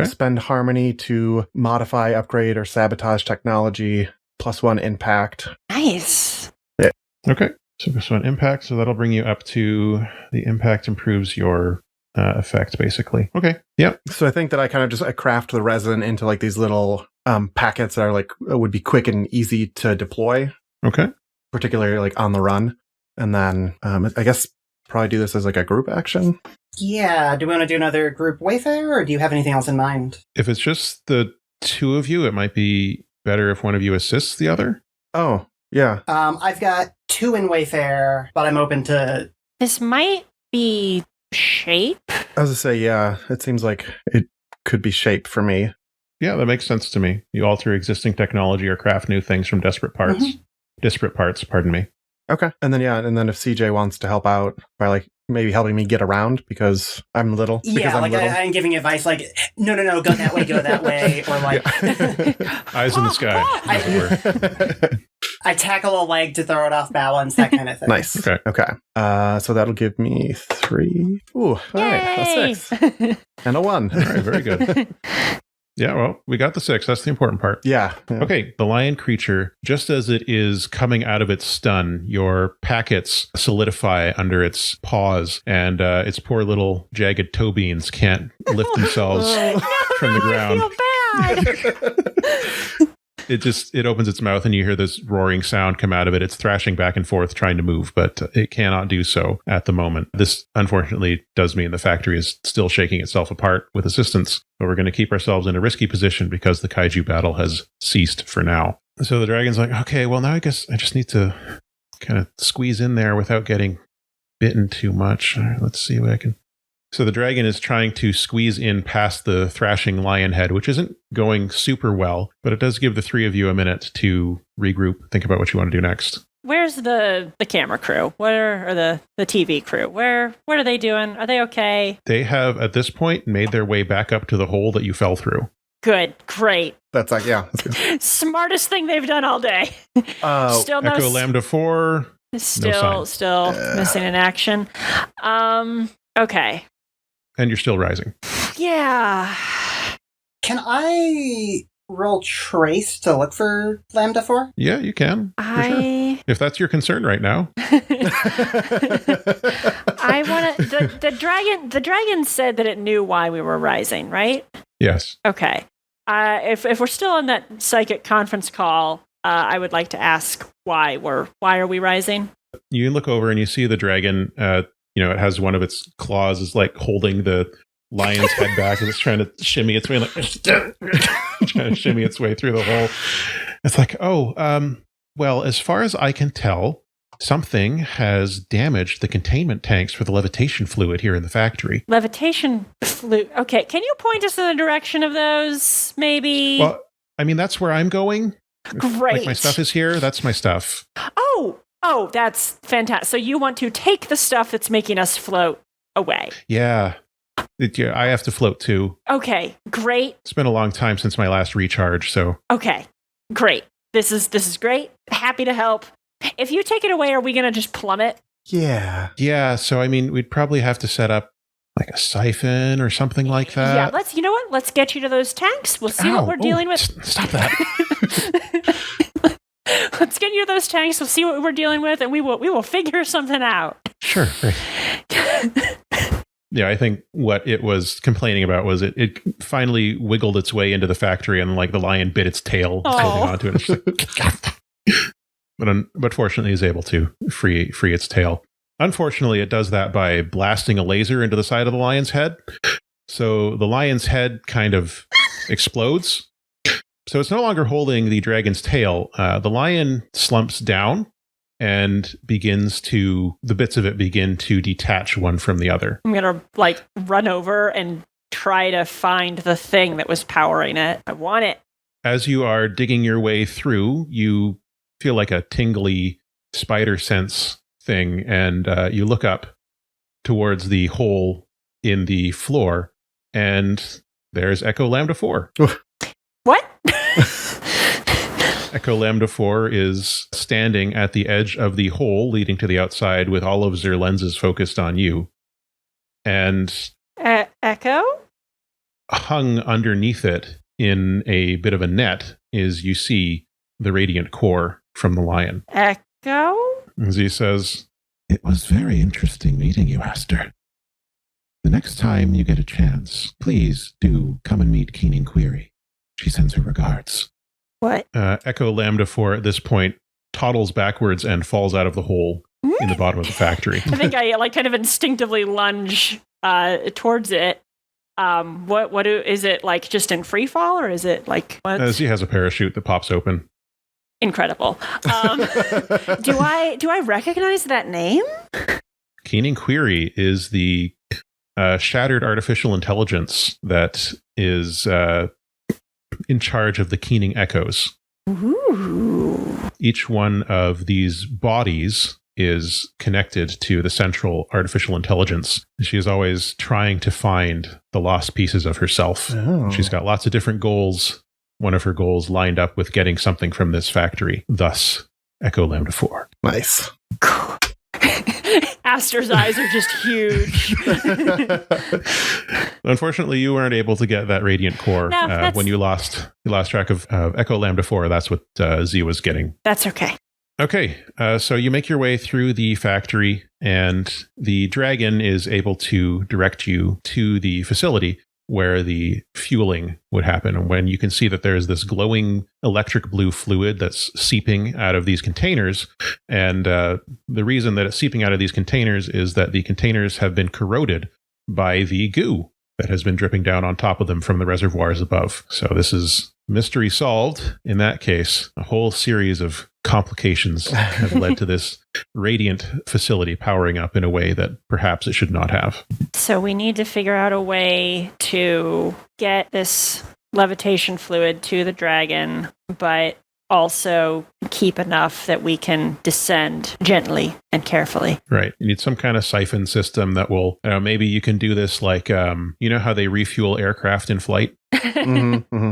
Spend harmony to modify, upgrade, or sabotage technology. +1 impact. Nice. Yeah. Okay. So +1 impact. So that'll bring you up to the impact improves your effect, basically. Okay. Yep. So I think that I kind of I craft the resin into like these little packets that are like would be quick and easy to deploy. Okay. Particularly like on the run, and then I guess probably do this as like a group action. Yeah. Do we want to do another group wayfare, or do you have anything else in mind? If it's just the 2 of you, it might be better if one of you assists the other. Oh, yeah. I've got 2 in wayfare, but I'm open to. This might be shape. I was to say, yeah, it seems like it could be shape for me. Yeah, that makes sense to me. You alter existing technology or craft new things from disparate parts. Mm-hmm. Disparate parts, pardon me. Okay. And then if CJ wants to help out by like maybe helping me get around because I'm little. Yeah, like I'm giving advice like, no, go that way. Or like... Eyes in the sky. I tackle a leg to throw it off balance, that kind of thing. Nice. Okay. So that'll give me 3. Ooh, all right. A 6. And a 1. All right, very good. Yeah, well, we got the 6. That's the important part. Yeah. Okay, the lion creature, just as it is coming out of its stun, your packets solidify under its paws, and its poor little jagged toe beans can't lift themselves from the ground. I feel bad. It opens its mouth and you hear this roaring sound come out of it. It's thrashing back and forth trying to move, but it cannot do so at the moment. This unfortunately does mean the factory is still shaking itself apart with assistance, but we're going to keep ourselves in a risky position because the kaiju battle has ceased for now. So the dragon's like, okay, well now I guess I just need to kind of squeeze in there without getting bitten too much. All right, let's see what I can... So the dragon is trying to squeeze in past the thrashing lion head, which isn't going super well, but it does give the 3 of you a minute to regroup, think about what you want to do next. Where's the camera crew? Where are the TV crew? What are they doing? Are they okay? They have, at this point, made their way back up to the hole that you fell through. Good. Great. That's like, yeah. That's good. Smartest thing they've done all day. Still no... Echo Lambda 4. Still missing in action. Okay. And you're still rising. Yeah. Can I roll trace to look for Lambda 4? Yeah, you can. Sure. If that's your concern right now. I want to... The dragon said that it knew why we were rising, right? Yes. Okay. If we're still in that psychic conference call, I would like to ask why are we rising? You look over and you see the dragon... it has one of its claws is like holding the lion's head back and it's trying to shimmy its way, like trying to shimmy its way through the hole. It's like, well, as far as I can tell, something has damaged the containment tanks for the levitation fluid here in the factory. Levitation fluid. Okay, can you point us in the direction of those, maybe? Well, I mean, that's where I'm going. Great. Like my stuff is here. That's my stuff. Oh, that's fantastic. So you want to take the stuff that's making us float away. Yeah. I have to float too. Okay, great. It's been a long time since my last recharge, so. Okay, great. This is great. Happy to help. If you take it away, are we going to just plummet? Yeah. Yeah, so I mean, we'd probably have to set up like a siphon or something like that. Yeah, you know what? Let's get you to those tanks. We'll see what we're dealing with. Stop that. Let's get you to those tanks. We'll see what we're dealing with, and we will figure something out. Sure. Yeah, I think what it was complaining about was it finally wiggled its way into the factory and like the lion bit its tail holding onto it. But fortunately is able to free its tail. Unfortunately, it does that by blasting a laser into the side of the lion's head. So the lion's head kind of explodes. So it's no longer holding the dragon's tail. The lion slumps down and the bits of it begin to detach one from the other. I'm going to run over and try to find the thing that was powering it. I want it. As you are digging your way through, you feel like a tingly spider sense thing, and you look up towards the hole in the floor, and there's Echo Lambda 4. What? Echo Lambda 4 is standing at the edge of the hole leading to the outside with all of their lenses focused on you. And Echo? Hung underneath it in a bit of a net is, you see, the radiant core from the lion. Echo? As he says, "It was very interesting meeting you, Aster. The next time you get a chance, please do come and meet Keening Query. She sends her regards." What? Echo Lambda 4 at this point toddles backwards and falls out of the hole in the bottom of the factory. I think I kind of instinctively lunge towards it. Is it like just in free fall, or is it like what? As he has a parachute that pops open. Incredible. Do I recognize that name? Keening Query is the shattered artificial intelligence that is in charge of the Keening Echoes. Ooh. Each one of these bodies is connected to the central artificial intelligence. She is always trying to find the lost pieces of herself. Oh. She's got lots of different goals. One of her goals lined up with getting something from this factory. Thus, Echo Lambda 4. Nice. Aster's eyes are just huge. Unfortunately, you weren't able to get that radiant core when you lost track of Echo Lambda 4. That's what Z was getting. That's okay. Okay, so you make your way through the factory, and the dragon is able to direct you to the facility where the fueling would happen. And when you can see that there's this glowing electric blue fluid that's seeping out of these containers. And the reason that it's seeping out of these containers is that the containers have been corroded by the goo that has been dripping down on top of them from the reservoirs above. So this is mystery solved. In that case, a whole series of complications have led to this radiant facility powering up in a way that perhaps it should not have. So we need to figure out a way to get this levitation fluid to the dragon, but also keep enough that we can descend gently and carefully. Right. You need some kind of siphon system that will, maybe you can do this like, you know how they refuel aircraft in flight? Mm-hmm, mm-hmm.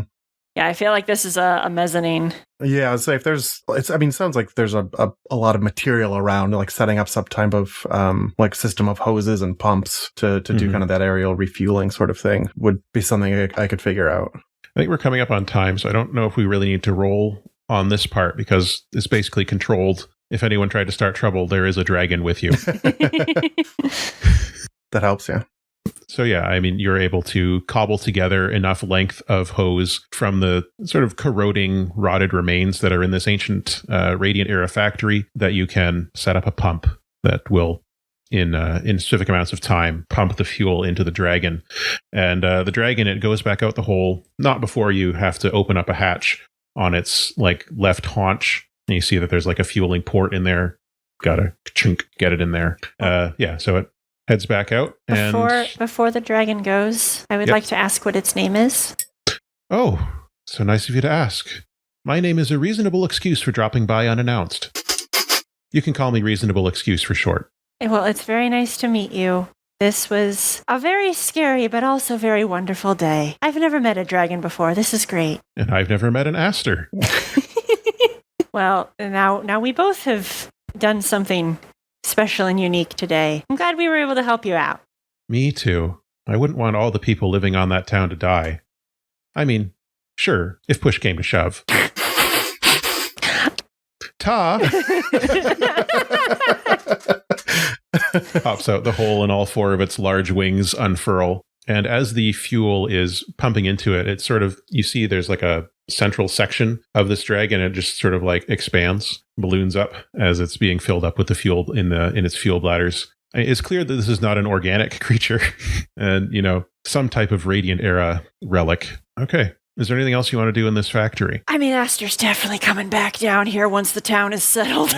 Yeah, I feel like this is a mezzanine. Yeah, I'd say it sounds like there's a lot of material around, like setting up some type of like system of hoses and pumps to do kind of that aerial refueling sort of thing would be something I could figure out. I think we're coming up on time, so I don't know if we really need to roll on this part because it's basically controlled. If anyone tried to start trouble, there is a dragon with you. That helps, yeah. So yeah, I mean, you're able to cobble together enough length of hose from the sort of corroding, rotted remains that are in this ancient Radiant era factory that you can set up a pump that will in specific amounts of time, pump the fuel into the dragon. And the dragon, it goes back out the hole, not before you have to open up a hatch on its like left haunch. And you see that there's like a fueling port in there. Gotta get it in there. So it heads back out. Before the dragon goes, I would like to ask what its name is. Oh, so nice of you to ask. My name is a reasonable excuse for dropping by unannounced. You can call me Reasonable Excuse for short. Well, it's very nice to meet you. This was a very scary but also very wonderful day. I've never met a dragon before. This is great. And I've never met an aster. Well, now we both have done something special and unique today. I'm glad we were able to help you out. Me too. I wouldn't want all the people living on that town to die. I mean, sure, if push came to shove. Ta! Pops out the hole and all four of its large wings unfurl. And as the fuel is pumping into it, it's sort of, you see there's like a central section of this dragon. It just sort of like expands, balloons up as it's being filled up with the fuel in its fuel bladders. It's clear that this is not an organic creature and, some type of Radiant Era relic. Okay. Is there anything else you want to do in this factory? I mean, Aster's definitely coming back down here once the town is settled.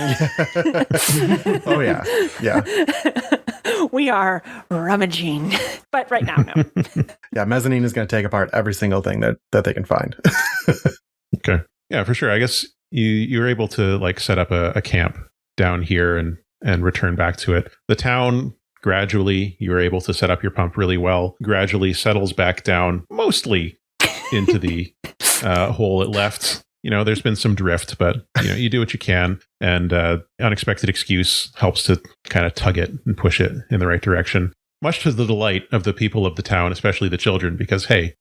Oh, yeah. Yeah. We are rummaging. But right now, no. Yeah, Mezzanine is going to take apart every single thing that they can find. Okay. Yeah, for sure. I guess you were able to like set up a camp down here and return back to it. The town, gradually, you were able to set up your pump really well, gradually settles back down, mostly into the hole it left. There's been some drift, but you do what you can, and unexpected excuse helps to kind of tug it and push it in the right direction, much to the delight of the people of the town, especially the children, because hey,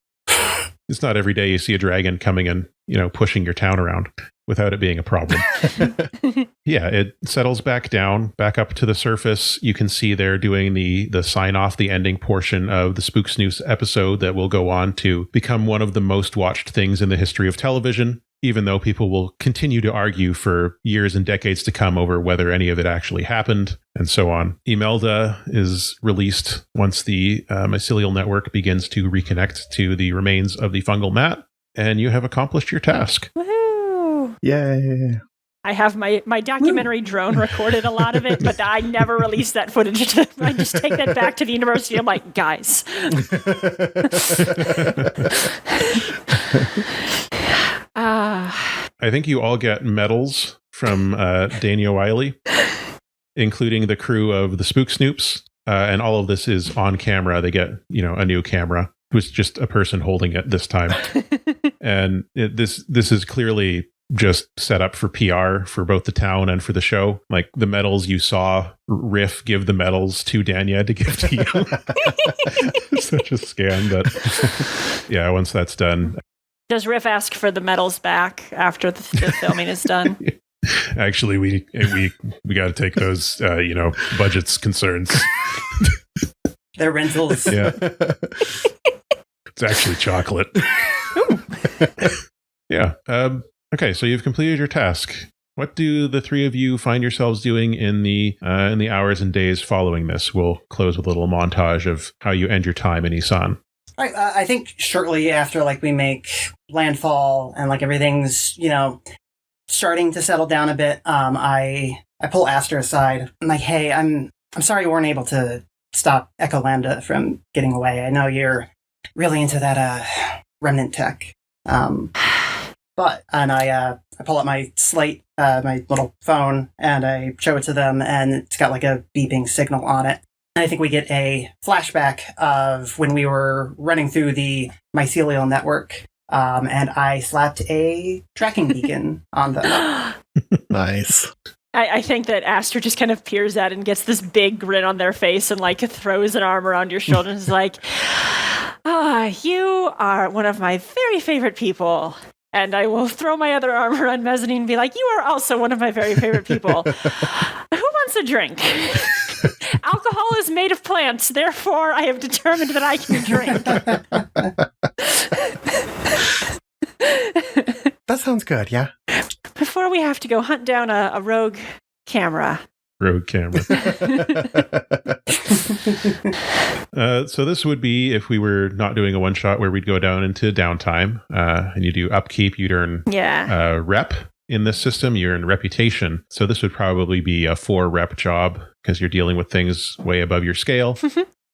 it's not every day you see a dragon coming and pushing your town around without it being a problem. Yeah, it settles back down, back up to the surface. You can see they're doing the sign off, the ending portion of the Spook Snooze episode that will go on to become one of the most watched things in the history of television, even though people will continue to argue for years and decades to come over whether any of it actually happened, and so on. Imelda is released once the mycelial network begins to reconnect to the remains of the fungal mat, and you have accomplished your task. Woohoo! Yay! I have my documentary drone recorded a lot of it, but I never released that footage. I just take that back to the university. I'm like, guys. I think you all get medals from Dania Wiley, including the crew of the Spook Snoops, and all of this is on camera. They get, a new camera. It was just a person holding it this time. And this is clearly just set up for PR for both the town and for the show. Like the medals you saw Riff give the medals to Dania to give to you. Such a scam, but yeah, once that's done. Does Riff ask for the medals back after the filming is done? Actually, we got to take those, budgets concerns. They're rentals. Yeah. It's actually chocolate. Yeah. Okay, so you've completed your task. What do the three of you find yourselves doing in the hours and days following this? We'll close with a little montage of how you end your time in Isan. I think shortly after, we make landfall and everything's starting to settle down a bit, I pull Aster aside. I'm like, hey, I'm sorry you weren't able to stop Echo Lambda from getting away. I know you're really into that remnant tech. And I pull up my slate, my little phone, and I show it to them, and it's got a beeping signal on it. And I think we get a flashback of when we were running through the mycelial network, and I slapped a tracking beacon on them. Nice. I think that Aster just kind of peers at it and gets this big grin on their face and throws an arm around your shoulder and is like, you are one of my very favorite people. And I will throw my other arm around Mezzanine and be like, you are also one of my very favorite people. Who wants a drink? Alcohol is made of plants, therefore I have determined that I can drink. That sounds good, yeah. Before we have to go hunt down a rogue camera, Rogue camera. So this would be if we were not doing a one shot where we'd go down into downtime, and you do upkeep, you'd earn rep. In this system, you earn reputation. So this would probably be a 4 rep job because you're dealing with things way above your scale.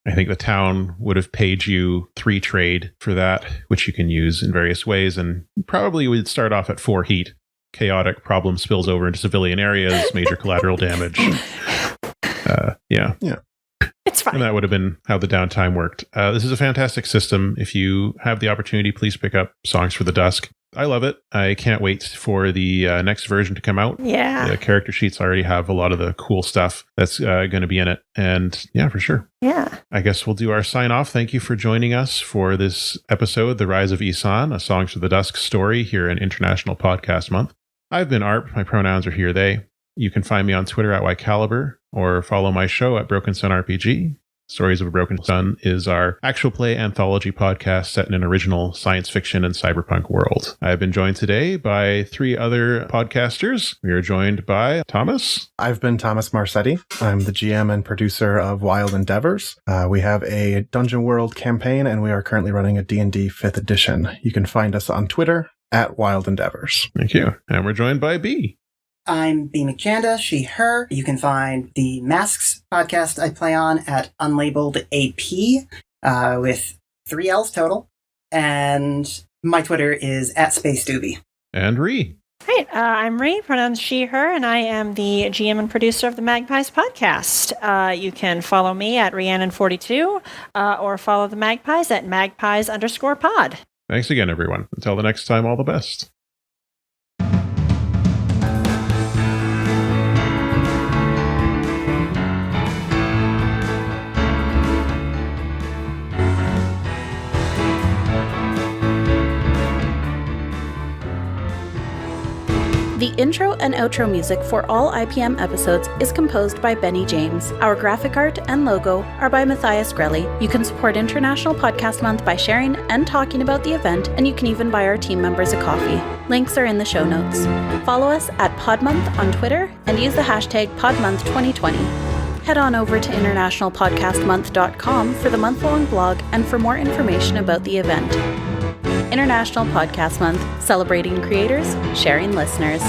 I think the town would have paid you 3 trade for that, which you can use in various ways, and probably would start off at 4 heat. Chaotic problem spills over into civilian areas, major collateral damage. Yeah. It's fine. And that would have been how the downtime worked. This is a fantastic system. If you have the opportunity, please pick up Songs for the Dusk. I love it. I can't wait for the next version to come out. Yeah. The character sheets already have a lot of the cool stuff that's going to be in it. And yeah, for sure. Yeah. I guess we'll do our sign off. Thank you for joining us for this episode, The Rise of Isan, a Songs for the Dusk story here in International Podcast Month. I've been Arp. My pronouns are he or they. You can find me on Twitter at YCaliber or follow my show at Broken Sun RPG. Stories of a Broken Sun is our actual play anthology podcast set in an original science fiction and cyberpunk world. I have been joined today by 3 other podcasters. We are joined by Thomas. I've been Thomas Marsetti. I'm the GM and producer of Wild Endeavors. We have a Dungeon World campaign, and we are currently running a D&D 5th edition. You can find us on Twitter at Wild Endeavors. Thank you. And we're joined by B. I'm B. McJanda, she, her. You can find the Masks podcast I play on at Unlabeled AP with 3 L's total. And my Twitter is at Space Doobie. And Ree. Hi, I'm Ree, pronouns she, her, and I am the GM and producer of the Magpies podcast. You can follow me at Rhiannon42 or follow the Magpies at magpies_pod. Thanks again, everyone. Until the next time, all the best. The intro and outro music for all IPM episodes is composed by Benny James. Our graphic art and logo are by Matthias Grelli. You can support International Podcast Month by sharing and talking about the event, and you can even buy our team members a coffee. Links are in the show notes. Follow us at PodMonth on Twitter and use the hashtag PodMonth2020. Head on over to internationalpodcastmonth.com for the month-long blog and for more information about the event. International Podcast Month, celebrating creators, sharing listeners.